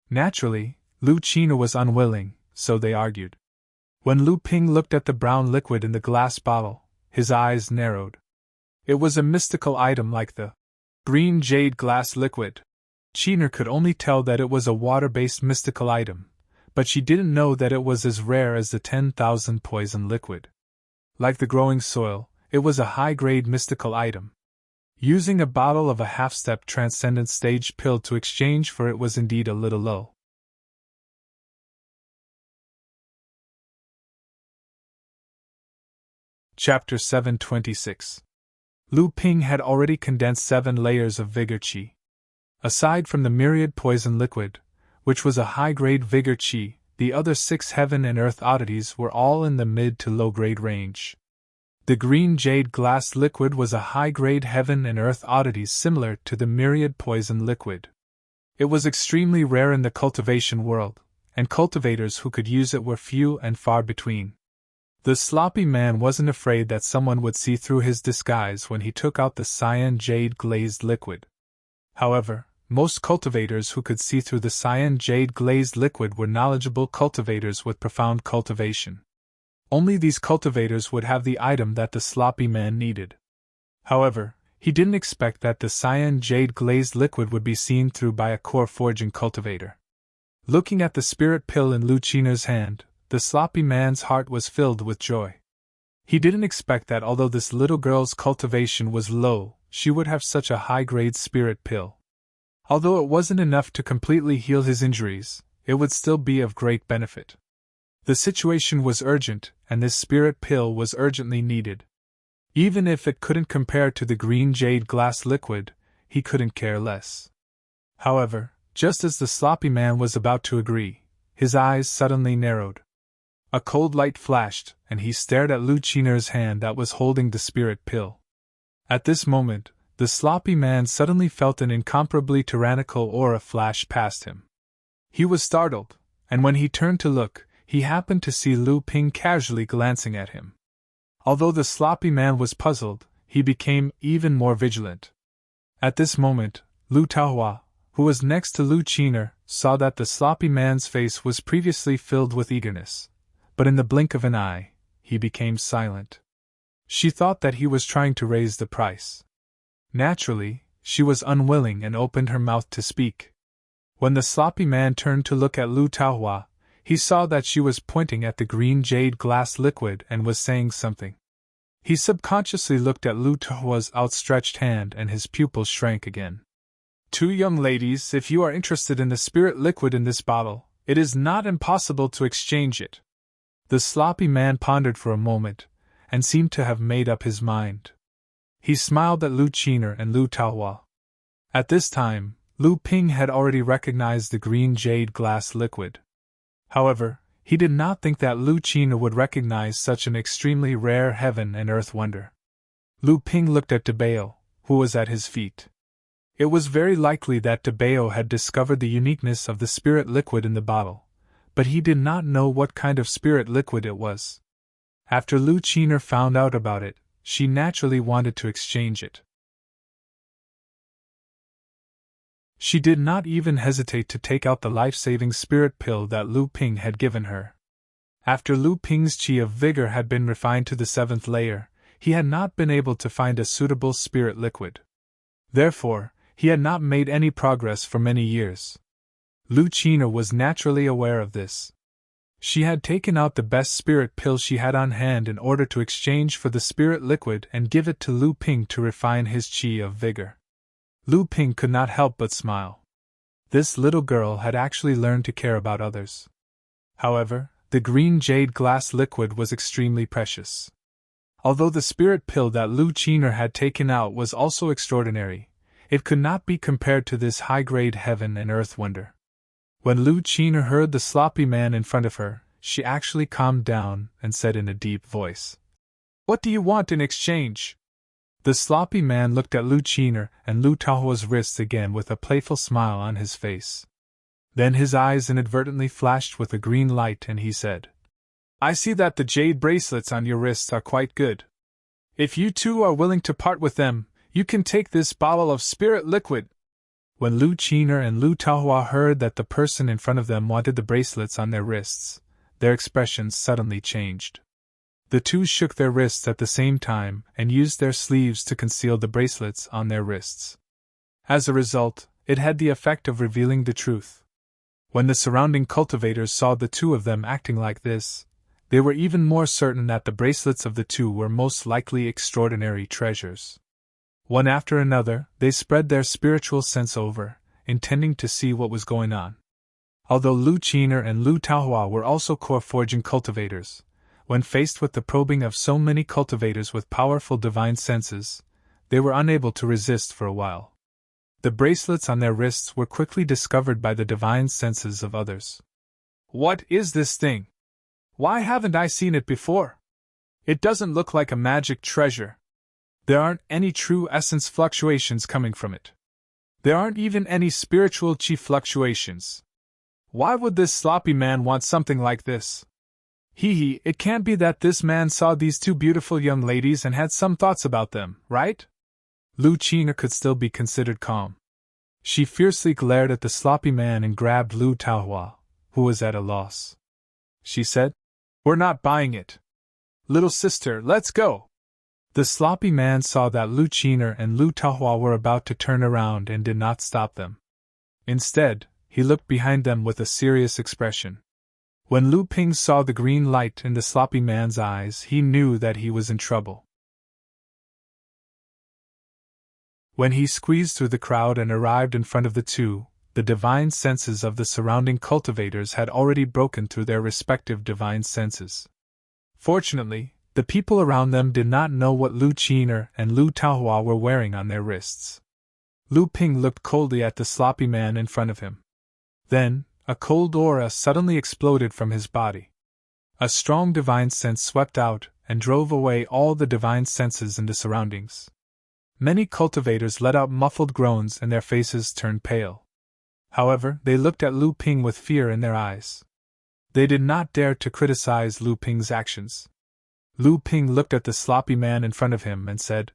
Speaker 1: Naturally, Lu Qiner was unwilling, so they argued. When Lu Ping looked at the brown liquid in the glass bottle, his eyes narrowed. It was a mystical item like the green jade glass liquid. Cheener could only tell that it was a water-based mystical item, but she didn't know that it was as rare as the 10,000 poison liquid. Like the growing soil, it was a high-grade mystical item. Using a bottle of a half-step transcendent stage pill to exchange for it was indeed a little low. Chapter 726. Lu Ping had already condensed 7 layers of vigor qi. Aside from the myriad poison liquid, which was a high-grade vigor qi, the other 6 heaven and earth oddities were all in the mid to low-grade range. The green jade glass liquid was a high-grade heaven and earth oddity similar to the myriad poison liquid. It was extremely rare in the cultivation world, and cultivators who could use it were few and far between. The sloppy man wasn't afraid that someone would see through his disguise when he took out the cyan jade glazed liquid. However, most cultivators who could see through the cyan jade glazed liquid were knowledgeable cultivators with profound cultivation. Only these cultivators would have the item that the sloppy man needed. However, he didn't expect that the cyan jade glazed liquid would be seen through by a core forging cultivator. Looking at the spirit pill in Lu Cheener's hand, the sloppy man's heart was filled with joy. He didn't expect that although this little girl's cultivation was low, she would have such a high-grade spirit pill. Although it wasn't enough to completely heal his injuries, it would still be of great benefit. The situation was urgent, and this spirit pill was urgently needed. Even if it couldn't compare to the green jade glass liquid, he couldn't care less. However, just as the sloppy man was about to agree, his eyes suddenly narrowed. A cold light flashed, and he stared at Lu Cheener's hand that was holding the spirit pill. At this moment, the sloppy man suddenly felt an incomparably tyrannical aura flash past him. He was startled, and when he turned to look, he happened to see Lu Ping casually glancing at him. Although the sloppy man was puzzled, he became even more vigilant. At this moment, Lu Taohua, who was next to Lu Cheener, saw that the sloppy man's face was previously filled with eagerness, but in the blink of an eye, he became silent. She thought that he was trying to raise the price. Naturally, she was unwilling and opened her mouth to speak. When the sloppy man turned to look at Lu Taohua, he saw that she was pointing at the green jade glass liquid and was saying something. He subconsciously looked at Lu Taohua's outstretched hand and his pupils shrank again. "Two young ladies, if you are interested in the spirit liquid in this bottle, it is not impossible to exchange it." The sloppy man pondered for a moment, and seemed to have made up his mind. He smiled at Lu Cheener and Lu Taohua. At this time, Lu Ping had already recognized the green jade glass liquid. However, he did not think that Lu Cheener would recognize such an extremely rare heaven and earth wonder. Lu Ping looked at DeBao, who was at his feet. It was very likely that DeBao had discovered the uniqueness of the spirit liquid in the bottle, but he did not know what kind of spirit liquid it was. After Lu Cheener found out about it, she naturally wanted to exchange it. She did not even hesitate to take out the life-saving spirit pill that Lu Ping had given her. After Lu Ping's qi of vigor had been refined to the 7th layer, he had not been able to find a suitable spirit liquid. Therefore, he had not made any progress for many years. Lu Cheener was naturally aware of this. She had taken out the best spirit pill she had on hand in order to exchange for the spirit liquid and give it to Lu Ping to refine his qi of vigor. Lu Ping could not help but smile. This little girl had actually learned to care about others. However, the green jade glass liquid was extremely precious. Although the spirit pill that Lu Cheener had taken out was also extraordinary, it could not be compared to this high-grade heaven and earth wonder. When Lu Cheener heard the sloppy man in front of her, she actually calmed down and said in a deep voice, "What do you want in exchange?" The sloppy man looked at Lu Cheener and Lu Taohua's wrists again with a playful smile on his face. Then his eyes inadvertently flashed with a green light and he said, "I see that the jade bracelets on your wrists are quite good. If you two are willing to part with them, you can take this bottle of spirit liquid." When Lu Cheener and Lu Taohua heard that the person in front of them wanted the bracelets on their wrists, their expressions suddenly changed. The two shook their wrists at the same time and used their sleeves to conceal the bracelets on their wrists. As a result, it had the effect of revealing the truth. When the surrounding cultivators saw the two of them acting like this, they were even more certain that the bracelets of the two were most likely extraordinary treasures. One after another, they spread their spiritual sense over, intending to see what was going on. Although Lu Qiner and Lu Taohua were also core forging cultivators, when faced with the probing of so many cultivators with powerful divine senses, they were unable to resist for a while. The bracelets on their wrists were quickly discovered by the divine senses of others. What is this thing? Why haven't I seen it before? It doesn't look like a magic treasure. There aren't any true essence fluctuations coming from it. There aren't even any spiritual chi fluctuations. Why would this sloppy man want something like this? It can't be that this man saw these two beautiful young ladies and had some thoughts about them, right? Lu Qiner could still be considered calm. She fiercely glared at the sloppy man and grabbed Lu Taohua, who was at a loss. She said, "We're not buying it. Little sister, let's go." The sloppy man saw that Lu Qiner and Lu Taohua were about to turn around and did not stop them. Instead, he looked behind them with a serious expression. When Lu Ping saw the green light in the sloppy man's eyes, he knew that he was in trouble. When he squeezed through the crowd and arrived in front of the two, the divine senses of the surrounding cultivators had already broken through their respective divine senses. Fortunately, the people around them did not know what Lu Qiner and Lu Taohua were wearing on their wrists. Lu Ping looked coldly at the sloppy man in front of him. Then, a cold aura suddenly exploded from his body. A strong divine sense swept out and drove away all the divine senses in the surroundings. Many cultivators let out muffled groans and their faces turned pale. However, they looked at Lu Ping with fear in their eyes. They did not dare to criticize Lu Ping's actions. Lu Ping looked at the sloppy man in front of him and said,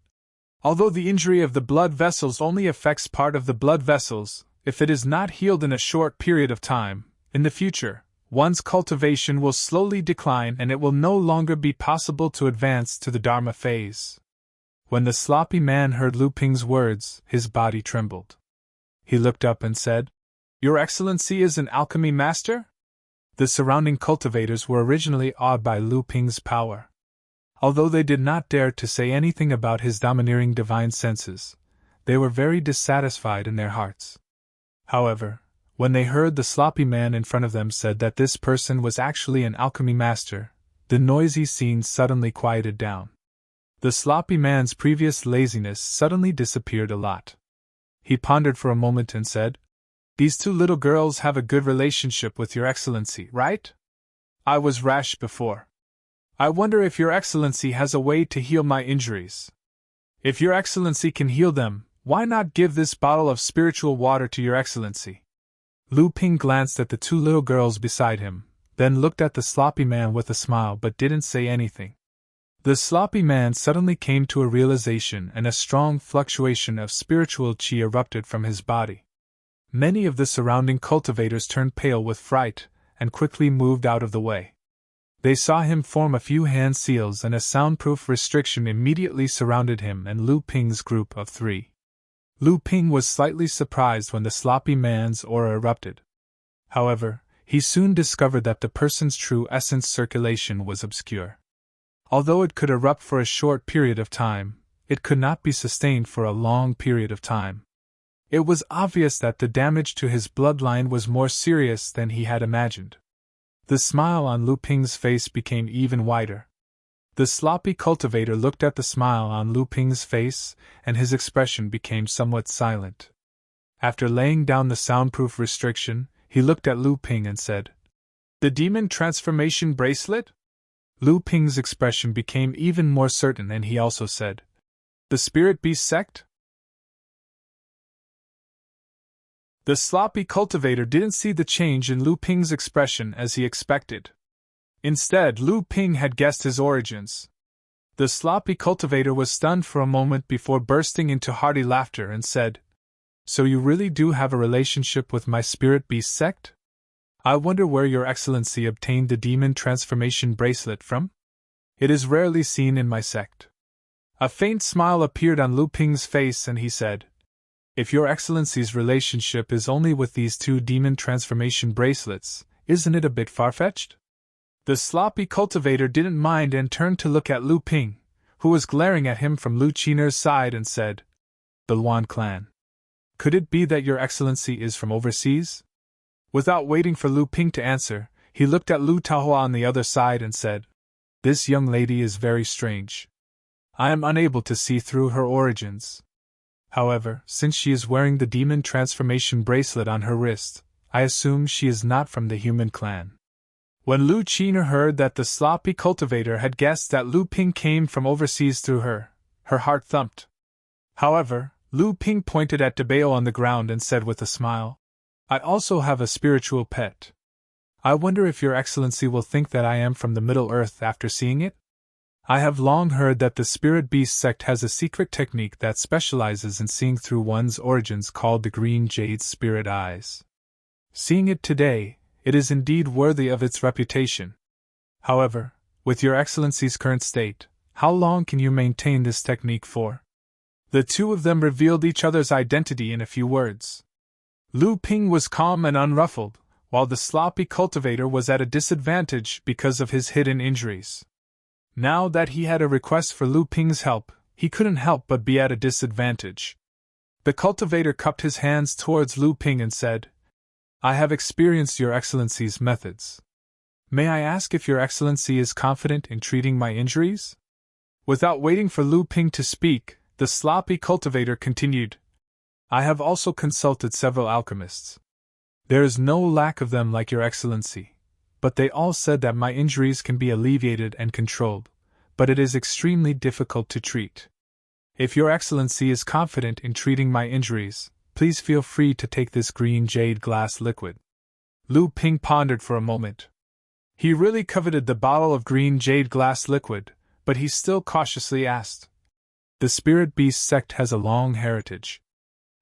Speaker 1: "Although the injury of the blood vessels only affects part of the blood vessels, if it is not healed in a short period of time, in the future, one's cultivation will slowly decline and it will no longer be possible to advance to the Dharma phase." When the sloppy man heard Lu Ping's words, his body trembled. He looked up and said, "Your Excellency is an alchemy master?" The surrounding cultivators were originally awed by Lu Ping's power. Although they did not dare to say anything about his domineering divine senses, they were very dissatisfied in their hearts. However, when they heard the sloppy man in front of them said that this person was actually an alchemy master, the noisy scene suddenly quieted down. The sloppy man's previous laziness suddenly disappeared a lot. He pondered for a moment and said, "These two little girls have a good relationship with Your Excellency, right? I was rash before. I wonder if Your Excellency has a way to heal my injuries. If Your Excellency can heal them, why not give this bottle of spiritual water to Your Excellency?" Lu Ping glanced at the two little girls beside him, then looked at the sloppy man with a smile but didn't say anything. The sloppy man suddenly came to a realization and a strong fluctuation of spiritual chi erupted from his body. Many of the surrounding cultivators turned pale with fright and quickly moved out of the way. They saw him form a few hand seals and a soundproof restriction immediately surrounded him and Lu Ping's group of three. Lu Ping was slightly surprised when the sloppy man's aura erupted. However, he soon discovered that the person's true essence circulation was obscure. Although it could erupt for a short period of time, it could not be sustained for a long period of time. It was obvious that the damage to his bloodline was more serious than he had imagined. The smile on Lu Ping's face became even wider. The sloppy cultivator looked at the smile on Lu Ping's face, and his expression became somewhat silent. After laying down the soundproof restriction, he looked at Lu Ping and said, "The demon transformation bracelet?" Lu Ping's expression became even more certain and he also said, "The Spirit Beast sect?" The sloppy cultivator didn't see the change in Lu Ping's expression as he expected. Instead, Lu Ping had guessed his origins. The sloppy cultivator was stunned for a moment before bursting into hearty laughter and said, "So you really do have a relationship with my Spirit Beast sect? I wonder where Your Excellency obtained the demon transformation bracelet from? It is rarely seen in my sect." A faint smile appeared on Lu Ping's face and he said, If Your Excellency's relationship is only with these two demon transformation bracelets, isn't it a bit far-fetched? The sloppy cultivator didn't mind and turned to look at Lu Ping, who was glaring at him from Lu Qiner's side, and said, "The Luan clan. Could it be that Your Excellency is from overseas?" Without waiting for Lu Ping to answer, he looked at Lu Taohua on the other side and said, "This young lady is very strange. I am unable to see through her origins. However, since she is wearing the demon transformation bracelet on her wrist, I assume she is not from the human clan." When Lu Qiner heard that the sloppy cultivator had guessed that Lu Ping came from overseas through her heart thumped. However, Lu Ping pointed at Debao on the ground and said with a smile, "I also have a spiritual pet. I wonder if Your Excellency will think that I am from the Middle Earth after seeing it? I have long heard that the Spirit Beast sect has a secret technique that specializes in seeing through one's origins called the Green Jade Spirit Eyes. Seeing it today, it is indeed worthy of its reputation. However, with Your Excellency's current state, how long can you maintain this technique for?" The two of them revealed each other's identity in a few words. Lu Ping was calm and unruffled, while the sloppy cultivator was at a disadvantage because of his hidden injuries. Now that he had a request for Lu Ping's help, he couldn't help but be at a disadvantage. The cultivator cupped his hands towards Lu Ping and said, "I have experienced Your Excellency's methods. May I ask if Your Excellency is confident in treating my injuries?" Without waiting for Lu Ping to speak, the sloppy cultivator continued, "I have also consulted several alchemists. There is no lack of them like Your Excellency, but they all said that my injuries can be alleviated and controlled, but it is extremely difficult to treat. If Your Excellency is confident in treating my injuries, please feel free to take this green jade glass liquid." Lu Ping pondered for a moment. He really coveted the bottle of green jade glass liquid, but he still cautiously asked. The Spirit Beast sect has a long heritage.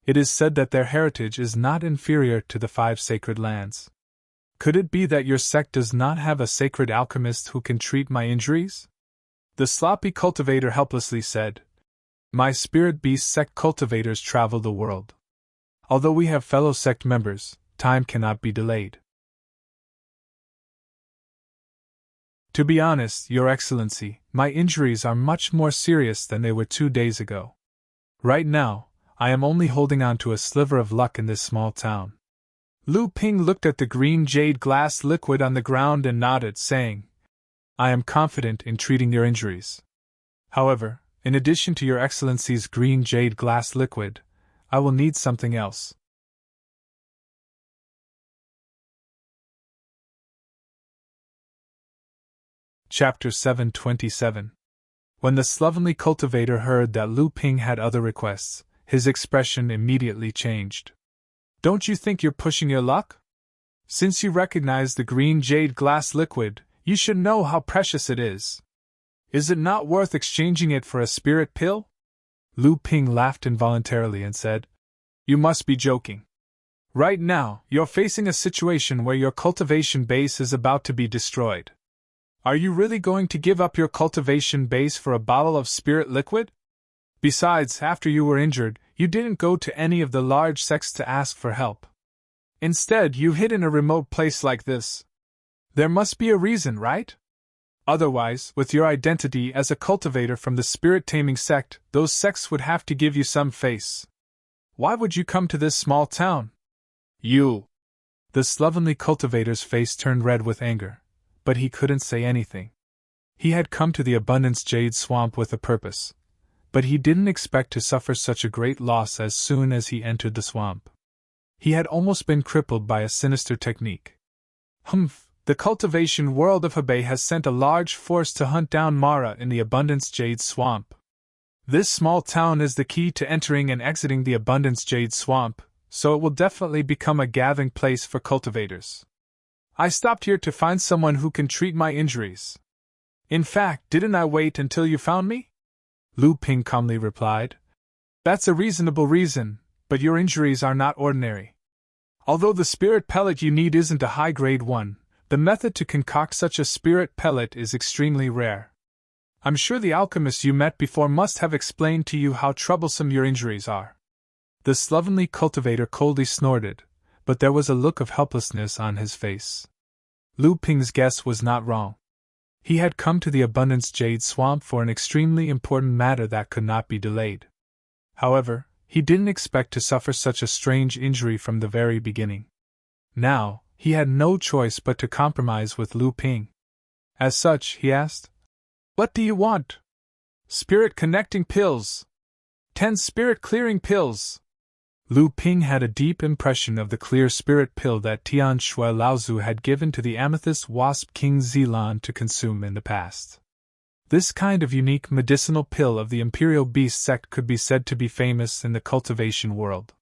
Speaker 1: It is said that their heritage is not inferior to the 5 sacred lands. Could it be that your sect does not have a sacred alchemist who can treat my injuries? The sloppy cultivator helplessly said, "My Spirit Beast sect cultivators travel the world. Although we have fellow sect members, time cannot be delayed. To be honest, Your Excellency, my injuries are much more serious than they were 2 days ago. Right now, I am only holding on to a sliver of luck in this small town." Lu Ping looked at the green jade glass liquid on the ground and nodded, saying, "I am confident in treating your injuries. However, in addition to Your Excellency's green jade glass liquid, I will need something else." Chapter 727. When the slovenly cultivator heard that Lu Ping had other requests, his expression immediately changed. "Don't you think you're pushing your luck? Since you recognize the green jade glass liquid, you should know how precious it is. Is it not worth exchanging it for a spirit pill?" Lu Ping laughed involuntarily and said, "You must be joking. Right now, you're facing a situation where your cultivation base is about to be destroyed. Are you really going to give up your cultivation base for a bottle of spirit liquid? Besides, after you were injured, you didn't go to any of the large sects to ask for help. Instead, you hid in a remote place like this. There must be a reason, right? Otherwise, with your identity as a cultivator from the spirit-taming sect, those sects would have to give you some face. Why would you come to this small town? You!" The slovenly cultivator's face turned red with anger, but he couldn't say anything. He had come to the Abundance Jade Swamp with a purpose, but he didn't expect to suffer such a great loss as soon as he entered the swamp. He had almost been crippled by a sinister technique. The cultivation world of Hebei has sent a large force to hunt down Mara in the Abundance Jade Swamp. This small town is the key to entering and exiting the Abundance Jade Swamp, so it will definitely become a gathering place for cultivators. I stopped here to find someone who can treat my injuries. In fact, didn't I wait until you found me?" Lu Ping calmly replied. "That's a reasonable reason, but your injuries are not ordinary. Although the spirit pellet you need isn't a high-grade one, the method to concoct such a spirit pellet is extremely rare. I'm sure the alchemist you met before must have explained to you how troublesome your injuries are. The slovenly cultivator coldly snorted, but there was a look of helplessness on his face. Lu Ping's guess was not wrong. He had come to the Abundance Jade Swamp for an extremely important matter that could not be delayed. However, he didn't expect to suffer such a strange injury from the very beginning. Now, he had no choice but to compromise with Lu Ping. As such, he asked, "What do you want?" "Spirit connecting pills. 10 spirit clearing pills." Lu Ping had a deep impression of the clear spirit pill that Tian Shui Laozu had given to the amethyst wasp King Zilan to consume in the past. This kind of unique medicinal pill of the Imperial Beast sect could be said to be famous in the cultivation world.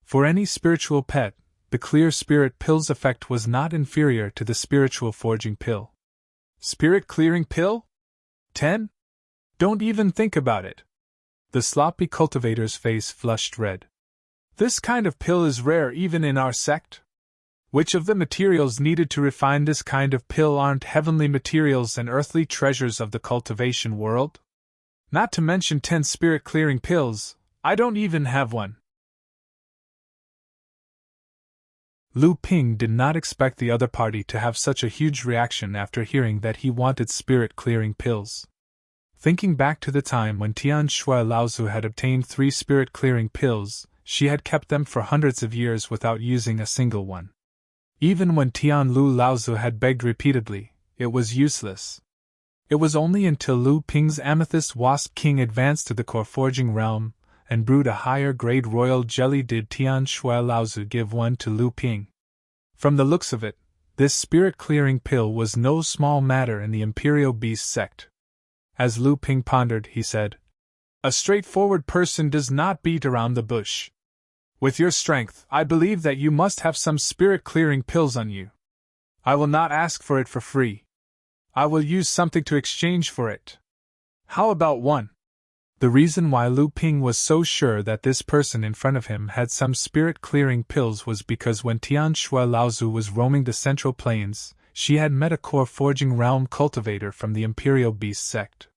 Speaker 1: For any spiritual pet, the clear spirit pill's effect was not inferior to the spiritual forging pill. Spirit clearing pill? 10? Don't even think about it. The sloppy cultivator's face flushed red. This kind of pill is rare even in our sect? Which of the materials needed to refine this kind of pill aren't heavenly materials and earthly treasures of the cultivation world? Not to mention 10 spirit-clearing pills, I don't even have one. Lu Ping did not expect the other party to have such a huge reaction after hearing that he wanted spirit-clearing pills. Thinking back to the time when Tian Shui Laozu had obtained 3 spirit-clearing pills, she had kept them for hundreds of years without using a single one. Even when Tian Lu Laozu had begged repeatedly, it was useless. It was only until Lu Ping's amethyst wasp king advanced to the core forging realm and brewed a higher grade royal jelly did Tian Shui Laozu give one to Lu Ping. From the looks of it, this spirit-clearing pill was no small matter in the Imperial Beast sect. As Lu Ping pondered, he said, "A straightforward person does not beat around the bush. With your strength, I believe that you must have some spirit-clearing pills on you. I will not ask for it for free. I will use something to exchange for it. How about one?" The reason why Lu Ping was so sure that this person in front of him had some spirit-clearing pills was because when Tian Shui Laozu was roaming the Central Plains, she had met a core forging realm cultivator from the Imperial Beast sect.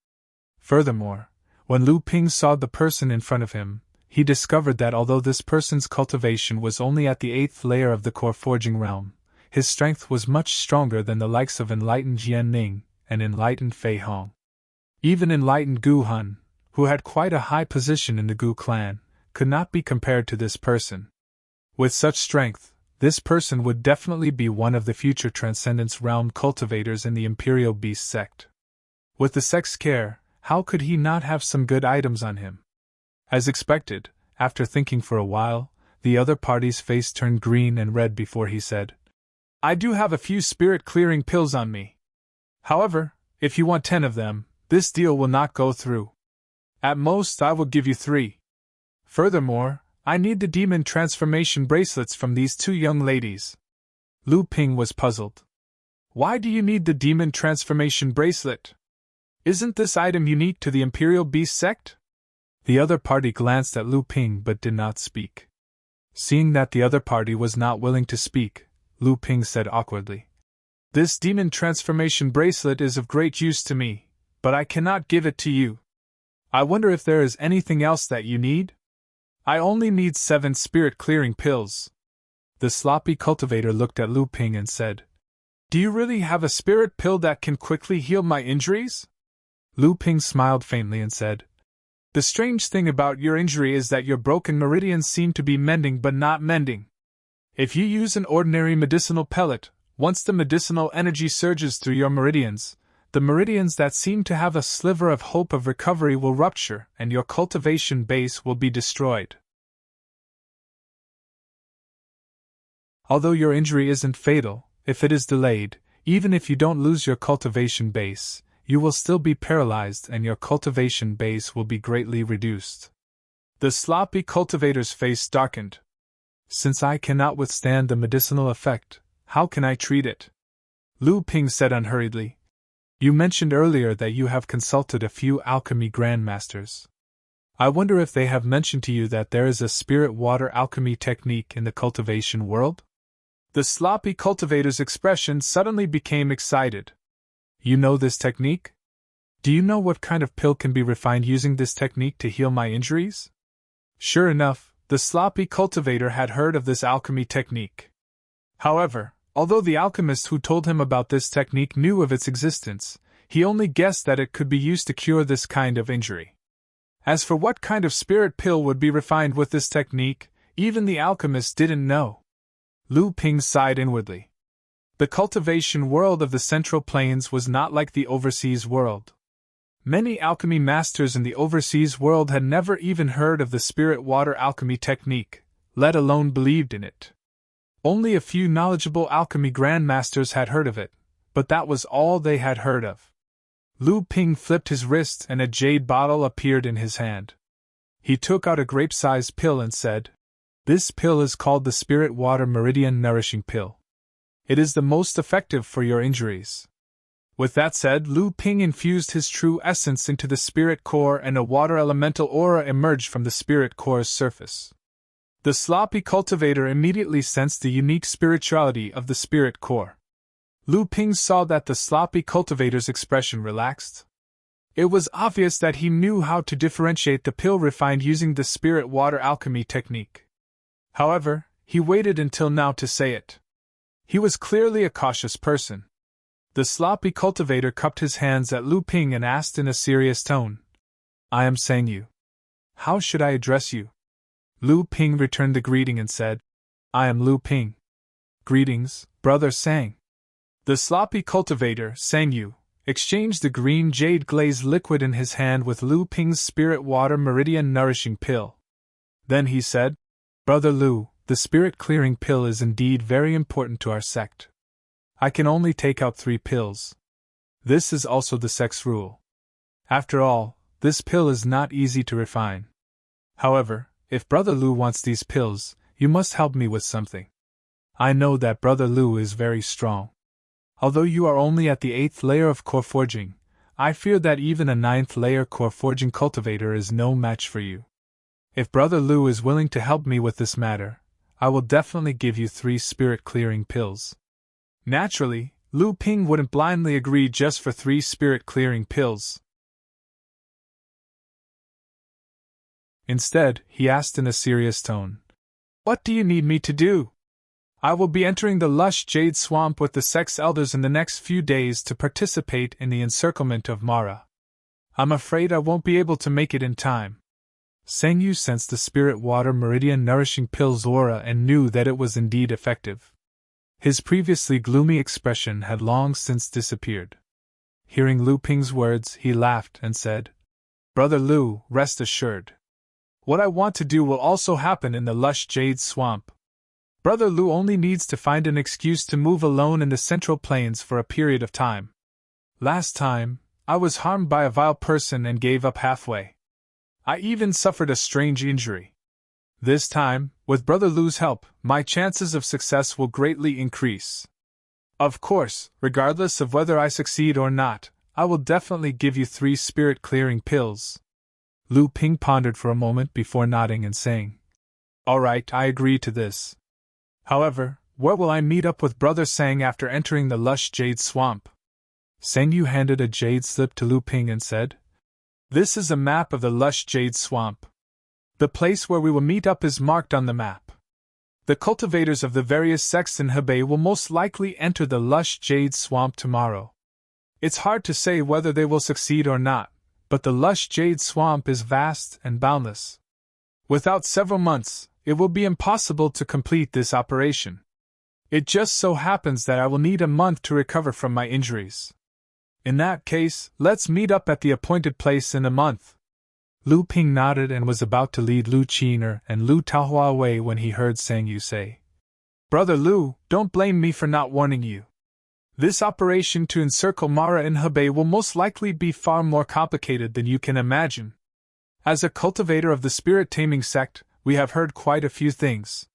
Speaker 1: Furthermore, when Lu Ping saw the person in front of him, he discovered that although this person's cultivation was only at the 8th layer of the core forging realm, his strength was much stronger than the likes of enlightened Jian Ning and enlightened Fei Hong. Even enlightened Gu Hun, who had quite a high position in the Gu clan, could not be compared to this person. With such strength, this person would definitely be one of the future Transcendence Realm cultivators in the Imperial Beast sect. With the sect's care, how could he not have some good items on him? As expected, after thinking for a while, the other party's face turned green and red before he said, "I do have a few spirit-clearing pills on me. However, if you want 10 of them, this deal will not go through. At most, I will give you 3. Furthermore, I need the demon transformation bracelets from these 2 young ladies." Lu Ping was puzzled. "Why do you need the demon transformation bracelet? Isn't this item unique to the Imperial Beast sect?" The other party glanced at Lu Ping but did not speak. Seeing that the other party was not willing to speak, Lu Ping said awkwardly, "This demon transformation bracelet is of great use to me, but I cannot give it to you. I wonder if there is anything else that you need? I only need 7 spirit-clearing pills." The sloppy cultivator looked at Lu Ping and said, "Do you really have a spirit pill that can quickly heal my injuries?" Lu Ping smiled faintly and said, "The strange thing about your injury is that your broken meridians seem to be mending but not mending. If you use an ordinary medicinal pellet, once the medicinal energy surges through your meridians, the meridians that seem to have a sliver of hope of recovery will rupture and your cultivation base will be destroyed. Although your injury isn't fatal, if it is delayed, even if you don't lose your cultivation base, you will still be paralyzed and your cultivation base will be greatly reduced." The sloppy cultivator's face darkened. "Since I cannot withstand the medicinal effect, how can I treat it?" Lu Ping said unhurriedly, "You mentioned earlier that you have consulted a few alchemy grandmasters. I wonder if they have mentioned to you that there is a spirit water alchemy technique in the cultivation world?" The sloppy cultivator's expression suddenly became excited. "You know this technique? Do you know what kind of pill can be refined using this technique to heal my injuries?" Sure enough, the sloppy cultivator had heard of this alchemy technique. However, although the alchemist who told him about this technique knew of its existence, he only guessed that it could be used to cure this kind of injury. As for what kind of spirit pill would be refined with this technique, even the alchemist didn't know. Lu Ping sighed inwardly. The cultivation world of the Central Plains was not like the overseas world. Many alchemy masters in the overseas world had never even heard of the spirit water alchemy technique, let alone believed in it. Only a few knowledgeable alchemy grandmasters had heard of it, but that was all they had heard of. Lu Ping flipped his wrist and a jade bottle appeared in his hand. He took out a grape-sized pill and said, "This pill is called the Spirit Water Meridian Nourishing Pill. It is the most effective for your injuries." With that said, Lu Ping infused his true essence into the spirit core and a water elemental aura emerged from the spirit core's surface. The sloppy cultivator immediately sensed the unique spirituality of the spirit core. Lu Ping saw that the sloppy cultivator's expression relaxed. It was obvious that he knew how to differentiate the pill refined using the spirit water alchemy technique. However, he waited until now to say it. He was clearly a cautious person. The sloppy cultivator cupped his hands at Lu Ping and asked in a serious tone, "I am Sang Yu. How should I address you?" Lu Ping returned the greeting and said, "I am Lu Ping." "Greetings, Brother Sang." The sloppy cultivator, Sang Yu, exchanged the green jade glazed liquid in his hand with Lu Ping's spirit water meridian nourishing pill. Then he said, "Brother Lu, the spirit clearing pill is indeed very important to our sect. I can only take out 3 pills. This is also the sect's rule. After all, this pill is not easy to refine. However, if Brother Lu wants these pills, you must help me with something. I know that Brother Lu is very strong. Although you are only at the 8th layer of core forging, I fear that even a 9th layer core forging cultivator is no match for you. If Brother Lu is willing to help me with this matter, I will definitely give you 3 spirit clearing pills." Naturally, Lu Ping wouldn't blindly agree just for 3 spirit clearing pills. Instead, he asked in a serious tone, "What do you need me to do? I will be entering the lush jade swamp with the sect's elders in the next few days to participate in the encirclement of Mara. I'm afraid I won't be able to make it in time." Sang Yu sensed the spirit water meridian nourishing pill's aura and knew that it was indeed effective. His previously gloomy expression had long since disappeared. Hearing Lu Ping's words, he laughed and said, "Brother Lu, rest assured. What I want to do will also happen in the lush jade swamp. Brother Lu only needs to find an excuse to move alone in the Central Plains for a period of time. Last time, I was harmed by a vile person and gave up halfway. I even suffered a strange injury. This time, with Brother Lu's help, my chances of success will greatly increase. Of course, regardless of whether I succeed or not, I will definitely give you 3 spirit-clearing pills." Lu Ping pondered for a moment before nodding and saying, "All right, I agree to this. However, where will I meet up with Brother Sang after entering the lush jade swamp?" Sang Yu handed a jade slip to Lu Ping and said, "This is a map of the lush jade swamp. The place where we will meet up is marked on the map. The cultivators of the various sects in Hebei will most likely enter the lush jade swamp tomorrow. It's hard to say whether they will succeed or not, but the lush jade swamp is vast and boundless. Without several months, it will be impossible to complete this operation. It just so happens that I will need a month to recover from my injuries. In that case, let's meet up at the appointed place in a month." Lu Ping nodded and was about to lead Lu Qiner and Lu Taohua away when he heard Sang Yu say, "Brother Lu, don't blame me for not warning you. This operation to encircle Mara in Hebei will most likely be far more complicated than you can imagine. As a cultivator of the spirit-taming sect, we have heard quite a few things.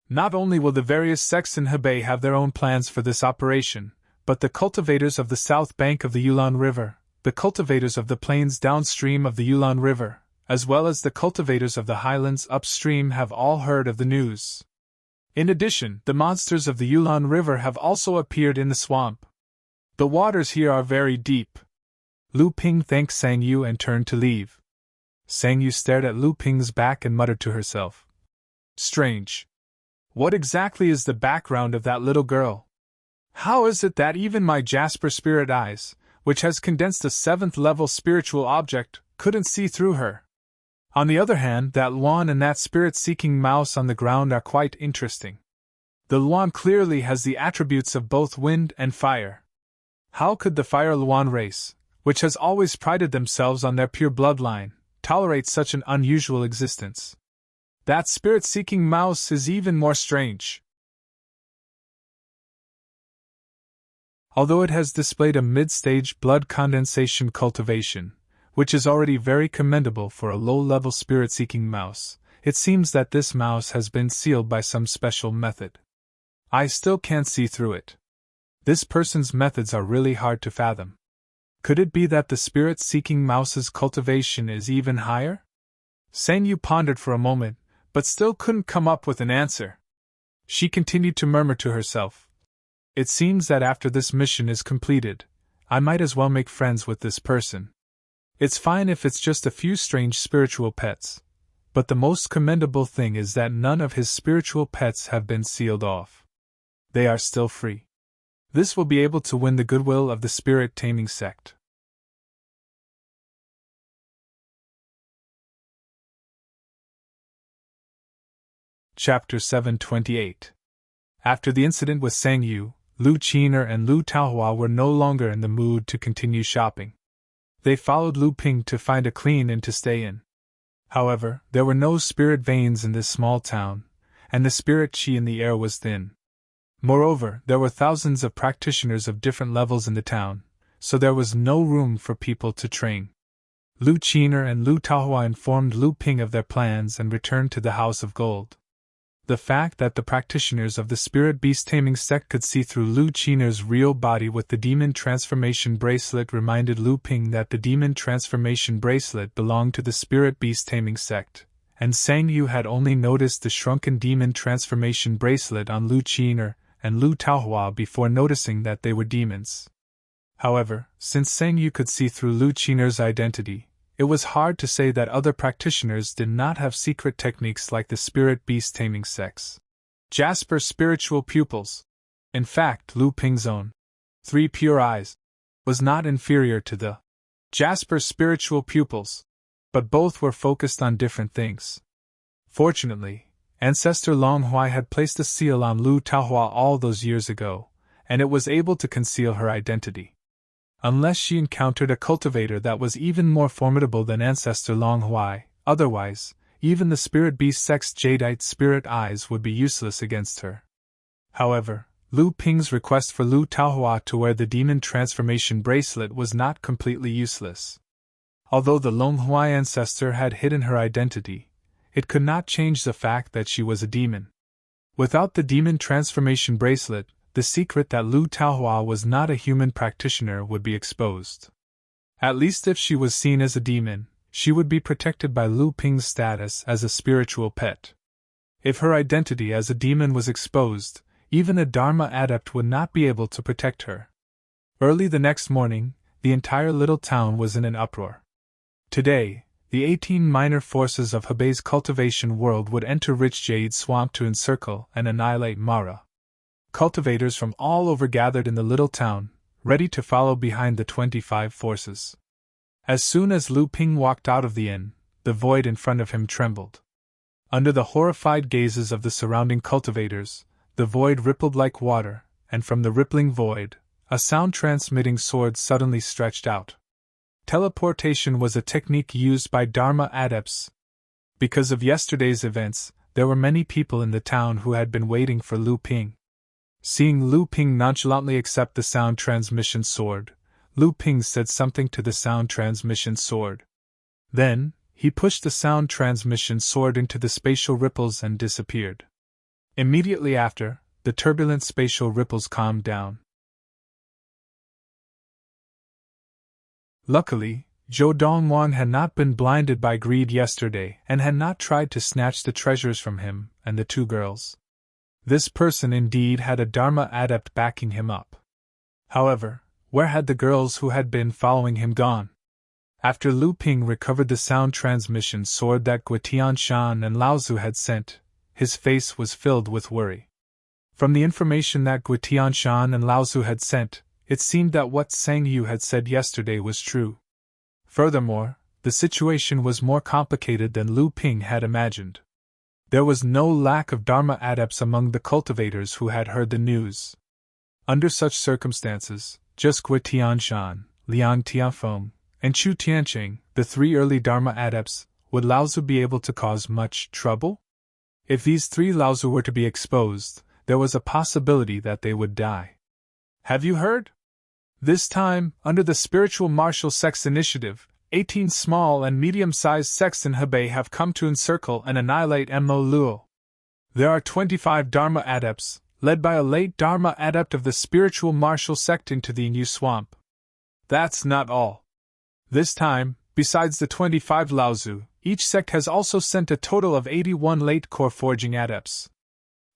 Speaker 1: Not only will the various sects in Hebei have their own plans for this operation, but the cultivators of the south bank of the Yulon River, the cultivators of the plains downstream of the Yulon River, as well as the cultivators of the highlands upstream have all heard of the news. In addition, the monsters of the Yulon River have also appeared in the swamp. The waters here are very deep." Lu Ping thanked Sang Yu and turned to leave. Sang Yu stared at Lu Ping's back and muttered to herself, Strange. What exactly is the background of that little girl? How is it that even my Jasper spirit eyes, which has condensed a 7th level spiritual object, couldn't see through her? On the other hand, that Luan and that spirit-seeking mouse on the ground are quite interesting. The Luan clearly has the attributes of both wind and fire. How could the Fire Luan race, which has always prided themselves on their pure bloodline, tolerate such an unusual existence? That spirit-seeking mouse is even more strange. Although it has displayed a mid-stage blood condensation cultivation, which is already very commendable for a low-level spirit-seeking mouse, it seems that this mouse has been sealed by some special method. I still can't see through it. This person's methods are really hard to fathom. Could it be that the spirit-seeking mouse's cultivation is even higher? Sang Yu pondered for a moment, but still couldn't come up with an answer. She continued to murmur to herself, "It seems that after this mission is completed, I might as well make friends with this person. It's fine if it's just a few strange spiritual pets, but the most commendable thing is that none of his spiritual pets have been sealed off. They are still free. This will be able to win the goodwill of the spirit-taming sect." Chapter 728. After the incident with Sang Yu, Lu Qiner and Lu Taohua were no longer in the mood to continue shopping. They followed Lu Ping to find a clean inn to stay in. However, there were no spirit veins in this small town, and the spirit qi in the air was thin. Moreover, there were thousands of practitioners of different levels in the town, so there was no room for people to train. Lu Qiner and Lu Taohua informed Lu Ping of their plans and returned to the House of Gold. The fact that the practitioners of the spirit beast taming sect could see through Lu Qiner's real body with the demon transformation bracelet reminded Lu Ping that the demon transformation bracelet belonged to the spirit beast taming sect, and Sang Yu had only noticed the shrunken demon transformation bracelet on Lu Qiner and Lu Taohua before noticing that they were demons. However, since Sang Yu could see through Lu Qiner's identity, it was hard to say that other practitioners did not have secret techniques like the spirit beast taming sects. Jasper's spiritual pupils, in fact Lu Ping's own 3 pure eyes, was not inferior to the Jasper's spiritual pupils, but both were focused on different things. Fortunately, Ancestor Long Huai had placed a seal on Lu Taohua all those years ago, and it was able to conceal her identity. Unless she encountered a cultivator that was even more formidable than Ancestor Long Huai, otherwise, even the spirit beast sect's jadeite spirit eyes would be useless against her. However, Lu Ping's request for Lu Taohua to wear the demon transformation bracelet was not completely useless. Although the Long Huai ancestor had hidden her identity, it could not change the fact that she was a demon. Without the demon transformation bracelet, the secret that Lu Taohua was not a human practitioner would be exposed. At least if she was seen as a demon, she would be protected by Lu Ping's status as a spiritual pet. If her identity as a demon was exposed, even a Dharma adept would not be able to protect her. Early the next morning, the entire little town was in an uproar. Today, the 18 minor forces of Hebei's cultivation world would enter Rich Jade Swamp to encircle and annihilate Mara. Cultivators from all over gathered in the little town, ready to follow behind the 25 forces. As soon as Lu Ping walked out of the inn, the void in front of him trembled. Under the horrified gazes of the surrounding cultivators, the void rippled like water, and from the rippling void, a sound-transmitting sword suddenly stretched out. Teleportation was a technique used by Dharma adepts. Because of yesterday's events, there were many people in the town who had been waiting for Lu Ping. Seeing Lu Ping nonchalantly accept the sound transmission sword, Lu Ping said something to the sound transmission sword. Then, he pushed the sound transmission sword into the spatial ripples and disappeared. Immediately after, the turbulent spatial ripples calmed down. Luckily, Zhou Dongwang had not been blinded by greed yesterday and had not tried to snatch the treasures from him and the 2 girls. This person indeed had a Dharma adept backing him up. However, where had the girls who had been following him gone? After Lu Ping recovered the sound transmission sword that Guotian Shan and Laozu had sent, his face was filled with worry. From the information that Gui Tianshan and Lao Tzu had sent, it seemed that what Sang Yu had said yesterday was true. Furthermore, the situation was more complicated than Lu Ping had imagined. There was no lack of Dharma adepts among the cultivators who had heard the news. Under such circumstances, just Gui Tianshan, Liang Tianfeng, and Chu Tianqing, the three early Dharma adepts, would Lao Tzu be able to cause much trouble? If these three Lao Tzu were to be exposed, there was a possibility that they would die. Have you heard? This time, under the Spiritual Martial Sects Initiative, 18 small and medium-sized sects in Hebei have come to encircle and annihilate Mo Luo. There are 25 Dharma adepts, led by a late Dharma adept of the Spiritual Martial Sect into the Inu Swamp. That's not all. This time, besides the 25 Lao Tzu, each sect has also sent a total of 81 late core forging adepts.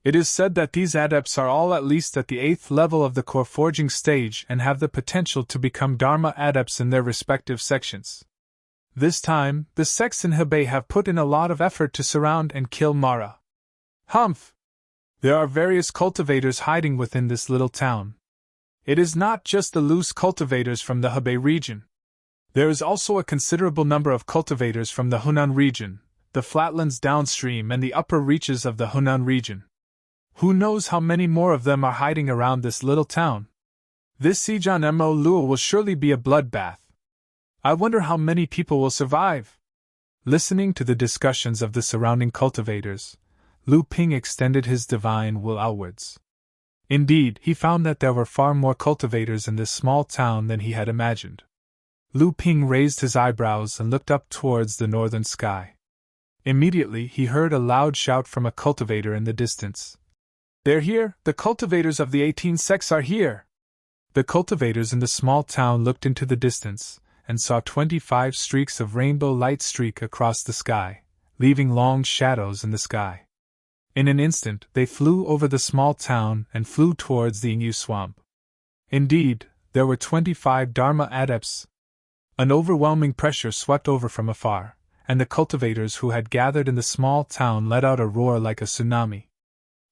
Speaker 1: It is said that these adepts are all at least at the 8th level of the core forging stage and have the potential to become Dharma adepts in their respective sections. This time, the sects in Hebei have put in a lot of effort to surround and kill Mara. Humph! There are various cultivators hiding within this little town. It is not just the loose cultivators from the Hebei region. There is also a considerable number of cultivators from the Hunan region, the flatlands downstream and the upper reaches of the Hunan region. Who knows how many more of them are hiding around this little town? This siege on Mo Luo will surely be a bloodbath. I wonder how many people will survive. Listening to the discussions of the surrounding cultivators, Lu Ping extended his divine will outwards. Indeed, he found that there were far more cultivators in this small town than he had imagined. Lu Ping raised his eyebrows and looked up towards the northern sky. Immediately he heard a loud shout from a cultivator in the distance. They're here, the cultivators of the 18 sects are here! The cultivators in the small town looked into the distance, and saw 25 streaks of rainbow light streak across the sky, leaving long shadows in the sky. In an instant they flew over the small town and flew towards the Inu swamp. Indeed, there were 25 Dharma adepts. An overwhelming pressure swept over from afar, and the cultivators who had gathered in the small town let out a roar like a tsunami.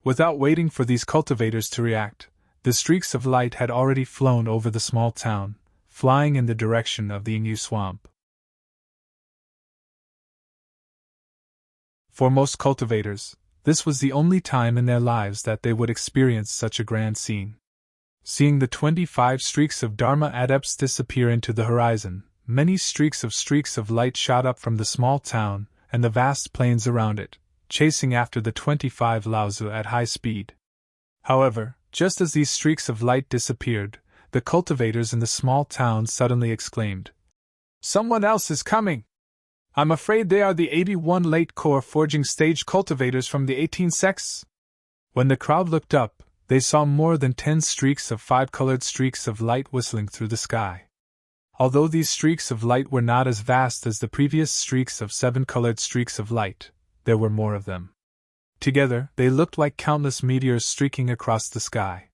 Speaker 1: Without waiting for these cultivators to react, the streaks of light had already flown over the small town, flying in the direction of the Inu swamp. For most cultivators, this was the only time in their lives that they would experience such a grand scene. Seeing the 25 streaks of Dharma adepts disappear into the horizon, many streaks of light shot up from the small town and the vast plains around it, chasing after the 25 Lao Tzu at high speed. However, just as these streaks of light disappeared, the cultivators in the small town suddenly exclaimed, "Someone else is coming! I'm afraid they are the 81 late core forging stage cultivators from the 18 sects." When the crowd looked up, they saw more than 10 streaks of 5-colored streaks of light whistling through the sky. Although these streaks of light were not as vast as the previous streaks of 7-colored streaks of light, there were more of them. Together, they looked like countless meteors streaking across the sky.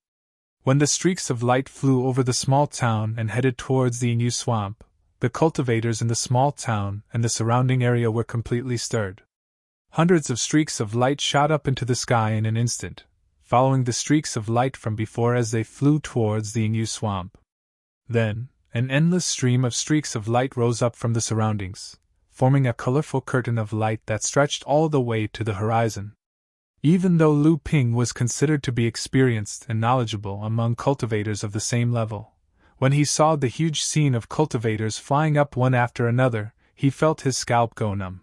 Speaker 1: When the streaks of light flew over the small town and headed towards the Inu swamp, the cultivators in the small town and the surrounding area were completely stirred. Hundreds of streaks of light shot up into the sky in an instant, following the streaks of light from before as they flew towards the Inu swamp. Then, an endless stream of streaks of light rose up from the surroundings, forming a colorful curtain of light that stretched all the way to the horizon. Even though Lu Ping was considered to be experienced and knowledgeable among cultivators of the same level, when he saw the huge scene of cultivators flying up one after another, he felt his scalp go numb.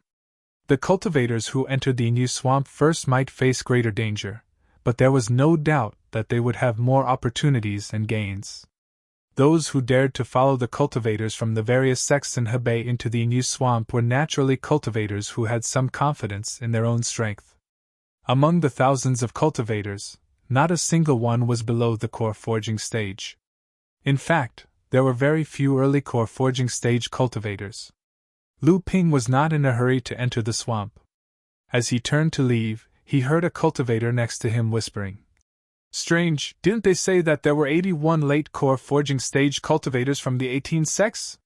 Speaker 1: The cultivators who entered the Inu swamp first might face greater danger, but there was no doubt that they would have more opportunities and gains. Those who dared to follow the cultivators from the various sects in Hebei into the Inu swamp were naturally cultivators who had some confidence in their own strength. Among the thousands of cultivators, not a single one was below the core forging stage. In fact, there were very few early core forging stage cultivators. Lu Ping was not in a hurry to enter the swamp. As he turned to leave, he heard a cultivator next to him whispering, "Strange, didn't they say that there were 81 late core forging stage cultivators from the 18 sects?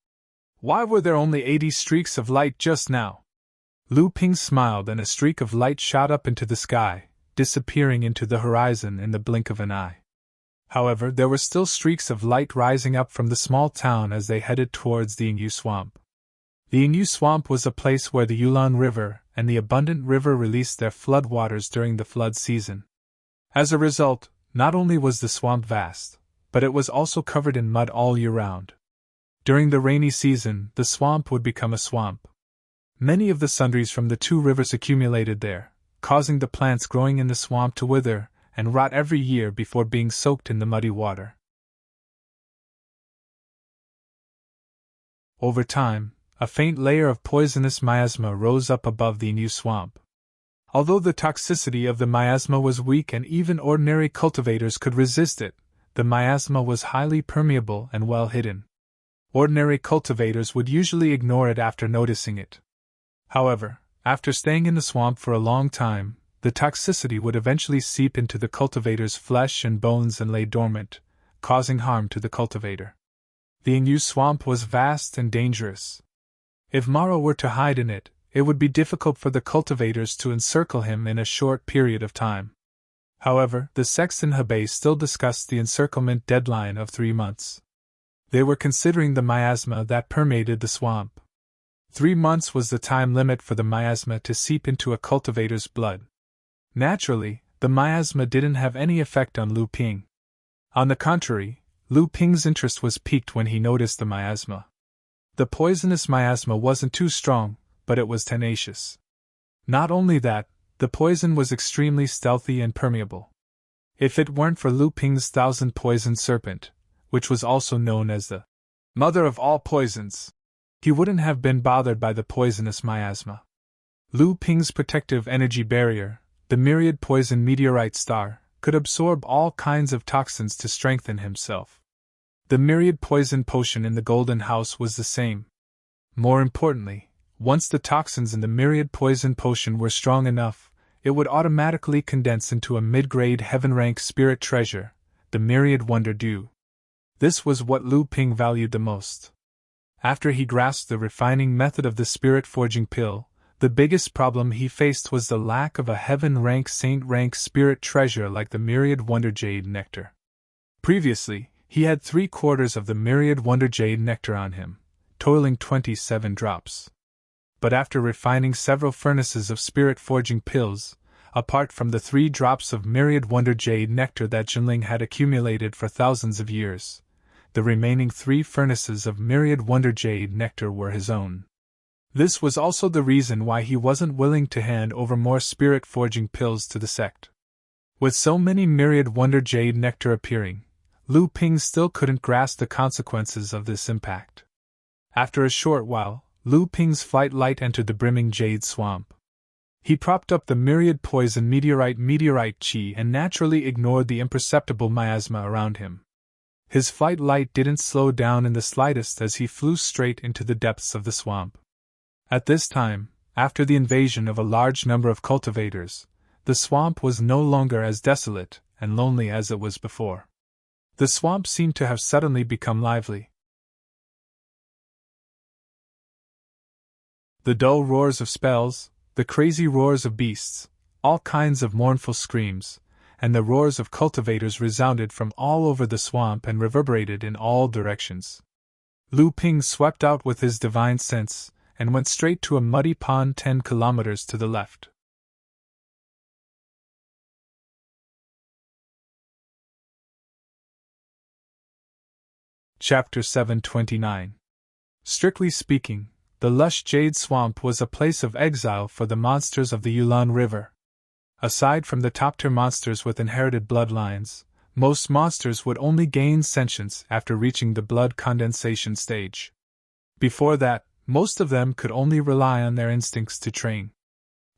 Speaker 1: Why were there only 80 streaks of light just now?" Lu Ping smiled and a streak of light shot up into the sky, disappearing into the horizon in the blink of an eye. However, there were still streaks of light rising up from the small town as they headed towards the Yingyu Swamp. The Yingyu Swamp was a place where the Yulon River and the abundant river released their floodwaters during the flood season. As a result, not only was the swamp vast, but it was also covered in mud all year round. During the rainy season, the swamp would become a swamp. Many of the sundries from the two rivers accumulated there, causing the plants growing in the swamp to wither and rot every year before being soaked in the muddy water. Over time, a faint layer of poisonous miasma rose up above the Yingyu Swamp. Although the toxicity of the miasma was weak and even ordinary cultivators could resist it, the miasma was highly permeable and well hidden. Ordinary cultivators would usually ignore it after noticing it. However, after staying in the swamp for a long time, the toxicity would eventually seep into the cultivator's flesh and bones and lay dormant, causing harm to the cultivator. The Yingyu Swamp was vast and dangerous. If Maro were to hide in it, it would be difficult for the cultivators to encircle him in a short period of time. However, the Sexton Hebei still discussed the encirclement deadline of 3 months. They were considering the miasma that permeated the swamp. 3 months was the time limit for the miasma to seep into a cultivator's blood. Naturally, the miasma didn't have any effect on Lu Ping. On the contrary, Lu Ping's interest was piqued when he noticed the miasma. The poisonous miasma wasn't too strong, but it was tenacious. Not only that, the poison was extremely stealthy and permeable. If it weren't for Lu Ping's 1,000-poison serpent, which was also known as the mother of all poisons, he wouldn't have been bothered by the poisonous miasma. Lu Ping's protective energy barrier, the myriad poison meteorite star, could absorb all kinds of toxins to strengthen himself. The myriad poison potion in the Golden House was the same. More importantly, once the toxins in the myriad poison potion were strong enough, it would automatically condense into a mid-grade heaven-rank spirit treasure, the myriad wonder dew. This was what Lu Ping valued the most. After he grasped the refining method of the spirit forging pill, the biggest problem he faced was the lack of a heaven-rank saint-rank spirit treasure like the myriad wonder jade nectar. Previously, he had 3/4 of the myriad wonder jade nectar on him, totaling 27 drops. But after refining several furnaces of spirit forging pills, apart from the 3 drops of myriad wonder jade nectar that Jinling had accumulated for thousands of years, the remaining 3 furnaces of myriad wonder jade nectar were his own. This was also the reason why he wasn't willing to hand over more spirit forging pills to the sect. With so many myriad wonder jade nectar appearing, Lu Ping still couldn't grasp the consequences of this impact. After a short while, Lu Ping's flight light entered the brimming jade swamp. He propped up the myriad poison meteorite chi and naturally ignored the imperceptible miasma around him. His flight light didn't slow down in the slightest as he flew straight into the depths of the swamp. At this time, after the invasion of a large number of cultivators, the swamp was no longer as desolate and lonely as it was before. The swamp seemed to have suddenly become lively. The dull roars of spells, the crazy roars of beasts, all kinds of mournful screams, and the roars of cultivators resounded from all over the swamp and reverberated in all directions. Lu Ping swept out with his divine sense, and went straight to a muddy pond 10 kilometers to the left. Chapter 729. Strictly speaking, the lush jade swamp was a place of exile for the monsters of the Yulon River. Aside from the top-tier monsters with inherited bloodlines, most monsters would only gain sentience after reaching the blood condensation stage. Before that, most of them could only rely on their instincts to train.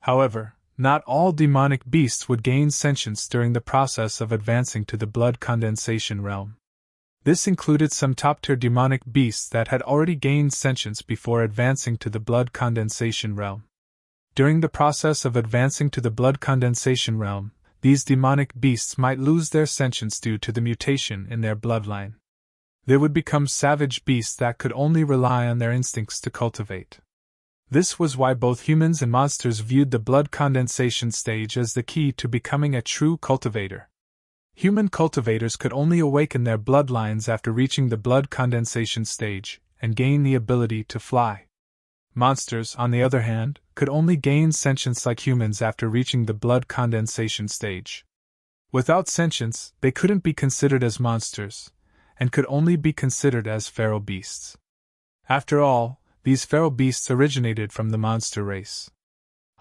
Speaker 1: However, not all demonic beasts would gain sentience during the process of advancing to the blood condensation realm. This included some top-tier demonic beasts that had already gained sentience before advancing to the blood condensation realm. During the process of advancing to the blood condensation realm, these demonic beasts might lose their sentience due to the mutation in their bloodline. They would become savage beasts that could only rely on their instincts to cultivate. This was why both humans and monsters viewed the blood condensation stage as the key to becoming a true cultivator. Human cultivators could only awaken their bloodlines after reaching the blood condensation stage and gain the ability to fly. Monsters, on the other hand, could only gain sentience like humans after reaching the blood condensation stage. Without sentience, they couldn't be considered as monsters, and could only be considered as feral beasts. After all, these feral beasts originated from the monster race.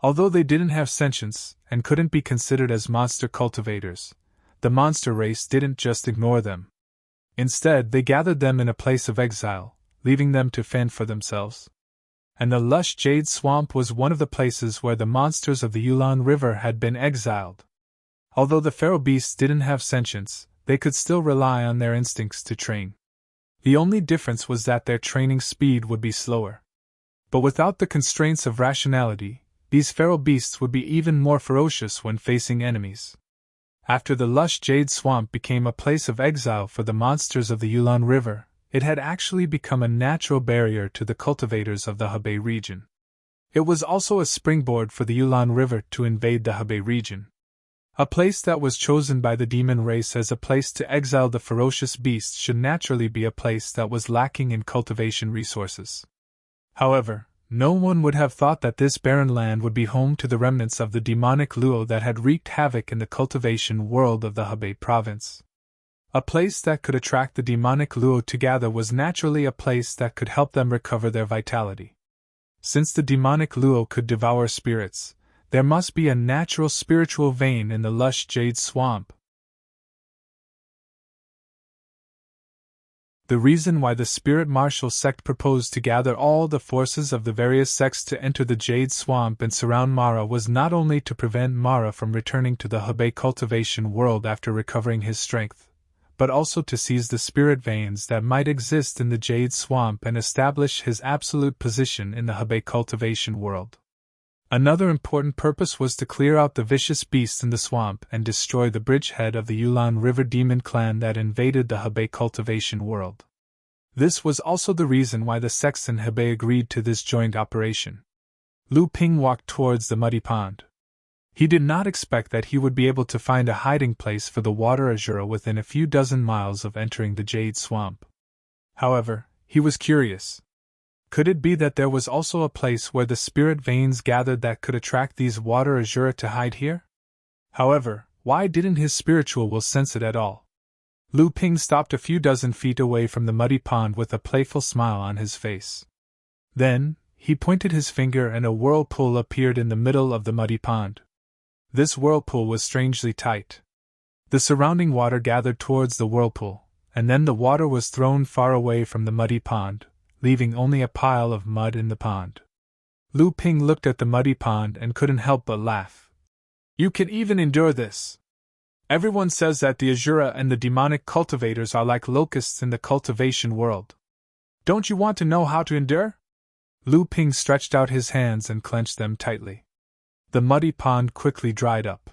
Speaker 1: Although they didn't have sentience and couldn't be considered as monster cultivators, the monster race didn't just ignore them. Instead, they gathered them in a place of exile, leaving them to fend for themselves. And the lush jade swamp was one of the places where the monsters of the Yulon River had been exiled. Although the feral beasts didn't have sentience, they could still rely on their instincts to train. The only difference was that their training speed would be slower. But without the constraints of rationality, these feral beasts would be even more ferocious when facing enemies. After the lush jade swamp became a place of exile for the monsters of the Yulon River, it had actually become a natural barrier to the cultivators of the Hebei region. It was also a springboard for the Yulon River to invade the Hebei region. A place that was chosen by the demon race as a place to exile the ferocious beasts should naturally be a place that was lacking in cultivation resources. However, no one would have thought that this barren land would be home to the remnants of the demonic luo that had wreaked havoc in the cultivation world of the Hebei province. A place that could attract the demonic luo together was naturally a place that could help them recover their vitality. Since the demonic luo could devour spirits, there must be a natural spiritual vein in the lush jade swamp. The reason why the Spirit Martial sect proposed to gather all the forces of the various sects to enter the jade swamp and surround Mara was not only to prevent Mara from returning to the Hebei cultivation world after recovering his strength, but also to seize the spirit veins that might exist in the jade swamp and establish his absolute position in the Hebei cultivation world. Another important purpose was to clear out the vicious beasts in the swamp and destroy the bridgehead of the Yulon River demon clan that invaded the Hebei cultivation world. This was also the reason why the sects in Hebei agreed to this joint operation. Lu Ping walked towards the muddy pond. He did not expect that he would be able to find a hiding place for the water azura within a few dozen miles of entering the jade swamp. However, he was curious. Could it be that there was also a place where the spirit veins gathered that could attract these water azura to hide here? However, why didn't his spiritual will sense it at all? Lu Ping stopped a few dozen feet away from the muddy pond with a playful smile on his face. Then, he pointed his finger and a whirlpool appeared in the middle of the muddy pond. This whirlpool was strangely tight. The surrounding water gathered towards the whirlpool, and then the water was thrown far away from the muddy pond, leaving only a pile of mud in the pond. Lu Ping looked at the muddy pond and couldn't help but laugh. You can even endure this. Everyone says that the Azura and the demonic cultivators are like locusts in the cultivation world. Don't you want to know how to endure? Lu Ping stretched out his hands and clenched them tightly. The muddy pond quickly dried up.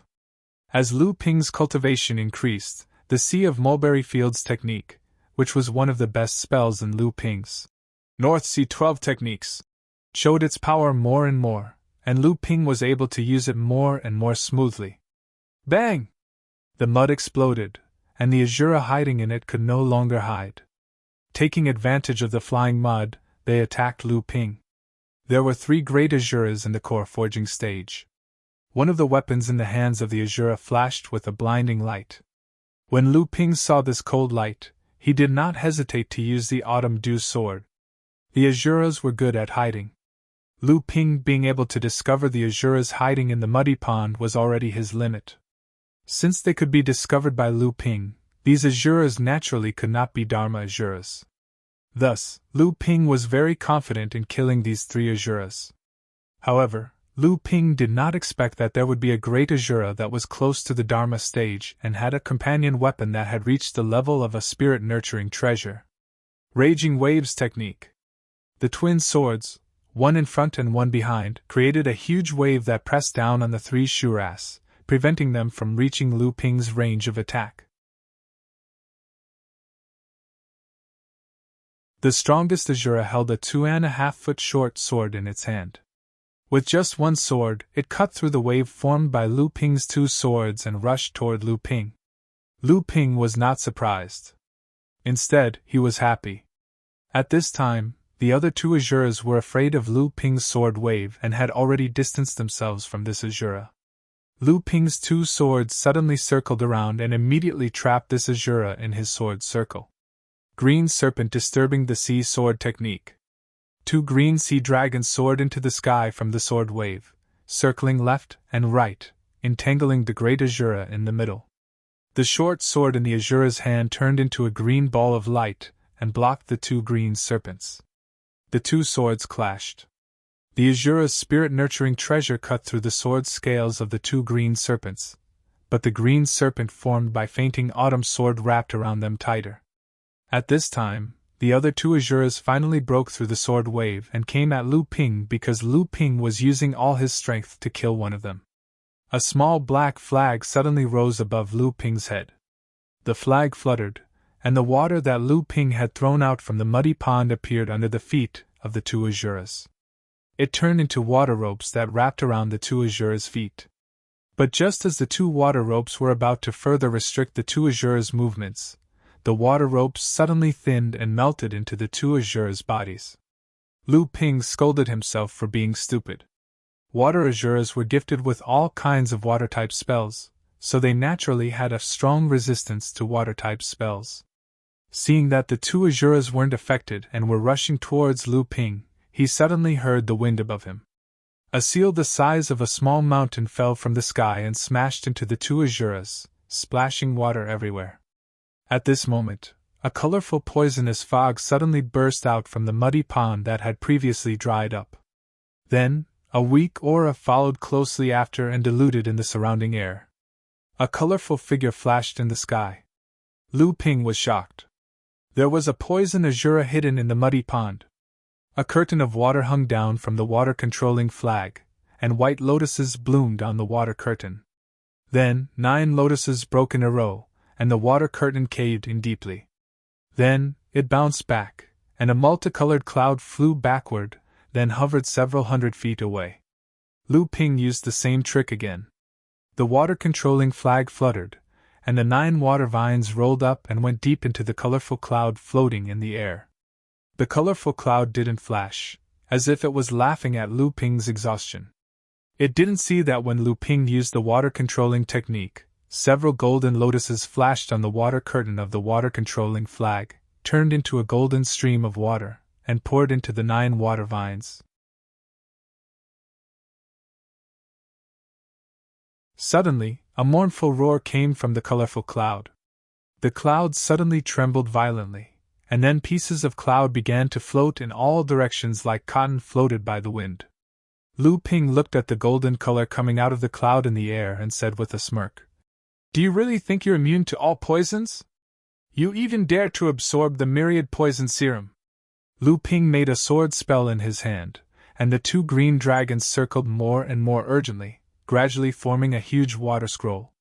Speaker 1: As Lu Ping's cultivation increased, the Sea of Mulberry Fields technique, which was one of the best spells in Lu Ping's North Sea 12 techniques, showed its power more and more, and Lu Ping was able to use it more and more smoothly. Bang! The mud exploded, and the Azura hiding in it could no longer hide. Taking advantage of the flying mud, they attacked Lu Ping. There were 3 great Azuras in the core forging stage. One of the weapons in the hands of the Azura flashed with a blinding light. When Lu Ping saw this cold light, he did not hesitate to use the Autumn Dew sword. The Azuras were good at hiding. Lu Ping being able to discover the Azuras hiding in the muddy pond was already his limit. Since they could be discovered by Lu Ping, these Azuras naturally could not be Dharma Azuras. Thus, Lu Ping was very confident in killing these 3 Azuras. However, Lu Ping did not expect that there would be a great Azura that was close to the Dharma stage and had a companion weapon that had reached the level of a spirit-nurturing treasure. Raging Waves Technique. The twin swords, one in front and one behind, created a huge wave that pressed down on the 3 Shuras, preventing them from reaching Lu Ping's range of attack. The strongest Azura held a 2.5-foot short sword in its hand. With just one sword, it cut through the wave formed by Lu Ping's two swords and rushed toward Lu Ping. Lu Ping was not surprised. Instead, he was happy. At this time, the other two Azuras were afraid of Lu Ping's sword wave and had already distanced themselves from this Azura. Lu Ping's two swords suddenly circled around and immediately trapped this Azura in his sword circle. Green Serpent disturbing the sea sword technique. Two green sea dragons soared into the sky from the sword wave, circling left and right, entangling the great Azura in the middle. The short sword in the Azura's hand turned into a green ball of light and blocked the two green serpents. The two swords clashed. The Azura's spirit-nurturing treasure cut through the sword scales of the two green serpents, but the green serpent formed by fainting autumn sword wrapped around them tighter. At this time, the other two Azuras finally broke through the sword wave and came at Lu Ping because Lu Ping was using all his strength to kill one of them. A small black flag suddenly rose above Lu Ping's head. The flag fluttered, and the water that Lu Ping had thrown out from the muddy pond appeared under the feet of the two Azuras. It turned into water ropes that wrapped around the two Azuras' feet. But just as the two water ropes were about to further restrict the two Azuras' movements, the water ropes suddenly thinned and melted into the two Azuras' bodies. Lu Ping scolded himself for being stupid. Water Azuras were gifted with all kinds of water-type spells, so they naturally had a strong resistance to water-type spells. Seeing that the two Azuras weren't affected and were rushing towards Lu Ping, he suddenly heard the wind above him. A seal the size of a small mountain fell from the sky and smashed into the two Azuras, splashing water everywhere. At this moment, a colorful poisonous fog suddenly burst out from the muddy pond that had previously dried up. Then, a weak aura followed closely after and diluted in the surrounding air. A colorful figure flashed in the sky. Lu Ping was shocked. There was a poison Azura hidden in the muddy pond. A curtain of water hung down from the water-controlling flag, and white lotuses bloomed on the water curtain. Then, 9 lotuses broke in a row, and the water curtain caved in deeply. Then, it bounced back, and a multicolored cloud flew backward, then hovered several hundred feet away. Lu Ping used the same trick again. The water-controlling flag fluttered, and the 9 water vines rolled up and went deep into the colorful cloud floating in the air. The colorful cloud didn't flash, as if it was laughing at Lu Ping's exhaustion. It didn't see that when Lu Ping used the water-controlling technique, several golden lotuses flashed on the water curtain of the water-controlling flag, turned into a golden stream of water, and poured into the 9 water vines. Suddenly, a mournful roar came from the colorful cloud. The cloud suddenly trembled violently, and then pieces of cloud began to float in all directions like cotton floated by the wind. Lu Ping looked at the golden color coming out of the cloud in the air and said with a smirk, "Do you really think you're immune to all poisons? You even dare to absorb the myriad poison serum." Lu Ping made a sword spell in his hand, and the 2 green dragons circled more and more urgently, gradually forming a huge water scroll.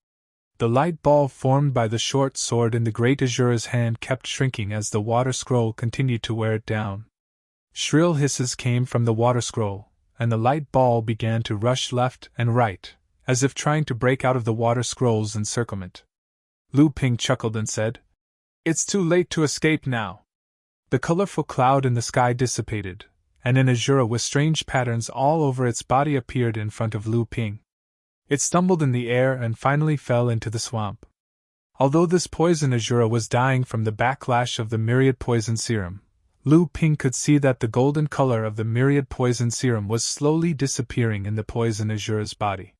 Speaker 1: The light ball formed by the short sword in the great Azura's hand kept shrinking as the water scroll continued to wear it down. Shrill hisses came from the water scroll, and the light ball began to rush left and right, as if trying to break out of the water scroll's encirclement. Lu Ping chuckled and said, "It's too late to escape now." The colorful cloud in the sky dissipated, and an Azura with strange patterns all over its body appeared in front of Lu Ping. It stumbled in the air and finally fell into the swamp. Although this poison Azura was dying from the backlash of the myriad poison serum, Lu Ping could see that the golden color of the myriad poison serum was slowly disappearing in the poison Azura's body.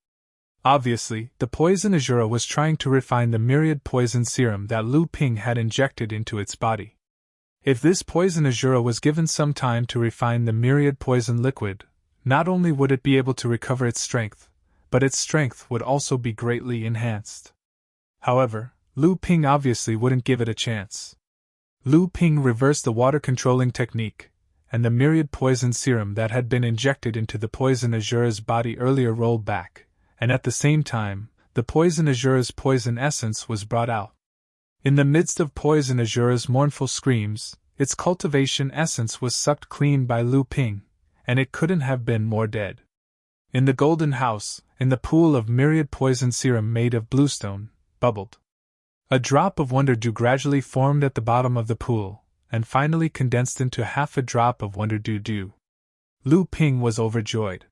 Speaker 1: Obviously, the poison Azura was trying to refine the myriad poison serum that Lu Ping had injected into its body. If this poison Azura was given some time to refine the myriad poison liquid, not only would it be able to recover its strength, but its strength would also be greatly enhanced. However, Lu Ping obviously wouldn't give it a chance. Lu Ping reversed the water-controlling technique, and the myriad poison serum that had been injected into the poison Azura's body earlier rolled back, and at the same time, the poison Azura's poison essence was brought out. In the midst of poison Azura's mournful screams, its cultivation essence was sucked clean by Lu Ping, and it couldn't have been more dead. In the golden house, in the pool of myriad poison serum made of bluestone, bubbled. A drop of wonder dew gradually formed at the bottom of the pool, and finally condensed into half a drop of wonder dew. Lu Ping was overjoyed.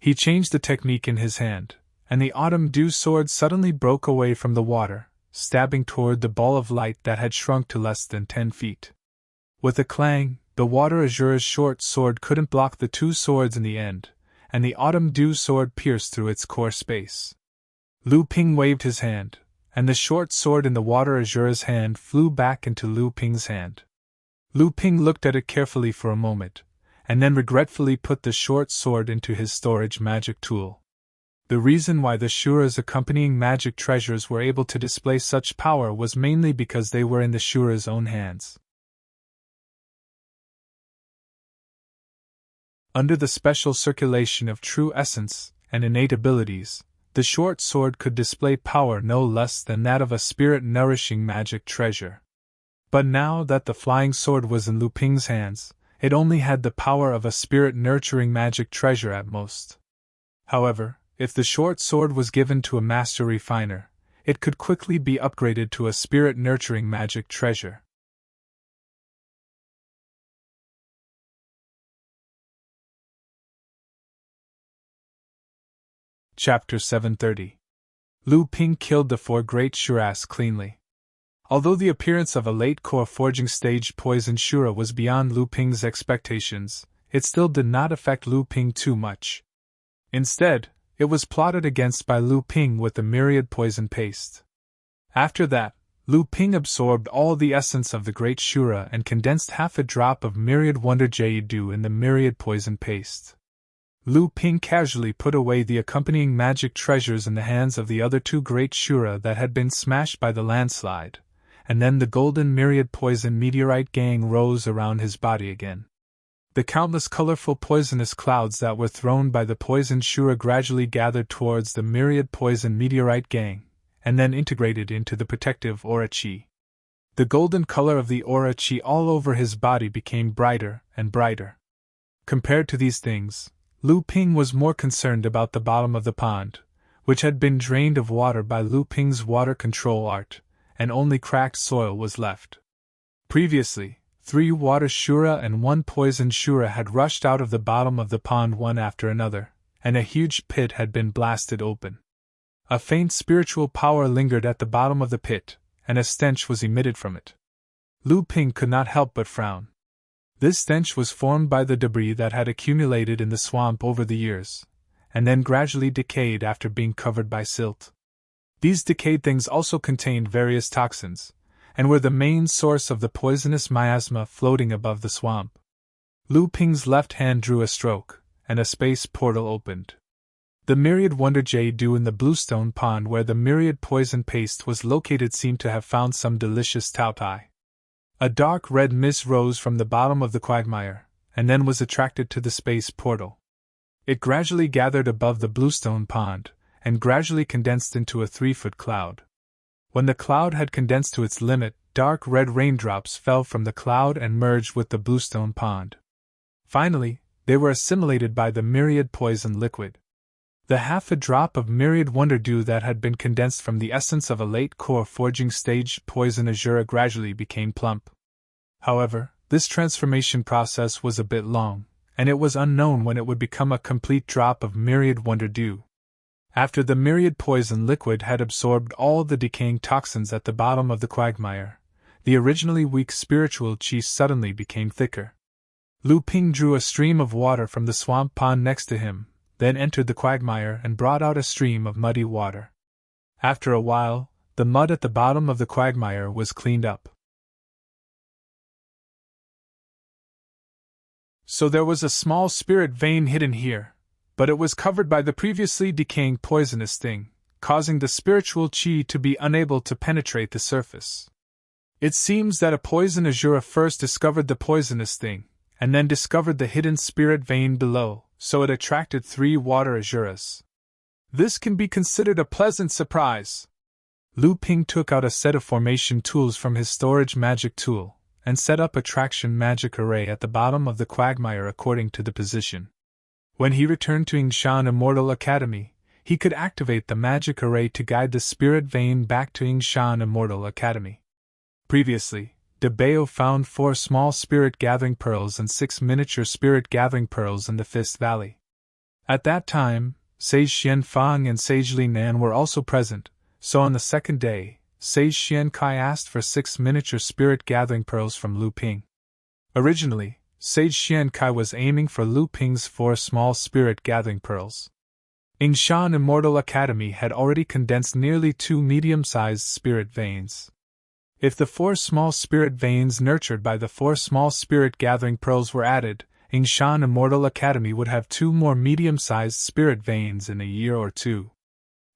Speaker 1: He changed the technique in his hand, and the autumn dew sword suddenly broke away from the water, stabbing toward the ball of light that had shrunk to less than 10 feet. With a clang, the water azura's short sword couldn't block the two swords in the end, and the autumn dew sword pierced through its core space. Lu Ping waved his hand, and the short sword in the water azura's hand flew back into Lu Ping's hand. Lu Ping looked at it carefully for a moment, and then regretfully put the short sword into his storage magic tool. The reason why the Shura's accompanying magic treasures were able to display such power was mainly because they were in the Shura's own hands. Under the special circulation of true essence and innate abilities, the short sword could display power no less than that of a spirit-nourishing magic treasure. But now that the flying sword was in Lu Ping's hands, it only had the power of a spirit-nurturing magic treasure at most. However, if the short sword was given to a master refiner, it could quickly be upgraded to a spirit-nurturing magic treasure. Chapter 730. Lu Ping killed the 4 great Shuras cleanly. Although the appearance of a late core forging stage poison Shura was beyond Lu Ping's expectations, it still did not affect Lu Ping too much. Instead, it was plotted against by Lu Ping with the myriad poison paste. After that, Lu Ping absorbed all the essence of the great Shura and condensed half a drop of myriad wonder jade dew in the myriad poison paste. Lu Ping casually put away the accompanying magic treasures in the hands of the other 2 great Shura that had been smashed by the landslide, and then the golden myriad poison meteorite gang rose around his body again. The countless colorful poisonous clouds that were thrown by the poisoned Shura gradually gathered towards the myriad poison meteorite gang, and then integrated into the protective aura chi. The golden color of the aura chi all over his body became brighter and brighter. Compared to these things, Lu Ping was more concerned about the bottom of the pond, which had been drained of water by Lu Ping's water control art, and only cracked soil was left. Previously, 3 water Shura and 1 poison Shura had rushed out of the bottom of the pond one after another, and a huge pit had been blasted open. A faint spiritual power lingered at the bottom of the pit, and a stench was emitted from it. Lu Ping could not help but frown. This stench was formed by the debris that had accumulated in the swamp over the years, and then gradually decayed after being covered by silt. These decayed things also contained various toxins, and were the main source of the poisonous miasma floating above the swamp. Lu Ping's left hand drew a stroke, and a space portal opened. The myriad wonder jade dew in the bluestone pond where the myriad poison paste was located seemed to have found some delicious tautai. A dark red mist rose from the bottom of the quagmire, and then was attracted to the space portal. It gradually gathered above the bluestone pond, and gradually condensed into a 3-foot cloud. When the cloud had condensed to its limit, dark red raindrops fell from the cloud and merged with the bluestone pond. Finally, they were assimilated by the myriad poison liquid. The half a drop of myriad wonder dew that had been condensed from the essence of a late core forging stage poison azura gradually became plump. However, this transformation process was a bit long, and it was unknown when it would become a complete drop of myriad wonder dew. After the myriad poison liquid had absorbed all the decaying toxins at the bottom of the quagmire, the originally weak spiritual chi suddenly became thicker. Lu Ping drew a stream of water from the swamp pond next to him, then entered the quagmire and brought out a stream of muddy water. After a while, the mud at the bottom of the quagmire was cleaned up. So there was a small spirit vein hidden here, but it was covered by the previously decaying poisonous thing, causing the spiritual chi to be unable to penetrate the surface. It seems that a poison azura first discovered the poisonous thing, and then discovered the hidden spirit vein below, so it attracted 3 water azuras. This can be considered a pleasant surprise. Lu Ping took out a set of formation tools from his storage magic tool, and set up a traction magic array at the bottom of the quagmire according to the position. When he returned to Yingshan Immortal Academy, he could activate the magic array to guide the spirit vein back to Yingshan Immortal Academy. Previously, De Bao found 4 small spirit gathering pearls and 6 miniature spirit gathering pearls in the Fist Valley. At that time, Sage Xian Fang and Sage Li Nan were also present, so on the second day, Sage Xian Kai asked for 6 miniature spirit gathering pearls from Lu Ping. Originally, Sage Xian Kai was aiming for Lu Ping's 4 small spirit gathering pearls. Yingshan Immortal Academy had already condensed nearly 2 medium-sized spirit veins. If the 4 small spirit veins nurtured by the 4 small spirit gathering pearls were added, Yingshan Immortal Academy would have 2 more medium-sized spirit veins in a year or 2.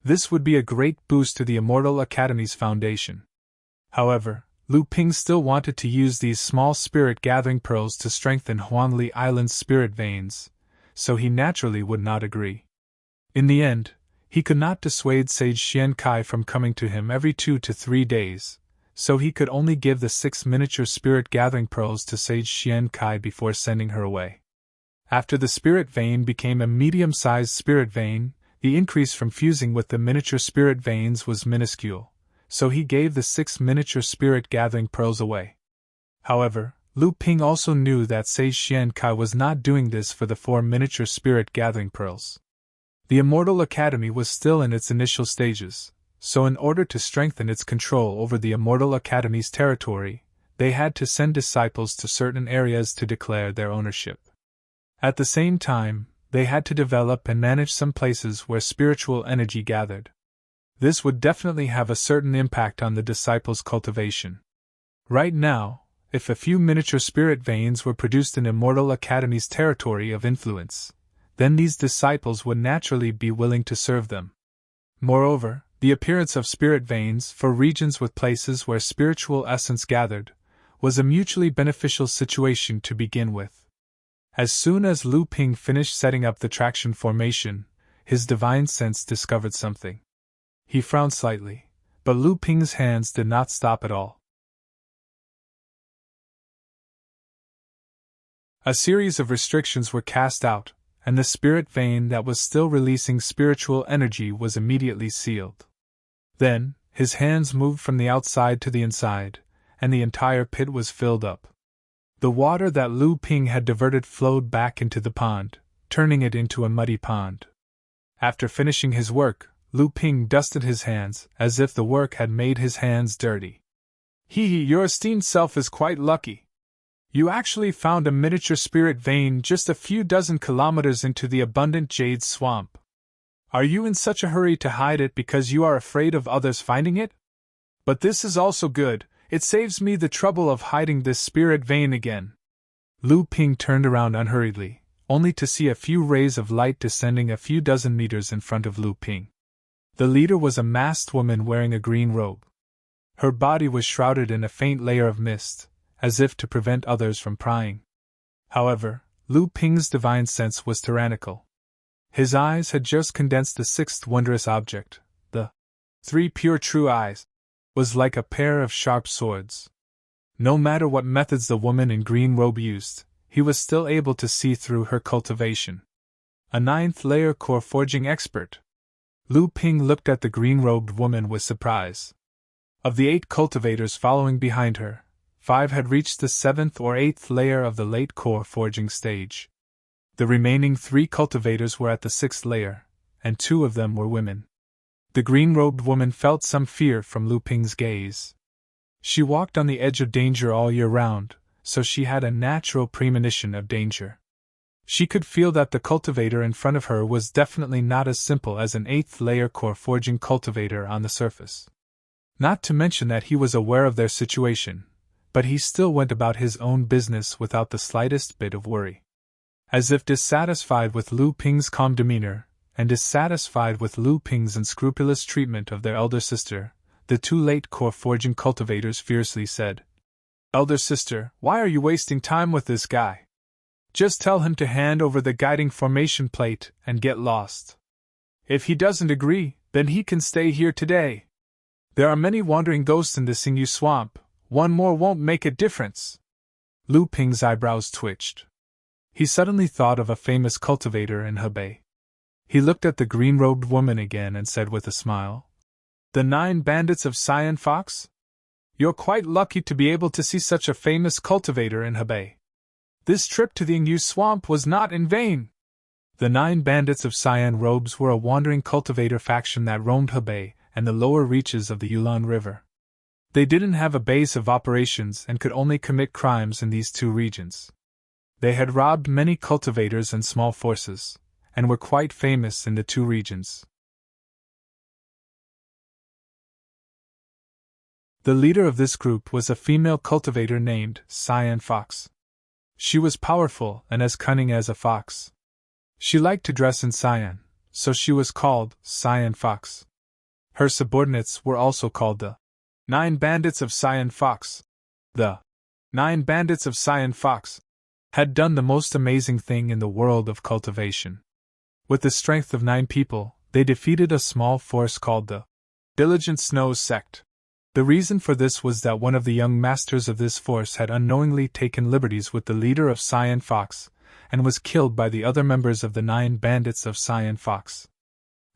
Speaker 1: This would be a great boost to the Immortal Academy's foundation. However, Lu Ping still wanted to use these small spirit gathering pearls to strengthen Huanli Island's spirit veins, so he naturally would not agree. In the end, he could not dissuade Sage Xian Kai from coming to him every 2 to 3 days, so he could only give the 6 miniature spirit gathering pearls to Sage Xian Kai before sending her away. After the spirit vein became a medium-sized spirit vein, the increase from fusing with the miniature spirit veins was minuscule, so he gave the 6 miniature spirit gathering pearls away. However, Lu Ping also knew that Sage Xian Kai was not doing this for the 4 miniature spirit gathering pearls. The Immortal Academy was still in its initial stages, so in order to strengthen its control over the Immortal Academy's territory, they had to send disciples to certain areas to declare their ownership. At the same time, they had to develop and manage some places where spiritual energy gathered. This would definitely have a certain impact on the disciples' cultivation. Right now, if a few miniature spirit veins were produced in Immortal Academy's territory of influence, then these disciples would naturally be willing to serve them. Moreover, the appearance of spirit veins for regions with places where spiritual essence gathered was a mutually beneficial situation to begin with. As soon as Lu Ping finished setting up the traction formation, his divine sense discovered something. He frowned slightly, but Lu Ping's hands did not stop at all. A series of restrictions were cast out, and the spirit vein that was still releasing spiritual energy was immediately sealed. Then, his hands moved from the outside to the inside, and the entire pit was filled up. The water that Lu Ping had diverted flowed back into the pond, turning it into a muddy pond. After finishing his work, Lu Ping dusted his hands, as if the work had made his hands dirty. Your esteemed self is quite lucky. You actually found a miniature spirit vein just a few dozen kilometers into the abundant jade swamp. Are you in such a hurry to hide it because you are afraid of others finding it? But this is also good, it saves me the trouble of hiding this spirit vein again. Lu Ping turned around unhurriedly, only to see a few rays of light descending a few dozen meters in front of Lu Ping. The leader was a masked woman wearing a green robe. Her body was shrouded in a faint layer of mist, as if to prevent others from prying. However, Lu Ping's divine sense was tyrannical. His eyes had just condensed the 6th wondrous object. The 3 pure true eyes was like a pair of sharp swords. No matter what methods the woman in green robe used, he was still able to see through her cultivation. A 9th layer core forging expert. Lu Ping looked at the green-robed woman with surprise. Of the 8 cultivators following behind her, 5 had reached the 7th or 8th layer of the late core forging stage. The remaining 3 cultivators were at the 6th layer, and 2 of them were women. The green-robed woman felt some fear from Lu Ping's gaze. She walked on the edge of danger all year round, so she had a natural premonition of danger. She could feel that the cultivator in front of her was definitely not as simple as an 8th layer core forging cultivator on the surface. Not to mention that he was aware of their situation, but he still went about his own business without the slightest bit of worry. As if dissatisfied with Lu Ping's calm demeanor, and dissatisfied with Lu Ping's unscrupulous treatment of their elder sister, the 2 late core forging cultivators fiercely said, "Elder sister, why are you wasting time with this guy? Just tell him to hand over the guiding formation plate and get lost. If he doesn't agree, then he can stay here today. There are many wandering ghosts in the Xingyu swamp, one more won't make a difference." Lu Ping's eyebrows twitched. He suddenly thought of a famous cultivator in Hebei. He looked at the green-robed woman again and said with a smile, "The 9 bandits of Cyan Fox? You're quite lucky to be able to see such a famous cultivator in Hebei. This trip to the Ingyu swamp was not in vain." The 9 bandits of Cyan Robes were a wandering cultivator faction that roamed Hebei and the lower reaches of the Yulon River. They didn't have a base of operations and could only commit crimes in these 2 regions. They had robbed many cultivators and small forces, and were quite famous in the 2 regions. The leader of this group was a female cultivator named Cyan Fox. She was powerful and as cunning as a fox. She liked to dress in cyan, so she was called Cyan Fox. Her subordinates were also called the 9 bandits of Cyan Fox. The 9 bandits of Cyan Fox had done the most amazing thing in the world of cultivation. With the strength of 9 people, they defeated a small force called the Diligent Snows sect. The reason for this was that one of the young masters of this force had unknowingly taken liberties with the leader of Cyan Fox, and was killed by the other members of the 9 bandits of Cyan Fox.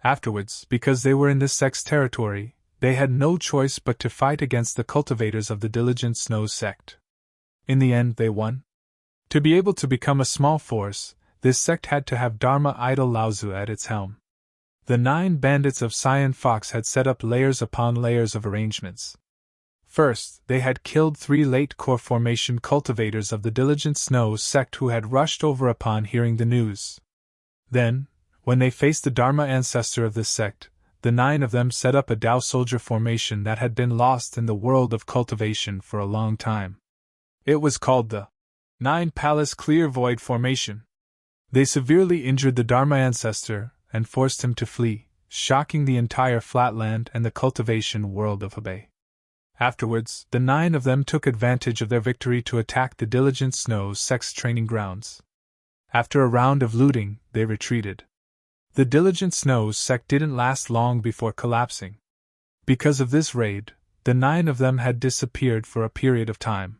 Speaker 1: Afterwards, because they were in this sect's territory, they had no choice but to fight against the cultivators of the Diligent Snows sect. In the end, they won. To be able to become a small force, this sect had to have Dharma Idol Laozu at its helm. The 9 bandits of Cyan Fox had set up layers upon layers of arrangements. First, they had killed 3 late core formation cultivators of the Diligent Snows sect who had rushed over upon hearing the news. Then, when they faced the Dharma ancestor of this sect, the 9 of them set up a Tao soldier formation that had been lost in the world of cultivation for a long time. It was called the 9 Palace Clear Void Formation. They severely injured the Dharma ancestor and forced him to flee, shocking the entire flatland and the cultivation world of Hebei. Afterwards, the 9 of them took advantage of their victory to attack the Diligent Snows sect's training grounds. After a round of looting, they retreated. The Diligent Snows sect didn't last long before collapsing. Because of this raid, the 9 of them had disappeared for a period of time.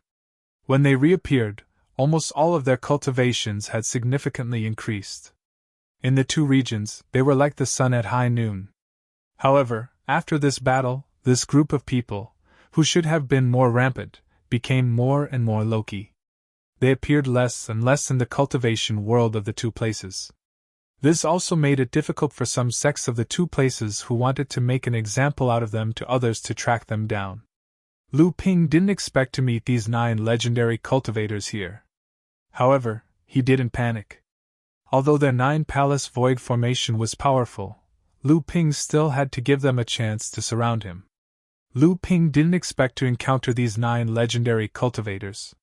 Speaker 1: When they reappeared, almost all of their cultivations had significantly increased. In the 2 regions, they were like the sun at high noon. However, after this battle, this group of people, who should have been more rampant, became more and more low-key. They appeared less and less in the cultivation world of the 2 places. This also made it difficult for some sects of the 2 places who wanted to make an example out of them to others to track them down. Lu Ping didn't expect to meet these 9 legendary cultivators here. However, he didn't panic. Although their 9 palace void formation was powerful, Lu Ping still had to give them a chance to surround him. Lu Ping didn't expect to encounter these 9 legendary cultivators.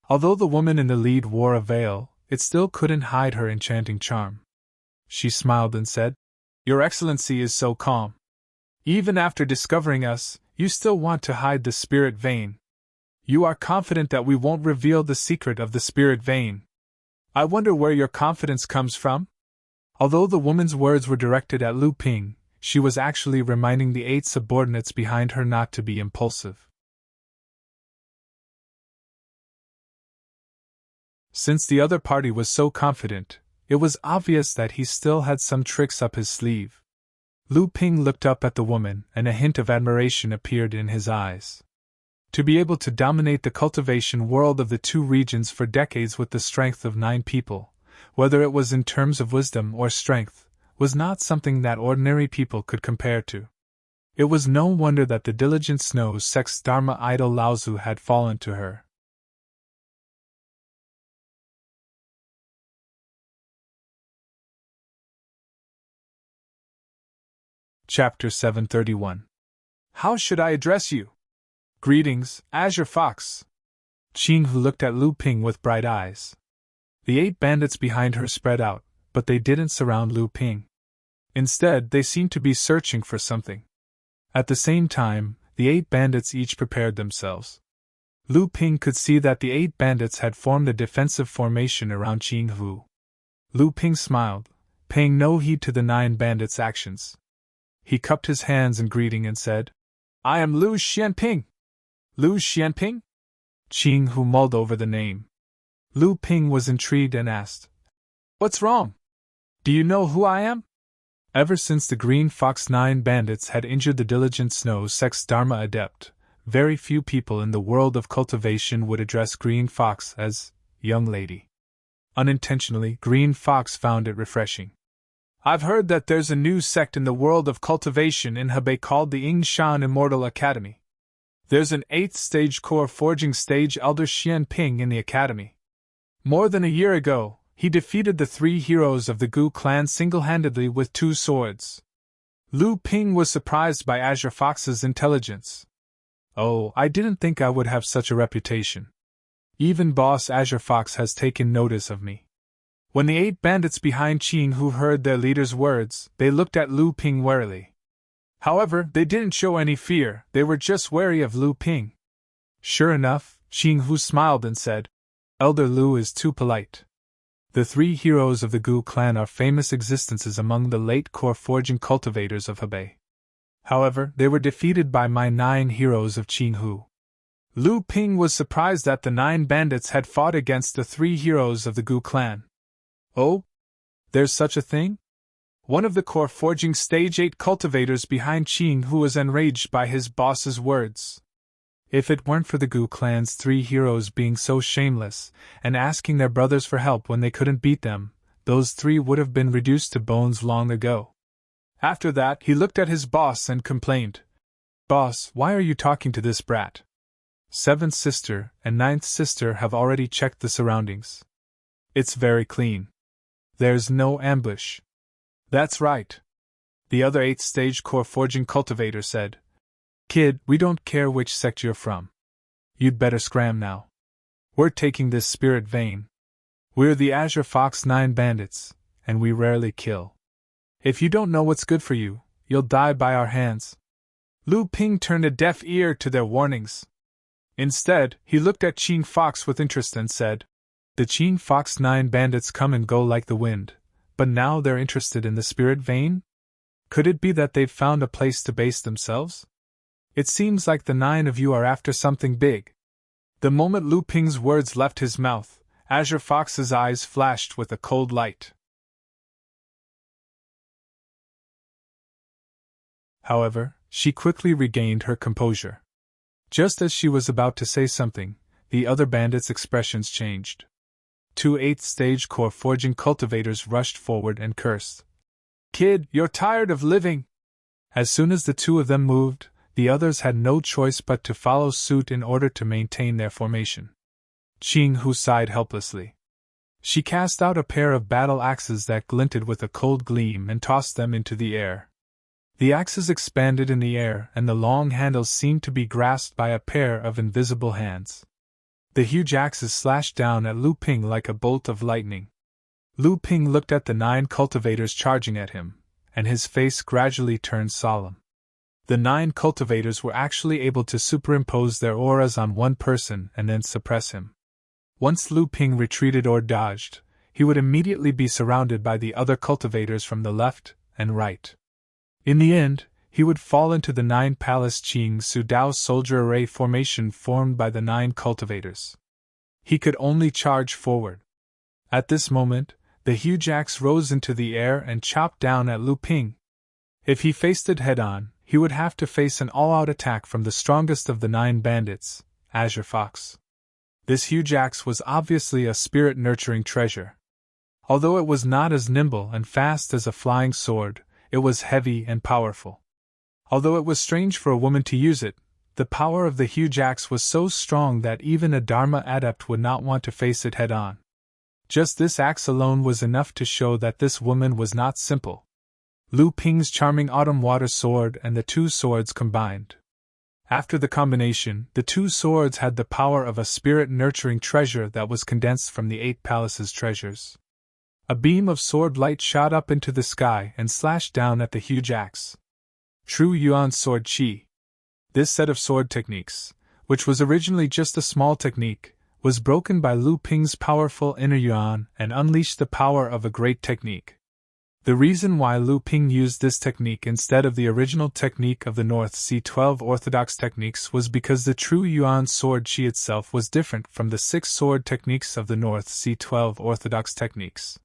Speaker 1: Although the woman in the lead wore a veil, it still couldn't hide her enchanting charm. She smiled and said, "Your Excellency is so calm. Even after discovering us, you still want to hide the spirit vein. You are confident that we won't reveal the secret of the spirit vein. I wonder where your confidence comes from?" Although the woman's words were directed at Lu Ping, she was actually reminding the 8 subordinates behind her not to be impulsive. Since the other party was so confident, it was obvious that he still had some tricks up his sleeve. Lu Ping looked up at the woman, and a hint of admiration appeared in his eyes. To be able to dominate the cultivation world of the 2 regions for decades with the strength of 9 people, whether it was in terms of wisdom or strength, was not something that ordinary people could compare to. It was no wonder that the Diligent Snows sect's Dharma idol Laozu had fallen to her. Chapter 731. How should I address you? Greetings, Azure Fox. Qing Hu looked at Lu Ping with bright eyes. The 8 bandits behind her spread out, but they didn't surround Lu Ping. Instead, they seemed to be searching for something. At the same time, the 8 bandits each prepared themselves. Lu Ping could see that the 8 bandits had formed a defensive formation around Qing Hu. Lu Ping smiled, paying no heed to the 9 bandits' actions. He cupped his hands in greeting and said, "I am Lu Xianping." Lu Xianping? Qing Hu mulled over the name. Lu Ping was intrigued and asked, "What's wrong? Do you know who I am?" Ever since the Green Fox 9 bandits had injured the diligent Snow Sex Dharma adept, very few people in the world of cultivation would address Green Fox as young lady. Unintentionally, Green Fox found it refreshing. "I've heard that there's a new sect in the world of cultivation in Hebei called the Yingshan Immortal Academy. There's an 8th stage core forging stage elder Xian Ping in the academy. More than a year ago, he defeated the 3 heroes of the Gu clan single-handedly with 2 swords." Lu Ping was surprised by Azure Fox's intelligence. "Oh, I didn't think I would have such a reputation. Even Boss Azure Fox has taken notice of me." When the 8 bandits behind Qing Hu heard their leader's words, they looked at Lu Ping warily. However, they didn't show any fear, they were just wary of Lu Ping. Sure enough, Qing Hu smiled and said, "Elder Lu is too polite." The 3 heroes of the Gu clan are famous existences among the late core forging cultivators of Hebei. However, they were defeated by my 9 heroes of Qing Hu. Lu Ping was surprised that the 9 bandits had fought against the 3 heroes of the Gu clan. "Oh? There's such a thing?" One of the core forging stage 8 cultivators behind Qing Hu was enraged by his boss's words. If it weren't for the Gu clan's 3 heroes being so shameless, and asking their brothers for help when they couldn't beat them, those 3 would have been reduced to bones long ago. After that, he looked at his boss and complained, "Boss, why are you talking to this brat? 7th sister and 9th sister have already checked the surroundings. It's very clean. There's no ambush." "That's right," the other 8th stage core forging cultivator said. "Kid, we don't care which sect you're from. You'd better scram now. We're taking this spirit vein. We're the Azure Fox 9 bandits, and we rarely kill. If you don't know what's good for you, you'll die by our hands." Lu Ping turned a deaf ear to their warnings. Instead, he looked at Qing Fox with interest and said, "The Qing Fox 9 bandits come and go like the wind, but now they're interested in the spirit vein? Could it be that they've found a place to base themselves? It seems like the 9 of you are after something big." The moment Lu Ping's words left his mouth, Azure Fox's eyes flashed with a cold light. However, she quickly regained her composure. Just as she was about to say something, the other bandits' expressions changed. 2 8th stage core forging cultivators rushed forward and cursed. "Kid, you're tired of living!" As soon as the 2 of them moved, the others had no choice but to follow suit in order to maintain their formation. Qing Hu sighed helplessly. She cast out a pair of battle axes that glinted with a cold gleam and tossed them into the air. The axes expanded in the air, and the long handles seemed to be grasped by a pair of invisible hands. The huge axes slashed down at Lu Ping like a bolt of lightning. Lu Ping looked at the 9 cultivators charging at him, and his face gradually turned solemn. The 9 cultivators were actually able to superimpose their auras on one person and then suppress him. Once Lu Ping retreated or dodged, he would immediately be surrounded by the other cultivators from the left and right. In the end, he would fall into the 9 Palace Qing Su Dao soldier array formation formed by the 9 cultivators. He could only charge forward. At this moment, the huge axe rose into the air and chopped down at Lu Ping. If he faced it head-on, he would have to face an all-out attack from the strongest of the 9 bandits, Azure Fox. This huge axe was obviously a spirit-nurturing treasure. Although it was not as nimble and fast as a flying sword, it was heavy and powerful. Although it was strange for a woman to use it, the power of the huge axe was so strong that even a Dharma adept would not want to face it head-on. Just this axe alone was enough to show that this woman was not simple. Lu Ping's charming autumn water sword and the 2 swords combined. After the combination, the 2 swords had the power of a spirit-nurturing treasure that was condensed from the 8 palaces' treasures. A beam of sword light shot up into the sky and slashed down at the huge axe. True Yuan Sword Qi. This set of sword techniques, which was originally just a small technique, was broken by Lu Ping's powerful inner Yuan and unleashed the power of a great technique. The reason why Lu Ping used this technique instead of the original technique of the North Sea 12 orthodox techniques was because the true Yuan sword Qi itself was different from the 6 sword techniques of the North Sea 12 orthodox techniques.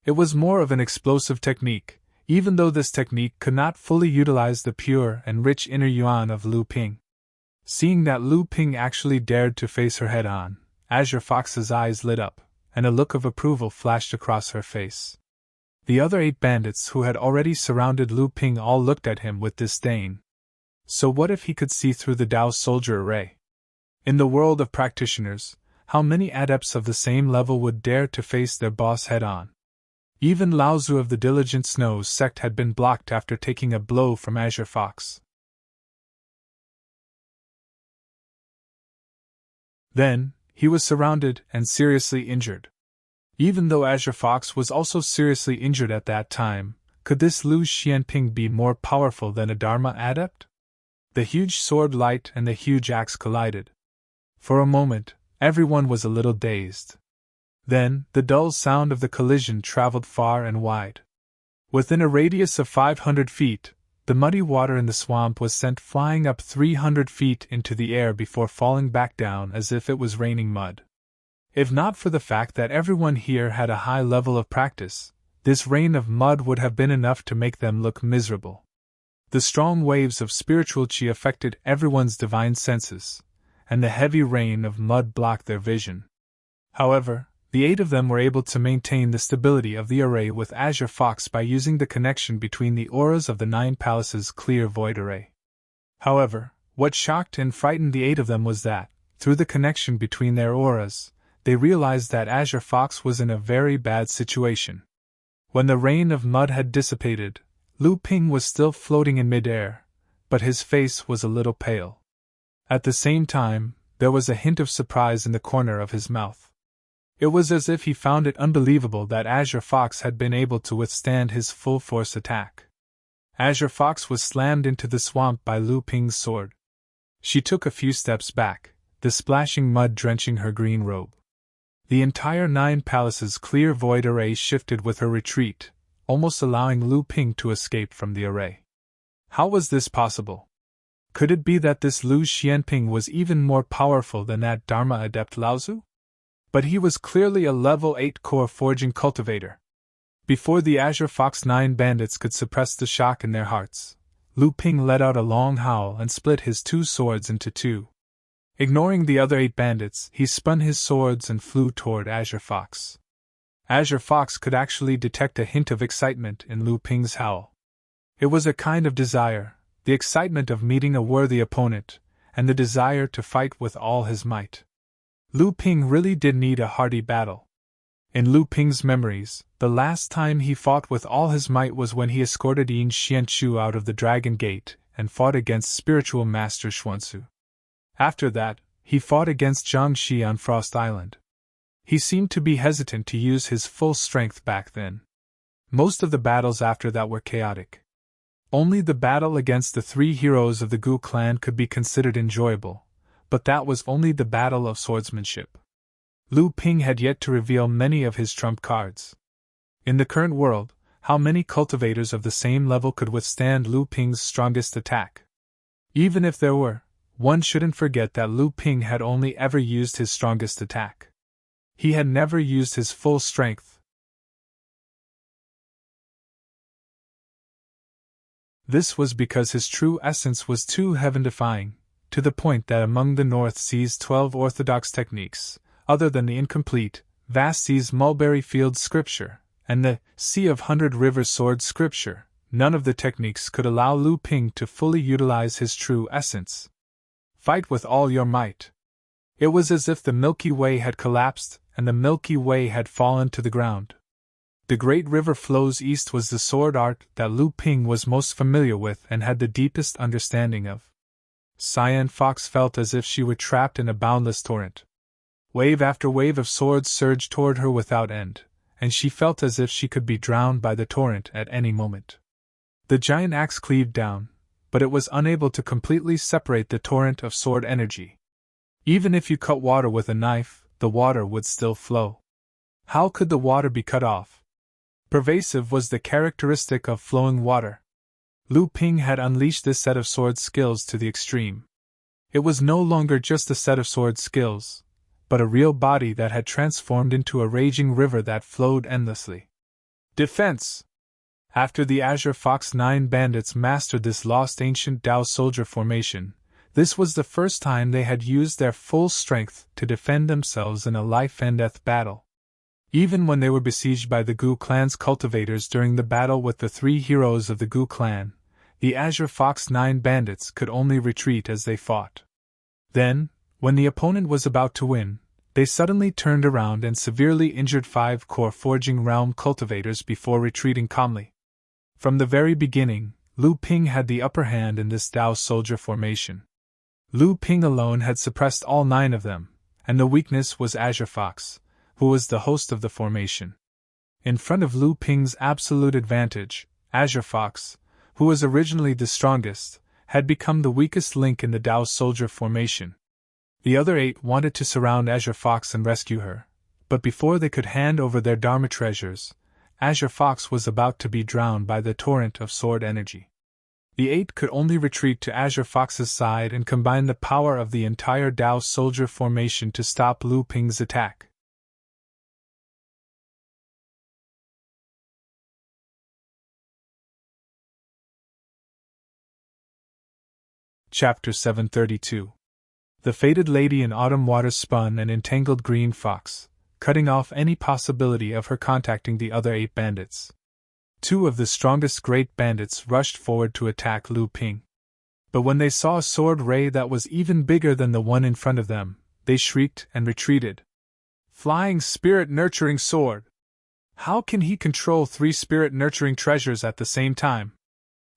Speaker 1: It was more of an explosive technique, even though this technique could not fully utilize the pure and rich inner Yuan of Lu Ping. Seeing that Lu Ping actually dared to face her head-on, Azure Fox's eyes lit up, and a look of approval flashed across her face. The other 8 bandits who had already surrounded Lu Ping all looked at him with disdain. So what if he could see through the Dao soldier array? In the world of practitioners, how many adepts of the same level would dare to face their boss head-on? Even Laozu of the Diligent Snows sect had been blocked after taking a blow from Azure Fox. Then, he was surrounded and seriously injured. Even though Azure Fox was also seriously injured at that time, could this Lu Xianping be more powerful than a Dharma adept? The huge sword light and the huge axe collided. For a moment, everyone was a little dazed. Then, the dull sound of the collision traveled far and wide. Within a radius of 500 feet, the muddy water in the swamp was sent flying up 300 feet into the air before falling back down as if it was raining mud. If not for the fact that everyone here had a high level of practice, this rain of mud would have been enough to make them look miserable. The strong waves of spiritual qi affected everyone's divine senses, and the heavy rain of mud blocked their vision. However, the 8 of them were able to maintain the stability of the array with Azure Fox by using the connection between the auras of the 9 palaces' clear void array. However, what shocked and frightened the 8 of them was that, through the connection between their auras, they realized that Azure Fox was in a very bad situation. When the rain of mud had dissipated, Lu Ping was still floating in midair, but his face was a little pale. At the same time, there was a hint of surprise in the corner of his mouth. It was as if he found it unbelievable that Azure Fox had been able to withstand his full-force attack. Azure Fox was slammed into the swamp by Lu Ping's sword. She took a few steps back, the splashing mud drenching her green robe. The entire 9 palaces' clear void array shifted with her retreat, almost allowing Lu Ping to escape from the array. How was this possible? Could it be that this Lu Xianping was even more powerful than that Dharma adept Laozu? But he was clearly a level 8 core forging cultivator. Before the Azure Fox 9 bandits could suppress the shock in their hearts, Lu Ping let out a long howl and split his 2 swords into 2. Ignoring the other 8 bandits, he spun his swords and flew toward Azure Fox. Azure Fox could actually detect a hint of excitement in Lu Ping's howl. It was a kind of desire, the excitement of meeting a worthy opponent, and the desire to fight with all his might. Lu Ping really did need a hearty battle. In Lu Ping's memories, the last time he fought with all his might was when he escorted Yin Xianchu out of the Dragon Gate and fought against spiritual master Xuanzu. After that, he fought against Zhang Xi on Frost Island. He seemed to be hesitant to use his full strength back then. Most of the battles after that were chaotic. Only the battle against the 3 heroes of the Gu clan could be considered enjoyable, but that was only the battle of swordsmanship. Lu Ping had yet to reveal many of his trump cards. In the current world, how many cultivators of the same level could withstand Lu Ping's strongest attack? Even if there were, one shouldn't forget that Lu Ping had only ever used his strongest attack. He had never used his full strength. This was because his true essence was too heaven-defying, to the point that among the North Sea's 12 orthodox techniques, other than the incomplete, vast Sea's Mulberry Field scripture, and the Sea of 100 Rivers sword scripture, none of the techniques could allow Lu Ping to fully utilize his true essence. Fight with all your might. It was as if the Milky Way had collapsed and the Milky Way had fallen to the ground. The great river flows east was the sword art that Lu Ping was most familiar with and had the deepest understanding of. Cyan Fox felt as if she were trapped in a boundless torrent. Wave after wave of swords surged toward her without end, and she felt as if she could be drowned by the torrent at any moment. The giant axe cleaved down, but it was unable to completely separate the torrent of sword energy. Even if you cut water with a knife, the water would still flow. How could the water be cut off? Pervasive was the characteristic of flowing water. Lu Ping had unleashed this set of sword skills to the extreme. It was no longer just a set of sword skills, but a real body that had transformed into a raging river that flowed endlessly. Defense! After the Azure Fox 9 bandits mastered this lost ancient Dao soldier formation, this was the first time they had used their full strength to defend themselves in a life-and-death battle. Even when they were besieged by the Gu clan's cultivators during the battle with the three heroes of the Gu clan, the Azure Fox 9 bandits could only retreat as they fought. Then, when the opponent was about to win, they suddenly turned around and severely injured 5 core Forging Realm cultivators before retreating calmly. From the very beginning, Lu Ping had the upper hand in this Dao soldier formation. Lu Ping alone had suppressed all 9 of them, and the weakness was Azure Fox, who was the host of the formation. In front of Lu Ping's absolute advantage, Azure Fox, who was originally the strongest, had become the weakest link in the Dao soldier formation. The other 8 wanted to surround Azure Fox and rescue her, but before they could hand over their Dharma treasures, Azure Fox was about to be drowned by the torrent of sword energy. The 8 could only retreat to Azure Fox's side and combine the power of the entire Dao soldier formation to stop Lu Ping's attack. Chapter 732. The fated lady in autumn waters spun an entangled green fox, cutting off any possibility of her contacting the other 8 bandits. 2 of the strongest great bandits rushed forward to attack Lu Ping. But when they saw a sword ray that was even bigger than the one in front of them, they shrieked and retreated. Flying spirit-nurturing sword! How can he control 3 spirit-nurturing treasures at the same time?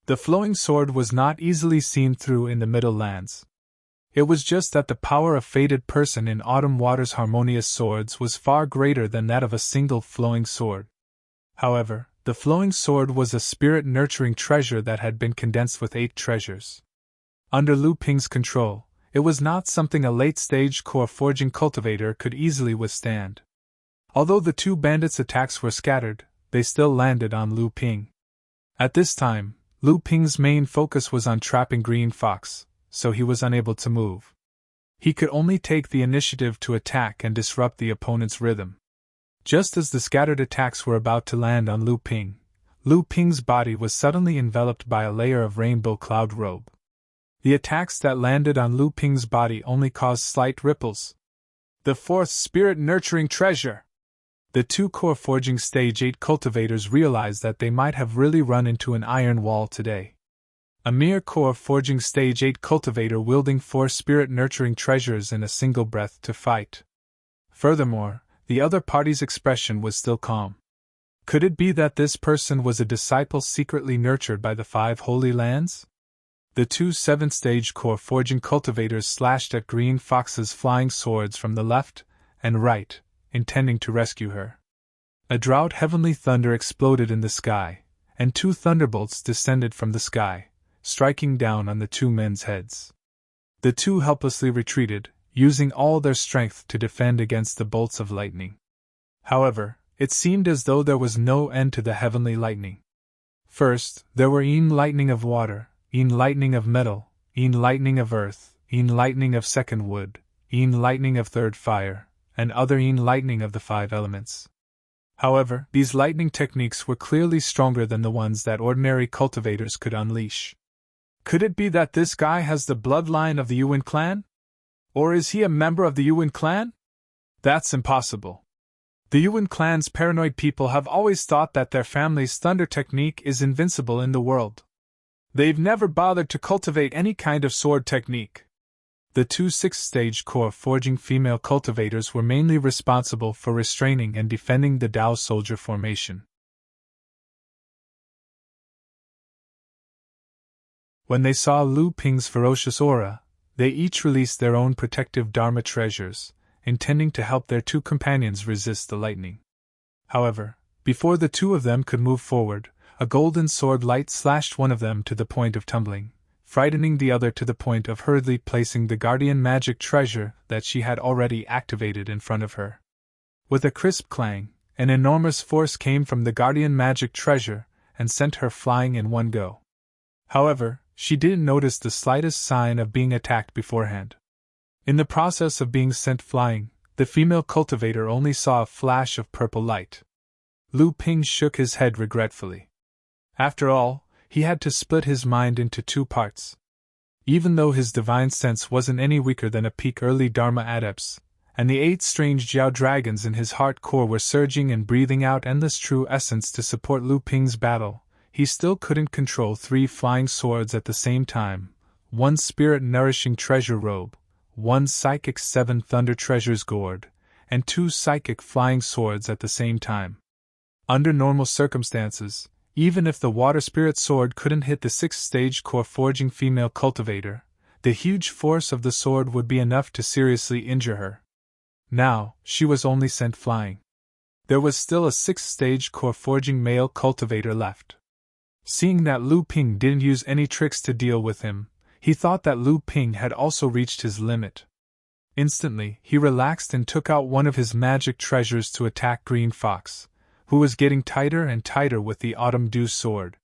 Speaker 1: The flowing sword was not easily seen through in the Middle Lands. It was just that the power of fated person in autumn waters' harmonious swords was far greater than that of a single flowing sword. However, the flowing sword was a spirit-nurturing treasure that had been condensed with 8 treasures. Under Lu Ping's control, it was not something a late-stage core forging cultivator could easily withstand. Although the 2 bandits' attacks were scattered, they still landed on Lu Ping. At this time, Lu Ping's main focus was on trapping Green Fox, so he was unable to move. He could only take the initiative to attack and disrupt the opponent's rhythm. Just as the scattered attacks were about to land on Lu Ping's body was suddenly enveloped by a layer of rainbow cloud robe. The attacks that landed on Lu Ping's body only caused slight ripples. The 4th spirit-nurturing treasure! The 2 core forging stage 8 cultivators realized that they might have really run into an iron wall today. A mere core forging stage 8 cultivator wielding 4 spirit-nurturing treasures in a single breath to fight. Furthermore, the other party's expression was still calm. Could it be that this person was a disciple secretly nurtured by the 5 holy lands? The 2 7th-stage core forging cultivators slashed at Green Fox's flying swords from the left and right, intending to rescue her. A drought heavenly thunder exploded in the sky, and 2 thunderbolts descended from the sky, striking down on the 2 men's heads. The 2 helplessly retreated, using all their strength to defend against the bolts of lightning. However, it seemed as though there was no end to the heavenly lightning. First, there were e'en lightning of water, e'en lightning of metal, e'en lightning of earth, e'en lightning of second wood, e'en lightning of third fire, and other e'en lightning of the 5 elements. However, these lightning techniques were clearly stronger than the ones that ordinary cultivators could unleash. Could it be that this guy has the bloodline of the Yuan clan? Or is he a member of the Yuan clan? That's impossible. The Yuan clan's paranoid people have always thought that their family's thunder technique is invincible in the world. They've never bothered to cultivate any kind of sword technique. The 2 6th-stage core forging female cultivators were mainly responsible for restraining and defending the Dao soldier formation. When they saw Lu Ping's ferocious aura, they each released their own protective Dharma treasures, intending to help their 2 companions resist the lightning. However, before the 2 of them could move forward, a golden sword light slashed one of them to the point of tumbling, frightening the other to the point of hurriedly placing the guardian magic treasure that she had already activated in front of her. With a crisp clang, an enormous force came from the guardian magic treasure and sent her flying in one go. However, she didn't notice the slightest sign of being attacked beforehand. In the process of being sent flying, the female cultivator only saw a flash of purple light. Lu Ping shook his head regretfully. After all, he had to split his mind into two parts. Even though his divine sense wasn't any weaker than a peak early Dharma adept's, and the 8 strange Jiao dragons in his heart core were surging and breathing out endless true essence to support Lu Ping's battle, he still couldn't control 3 flying swords at the same time, 1 spirit-nourishing treasure robe, 1 psychic 7 thunder treasures gourd, and 2 psychic flying swords at the same time. Under normal circumstances, even if the water spirit sword couldn't hit the 6th-stage core forging female cultivator, the huge force of the sword would be enough to seriously injure her. Now, she was only sent flying. There was still a 6th-stage core forging male cultivator left. Seeing that Lu Ping didn't use any tricks to deal with him, he thought that Lu Ping had also reached his limit. Instantly, he relaxed and took out one of his magic treasures to attack Green Fox, who was getting tighter and tighter with the autumn dew sword.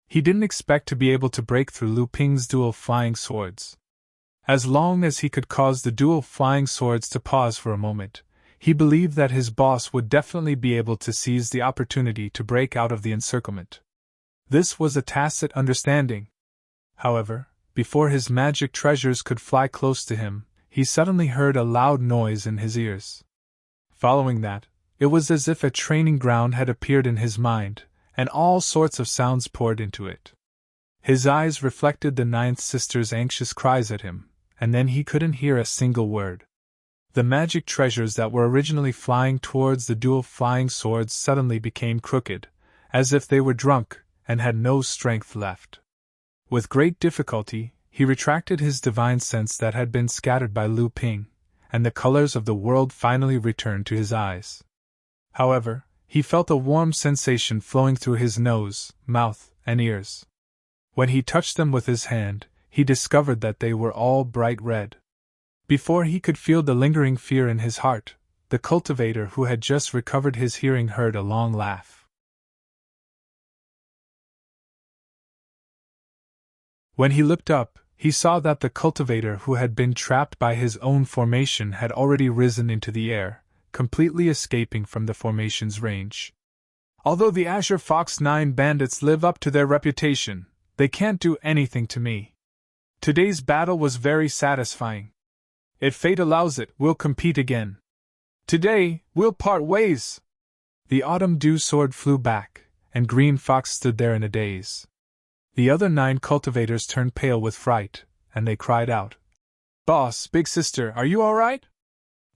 Speaker 1: He didn't expect to be able to break through Lu Ping's dual flying swords. As long as he could cause the dual flying swords to pause for a moment, he believed that his boss would definitely be able to seize the opportunity to break out of the encirclement. This was a tacit understanding. However, before his magic treasures could fly close to him, he suddenly heard a loud noise in his ears. Following that, it was as if a training ground had appeared in his mind, and all sorts of sounds poured into it. His eyes reflected the 9th sister's anxious cries at him, and then he couldn't hear a single word. The magic treasures that were originally flying towards the dual flying swords suddenly became crooked, as if they were drunk and had no strength left. With great difficulty, he retracted his divine sense that had been scattered by Lu Ping, and the colors of the world finally returned to his eyes. However, he felt a warm sensation flowing through his nose, mouth, and ears. When he touched them with his hand, he discovered that they were all bright red. Before he could feel the lingering fear in his heart, the cultivator who had just recovered his hearing heard a long laugh. When he looked up, he saw that the cultivator who had been trapped by his own formation had already risen into the air, completely escaping from the formation's range. Although the Azure Fox 9 bandits live up to their reputation, they can't do anything to me. Today's battle was very satisfying. If fate allows it, we'll compete again. Today, we'll part ways. The autumn dew sword flew back, and Green Fox stood there in a daze. The other 9 cultivators turned pale with fright, and they cried out, "Boss, big sister, are you all right?"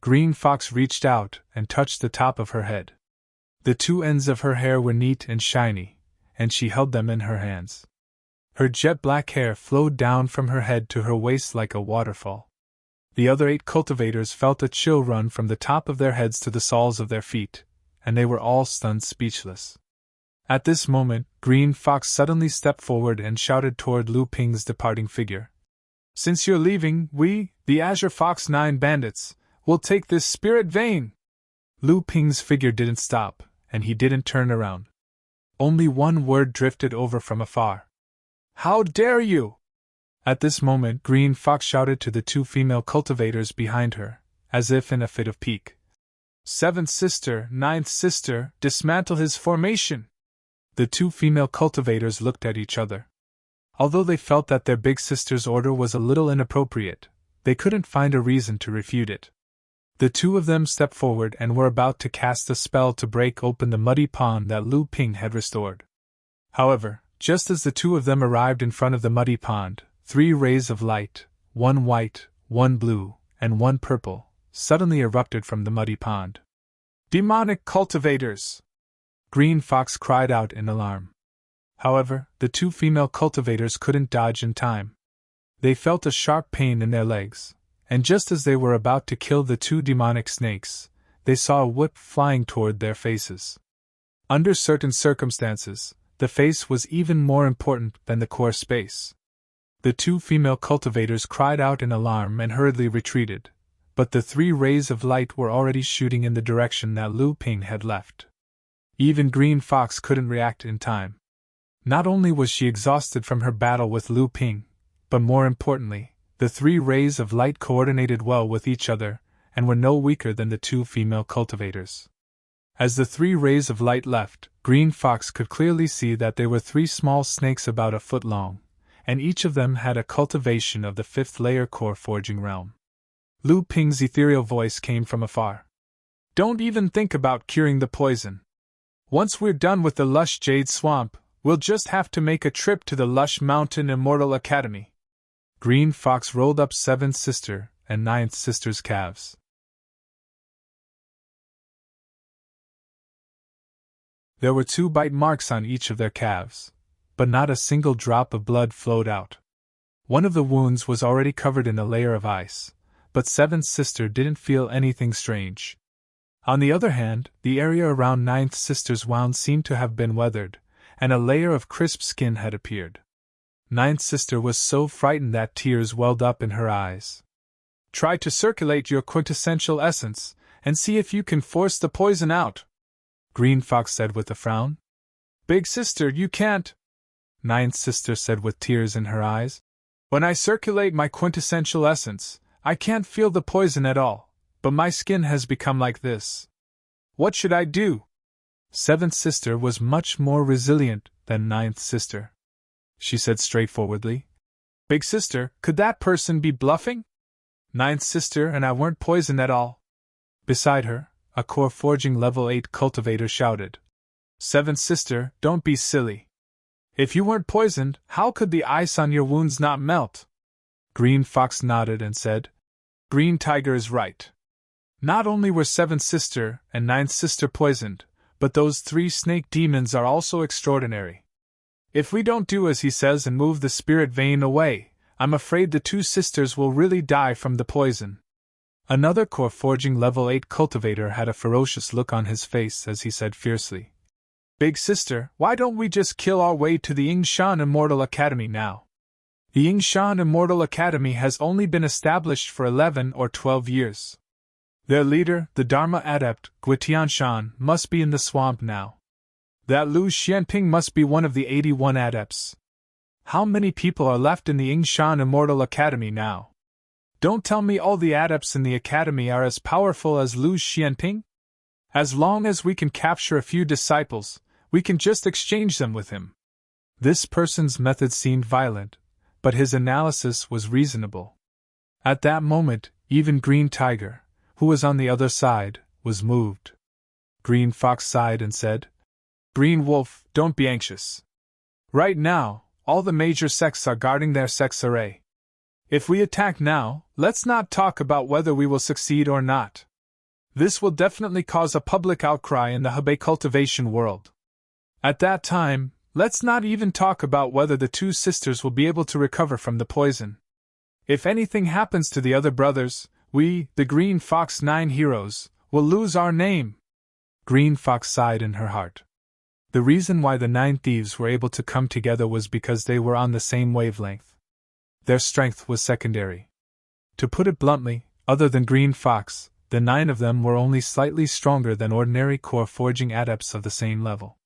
Speaker 1: Green Fox reached out and touched the top of her head. The 2 ends of her hair were neat and shiny, and she held them in her hands. Her jet-black hair flowed down from her head to her waist like a waterfall. The other 8 cultivators felt a chill run from the top of their heads to the soles of their feet, and they were all stunned speechless. At this moment, Green Fox suddenly stepped forward and shouted toward Lu Ping's departing figure. "Since you're leaving, we, the Azure Fox 9 bandits, will take this spirit vein." Lu Ping's figure didn't stop, and he didn't turn around. Only one word drifted over from afar. "How dare you!" At this moment, Green Fox shouted to the 2 female cultivators behind her, as if in a fit of pique. "7th sister, 9th sister, dismantle his formation!" The 2 female cultivators looked at each other. Although they felt that their big sister's order was a little inappropriate, they couldn't find a reason to refute it. The 2 of them stepped forward and were about to cast a spell to break open the muddy pond that Lu Ping had restored. However, just as the 2 of them arrived in front of the muddy pond, 3 rays of light, 1 white, 1 blue, and 1 purple, suddenly erupted from the muddy pond. "Demonic cultivators!" Green Fox cried out in alarm. However, the 2 female cultivators couldn't dodge in time. They felt a sharp pain in their legs, and just as they were about to kill the 2 demonic snakes, they saw a whip flying toward their faces. Under certain circumstances, the face was even more important than the core space. The 2 female cultivators cried out in alarm and hurriedly retreated, but the 3 rays of light were already shooting in the direction that Lu Ping had left. Even Green Fox couldn't react in time. Not only was she exhausted from her battle with Lu Ping, but more importantly, the three rays of light coordinated well with each other and were no weaker than the two female cultivators. As the three rays of light left, Green Fox could clearly see that they were three small snakes about a foot long, and each of them had a cultivation of the fifth layer core forging realm. Lu Ping's ethereal voice came from afar. Don't even think about curing the poison. Once we're done with the lush jade swamp, we'll just have to make a trip to the lush mountain Immortal Academy. Green Fox rolled up Seventh Sister and Ninth Sister's calves. There were 2 bite marks on each of their calves, but not a single drop of blood flowed out. One of the wounds was already covered in a layer of ice, but Seventh Sister didn't feel anything strange. On the other hand, the area around Ninth Sister's wound seemed to have been weathered, and a layer of crisp skin had appeared. Ninth Sister was so frightened that tears welled up in her eyes. Try to circulate your quintessential essence, and see if you can force the poison out, Green Fox said with a frown. Big sister, you can't, Ninth Sister said with tears in her eyes. When I circulate my quintessential essence, I can't feel the poison at all, but my skin has become like this. What should I do? Seventh Sister was much more resilient than Ninth Sister. She said straightforwardly. Big sister, could that person be bluffing? Ninth Sister and I weren't poisoned at all. Beside her, a core forging level 8 cultivator shouted. Seventh Sister, don't be silly. If you weren't poisoned, how could the ice on your wounds not melt? Green Fox nodded and said, Green Tiger is right. Not only were Seventh Sister and Ninth Sister poisoned, but those 3 snake demons are also extraordinary. If we don't do as he says and move the spirit vein away, I'm afraid the 2 sisters will really die from the poison. Another core forging level 8 cultivator had a ferocious look on his face as he said fiercely, Big sister, why don't we just kill our way to the Yingshan Immortal Academy now? The Yingshan Immortal Academy has only been established for 11 or 12 years. Their leader, the Dharma adept, Guitianshan, must be in the swamp now. That Lu Xianping must be one of the 81 adepts. How many people are left in the Yingshan Immortal Academy now? Don't tell me all the adepts in the academy are as powerful as Lu Xianping? As long as we can capture a few disciples, we can just exchange them with him. This person's method seemed violent, but his analysis was reasonable. At that moment, even Green Tiger, who was on the other side, was moved. Green Fox sighed and said, Green Wolf, don't be anxious. Right now, all the major sects are guarding their sects array. If we attack now, let's not talk about whether we will succeed or not. This will definitely cause a public outcry in the Hebei cultivation world. At that time, let's not even talk about whether the 2 sisters will be able to recover from the poison. If anything happens to the other brothers, we, the Green Fox 9 heroes, will lose our name. Green Fox sighed in her heart. The reason why the 9 thieves were able to come together was because they were on the same wavelength. Their strength was secondary. To put it bluntly, other than Green Fox, the 9 of them were only slightly stronger than ordinary core forging adepts of the same level.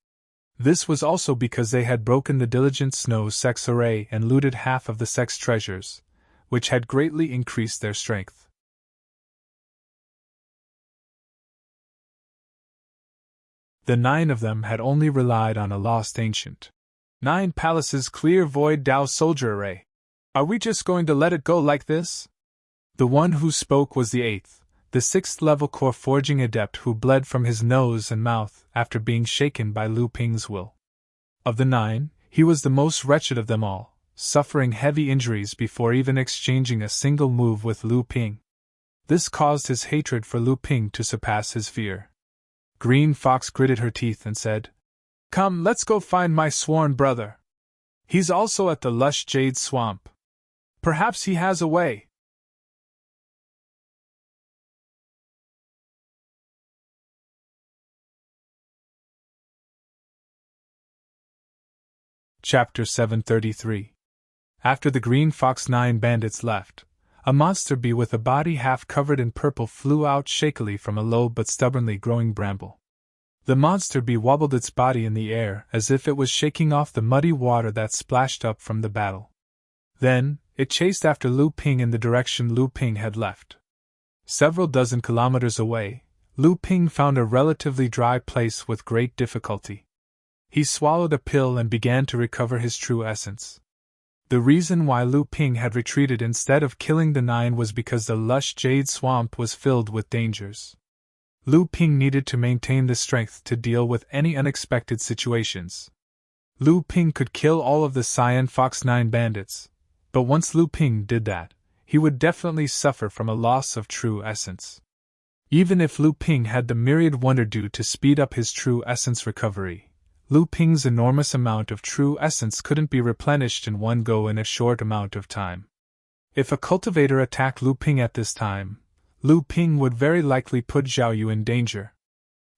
Speaker 1: This was also because they had broken the Diligent Snow sex array and looted half of the sex treasures, which had greatly increased their strength. The 9 of them had only relied on a lost ancient 9 Palaces Clear Void Dao Soldier Array. Are we just going to let it go like this? The one who spoke was the 8th, the 6th level core forging adept who bled from his nose and mouth after being shaken by Lu Ping's will. Of the 9, he was the most wretched of them all, suffering heavy injuries before even exchanging a single move with Lu Ping. This caused his hatred for Lu Ping to surpass his fear. Green Fox gritted her teeth and said, Come, let's go find my sworn brother. He's also at the lush jade swamp. Perhaps he has a way. Chapter 733. After the Green Fox 9 bandits left, a monster bee with a body half covered in purple flew out shakily from a low but stubbornly growing bramble. The monster bee wobbled its body in the air as if it was shaking off the muddy water that splashed up from the battle. Then, it chased after Lu Ping in the direction Lu Ping had left. Several dozen kilometers away, Lu Ping found a relatively dry place with great difficulty. He swallowed a pill and began to recover his true essence. The reason why Lu Ping had retreated instead of killing the 9 was because the lush jade swamp was filled with dangers. Lu Ping needed to maintain the strength to deal with any unexpected situations. Lu Ping could kill all of the Cyan Fox 9 bandits, but once Lu Ping did that, he would definitely suffer from a loss of true essence. Even if Lu Ping had the myriad wonder dew to speed up his true essence recovery, Lu Ping's enormous amount of true essence couldn't be replenished in one go in a short amount of time. If a cultivator attacked Lu Ping at this time, Lu Ping would very likely put Zhao Yu in danger.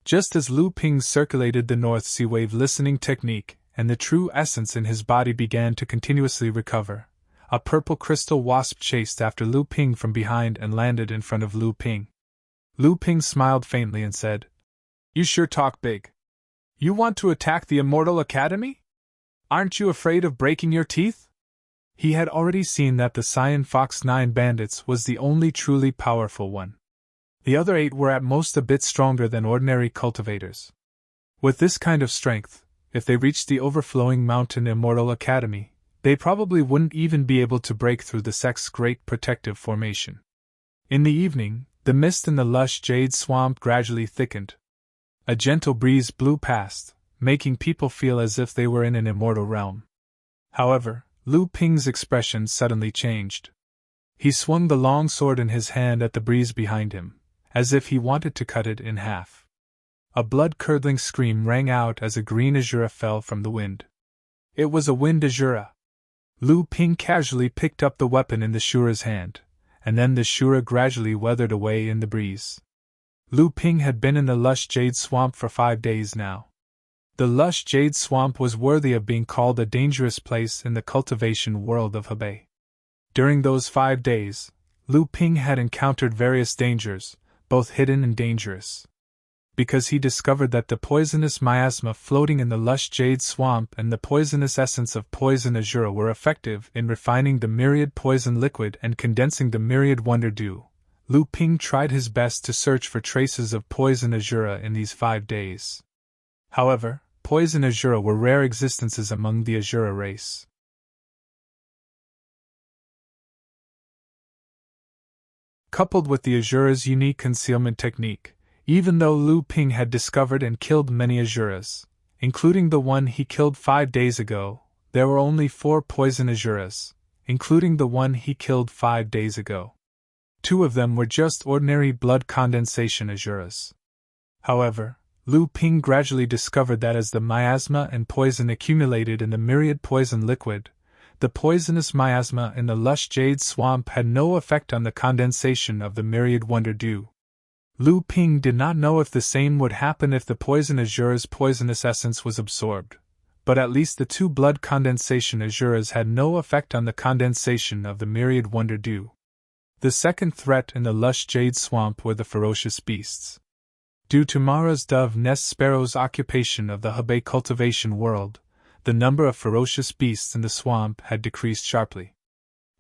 Speaker 1: Just as Lu Ping circulated the North Sea Wave listening technique and the true essence in his body began to continuously recover, a purple crystal wasp chased after Lu Ping from behind and landed in front of Lu Ping. Lu Ping smiled faintly and said, "You sure talk big. You want to attack the Immortal Academy? Aren't you afraid of breaking your teeth?" He had already seen that the Cyan Fox 9 bandits was the only truly powerful one. The other 8 were at most a bit stronger than ordinary cultivators. With this kind of strength, if they reached the overflowing mountain Immortal Academy, they probably wouldn't even be able to break through the sect's great protective formation. In the evening, the mist in the lush jade swamp gradually thickened. A gentle breeze blew past, making people feel as if they were in an immortal realm. However, Lu Ping's expression suddenly changed. He swung the long sword in his hand at the breeze behind him, as if he wanted to cut it in half. A blood-curdling scream rang out as a green azura fell from the wind. It was a wind azura. Lu Ping casually picked up the weapon in the shura's hand, and then the shura gradually weathered away in the breeze. Lu Ping had been in the lush jade swamp for 5 days now. The lush jade swamp was worthy of being called a dangerous place in the cultivation world of Hebei. During those 5 days, Lu Ping had encountered various dangers, both hidden and dangerous. Because he discovered that the poisonous miasma floating in the lush jade swamp and the poisonous essence of poison azura were effective in refining the myriad poison liquid and condensing the myriad wonder dew, Lu Ping tried his best to search for traces of poison azura in these 5 days. However, poison azura were rare existences among the azura race. Coupled with the azura's unique concealment technique, even though Lu Ping had discovered and killed many azuras, including the one he killed 5 days ago, there were only 4 poison azuras, including the one he killed 5 days ago. 2 of them were just ordinary blood condensation azuras. However, Lu Ping gradually discovered that as the miasma and poison accumulated in the myriad poison liquid, the poisonous miasma in the lush jade swamp had no effect on the condensation of the myriad wonder dew. Lu Ping did not know if the same would happen if the poison azura's poisonous essence was absorbed, but at least the 2 blood condensation azuras had no effect on the condensation of the myriad wonder dew. The second threat in the lush jade swamp were the ferocious beasts. Due to Mara's dove nest sparrow's occupation of the Hebei cultivation world, the number of ferocious beasts in the swamp had decreased sharply.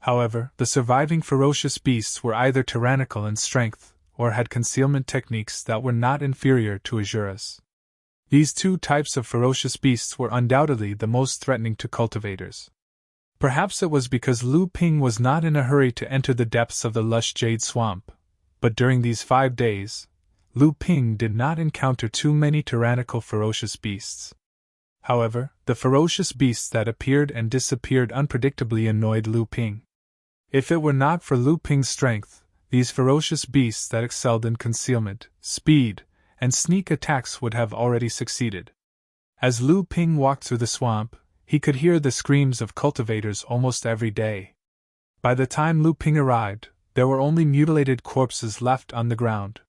Speaker 1: However, the surviving ferocious beasts were either tyrannical in strength, or had concealment techniques that were not inferior to azuras. These 2 types of ferocious beasts were undoubtedly the most threatening to cultivators. Perhaps it was because Lu Ping was not in a hurry to enter the depths of the lush jade swamp, but during these 5 days, Lu Ping did not encounter too many tyrannical ferocious beasts. However, the ferocious beasts that appeared and disappeared unpredictably annoyed Lu Ping. If it were not for Lu Ping's strength, these ferocious beasts that excelled in concealment, speed, and sneak attacks would have already succeeded. As Lu Ping walked through the swamp, he could hear the screams of cultivators almost every day. By the time Lu Ping arrived, there were only mutilated corpses left on the ground.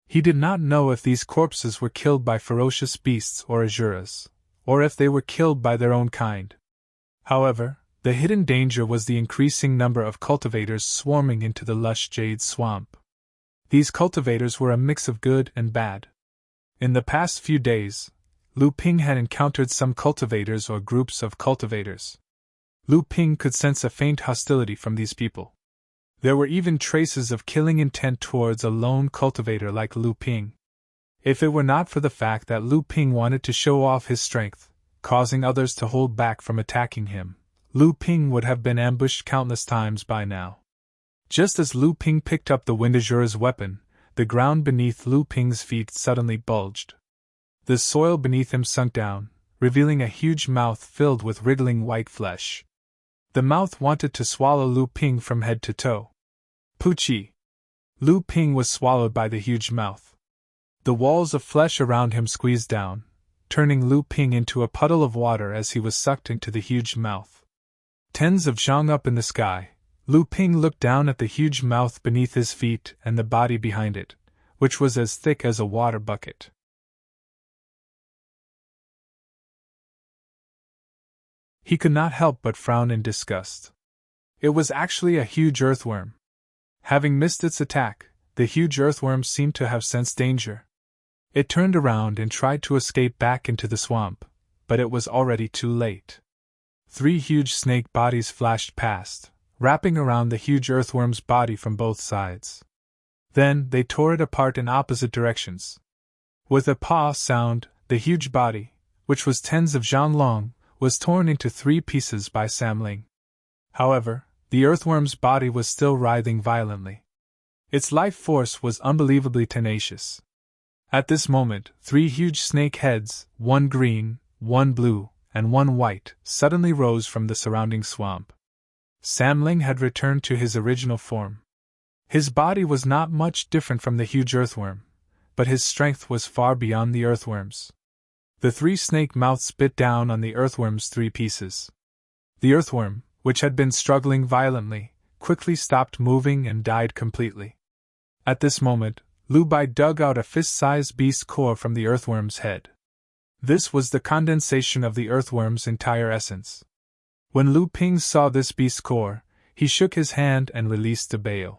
Speaker 1: He did not know if these corpses were killed by ferocious beasts or azuras, or if they were killed by their own kind. However, the hidden danger was the increasing number of cultivators swarming into the lush jade swamp. These cultivators were a mix of good and bad. In the past few days, Lu Ping had encountered some cultivators or groups of cultivators. Lu Ping could sense a faint hostility from these people. There were even traces of killing intent towards a lone cultivator like Lu Ping. If it were not for the fact that Lu Ping wanted to show off his strength, causing others to hold back from attacking him, Lu Ping would have been ambushed countless times by now. Just as Lu Ping picked up the wind azura's weapon, the ground beneath Lu Ping's feet suddenly bulged. The soil beneath him sunk down, revealing a huge mouth filled with wriggling white flesh. The mouth wanted to swallow Lu Ping from head to toe. Poochie! Lu Ping was swallowed by the huge mouth. The walls of flesh around him squeezed down, turning Lu Ping into a puddle of water as he was sucked into the huge mouth. Tens of zhang up in the sky, Lu Ping looked down at the huge mouth beneath his feet and the body behind it, which was as thick as a water bucket. He could not help but frown in disgust. It was actually a huge earthworm. Having missed its attack, the huge earthworm seemed to have sensed danger. It turned around and tried to escape back into the swamp, but it was already too late. 3 huge snake bodies flashed past, wrapping around the huge earthworm's body from both sides. Then they tore it apart in opposite directions. With a paw sound, the huge body, which was tens of zhang long, was torn into 3 pieces by Sam Ling. However, the earthworm's body was still writhing violently. Its life force was unbelievably tenacious. At this moment, 3 huge snake heads, 1 green, 1 blue, and 1 white, suddenly rose from the surrounding swamp. Sam Ling had returned to his original form. His body was not much different from the huge earthworm, but his strength was far beyond the earthworm's. The 3 snake mouths spit down on the earthworm's 3 pieces. The earthworm, which had been struggling violently, quickly stopped moving and died completely. At this moment, Lu Bai dug out a fist-sized beast core from the earthworm's head. This was the condensation of the earthworm's entire essence. When Lu Ping saw this beast core, he shook his hand and released Debao.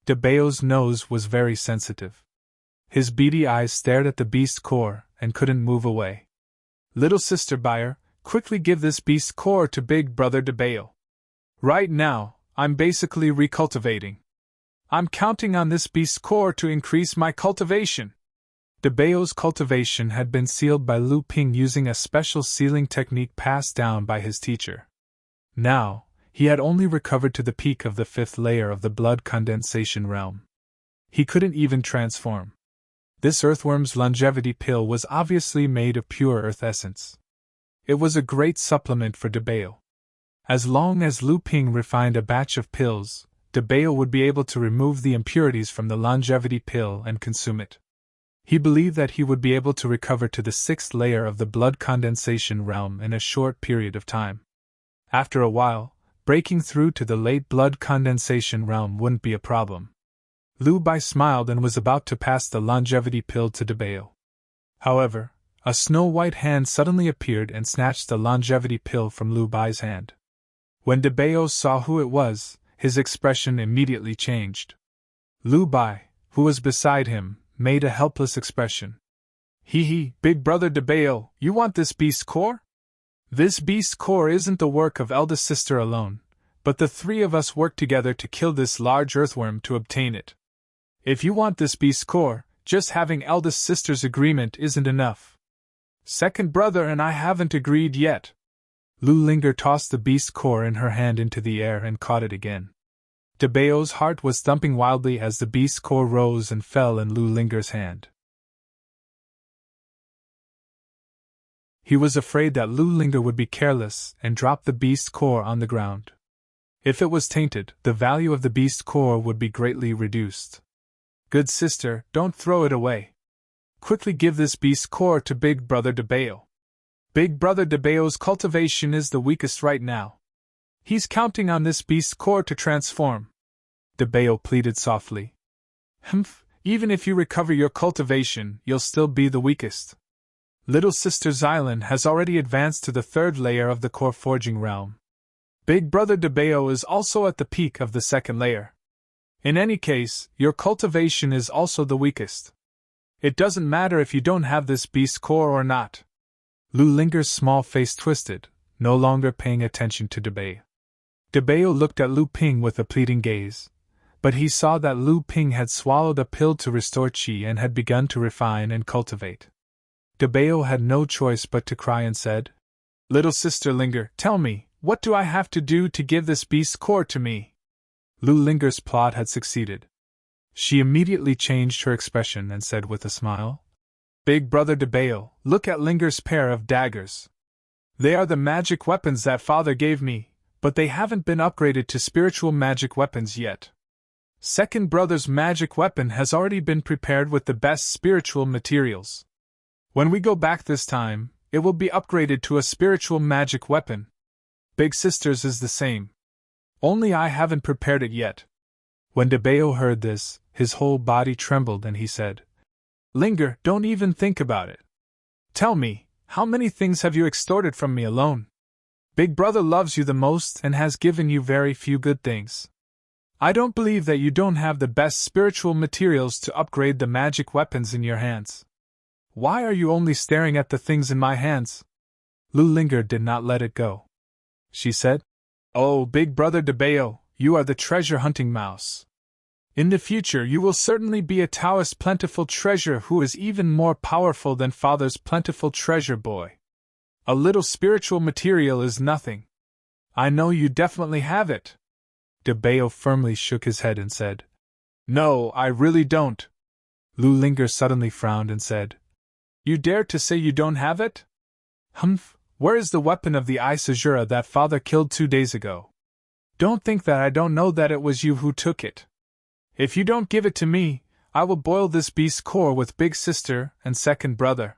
Speaker 1: Debao's nose was very sensitive. His beady eyes stared at the beast core and couldn't move away. Little sister Bayer, quickly give this beast core to big brother Debao. Right now, I'm basically recultivating. I'm counting on this beast core to increase my cultivation. Debao's cultivation had been sealed by Lu Ping using a special sealing technique passed down by his teacher. Now, he had only recovered to the peak of the 5th layer of the blood condensation realm. He couldn't even transform. This earthworm's longevity pill was obviously made of pure earth essence. It was a great supplement for Debao. As long as Lu Ping refined a batch of pills, Debao would be able to remove the impurities from the longevity pill and consume it. He believed that he would be able to recover to the 6th layer of the blood condensation realm in a short period of time. After a while, breaking through to the late blood condensation realm wouldn't be a problem. Lu Bai smiled and was about to pass the longevity pill to Debao. However, a snow-white hand suddenly appeared and snatched the longevity pill from Lu Bai's hand. When Debao saw who it was, his expression immediately changed. Lu Bai, who was beside him, made a helpless expression. Hee, big brother Debao, you want this beast core? This beast core isn't the work of eldest sister alone, but the 3 of us work together to kill this large earthworm to obtain it. If you want this beast core, just having eldest sister's agreement isn't enough. Second brother and I haven't agreed yet. Lu Linger tossed the beast core in her hand into the air and caught it again. Debao's heart was thumping wildly as the beast core rose and fell in Lu Linger's hand. He was afraid that Lu Linger would be careless and drop the beast core on the ground. If it was tainted, the value of the beast core would be greatly reduced. Good sister, don't throw it away. Quickly give this beast core to big brother Debao. Big brother Debao's cultivation is the weakest right now. He's counting on this beast core to transform. Debao pleaded softly. Even if you recover your cultivation, you'll still be the weakest. Little sister Xylan has already advanced to the 3rd layer of the core forging realm. Big brother Debao is also at the peak of the 2nd layer. In any case, your cultivation is also the weakest. It doesn't matter if you don't have this beast core or not. Lu Linger's small face twisted, no longer paying attention to Debao. Debao looked at Lu Ping with a pleading gaze, but he saw that Lu Ping had swallowed a pill to restore qi and had begun to refine and cultivate. Debao had no choice but to cry and said, "Little sister Linger, tell me, what do I have to do to give this beast core to me?" Lu Linger's plot had succeeded. She immediately changed her expression and said with a smile, "Big brother Debao, look at Linger's pair of daggers. They are the magic weapons that father gave me, but they haven't been upgraded to spiritual magic weapons yet. Second brother's magic weapon has already been prepared with the best spiritual materials. When we go back this time, it will be upgraded to a spiritual magic weapon. Big sister's is the same. Only I haven't prepared it yet." When Debao heard this, his whole body trembled and he said, "Linger, don't even think about it. Tell me, how many things have you extorted from me alone? Big brother loves you the most and has given you very few good things. I don't believe that you don't have the best spiritual materials to upgrade the magic weapons in your hands. Why are you only staring at the things in my hands?" Lu Linger did not let it go. She said, "Oh, big brother Debao, you are the treasure-hunting mouse. In the future you will certainly be a Taoist plentiful treasure who is even more powerful than father's plentiful treasure boy. A little spiritual material is nothing. I know you definitely have it." Debao firmly shook his head and said, "No, I really don't." Lu Linger suddenly frowned and said, "You dare to say you don't have it? Humph, where is the weapon of the Eye Caesura that father killed 2 days ago? Don't think that I don't know that it was you who took it. If you don't give it to me, I will boil this beast's core with big sister and second brother.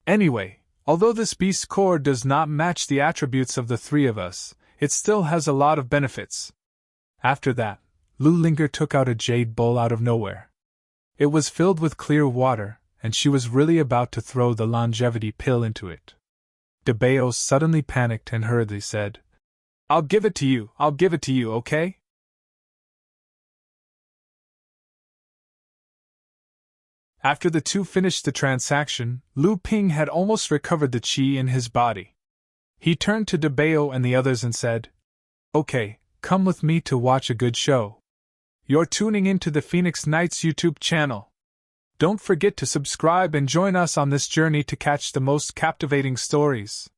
Speaker 1: Anyway, although this beast's core does not match the attributes of the three of us, it still has a lot of benefits." After that, Lu Linger took out a jade bowl out of nowhere. It was filled with clear water, and she was really about to throw the longevity pill into it. Debao suddenly panicked and hurriedly said, I'll give it to you, okay?" After the two finished the transaction, Lu Ping had almost recovered the qi in his body. He turned to Debao and the others and said, "Okay, come with me to watch a good show. You're tuning into the Phoenix Knights YouTube channel. Don't forget to subscribe and join us on this journey to catch the most captivating stories."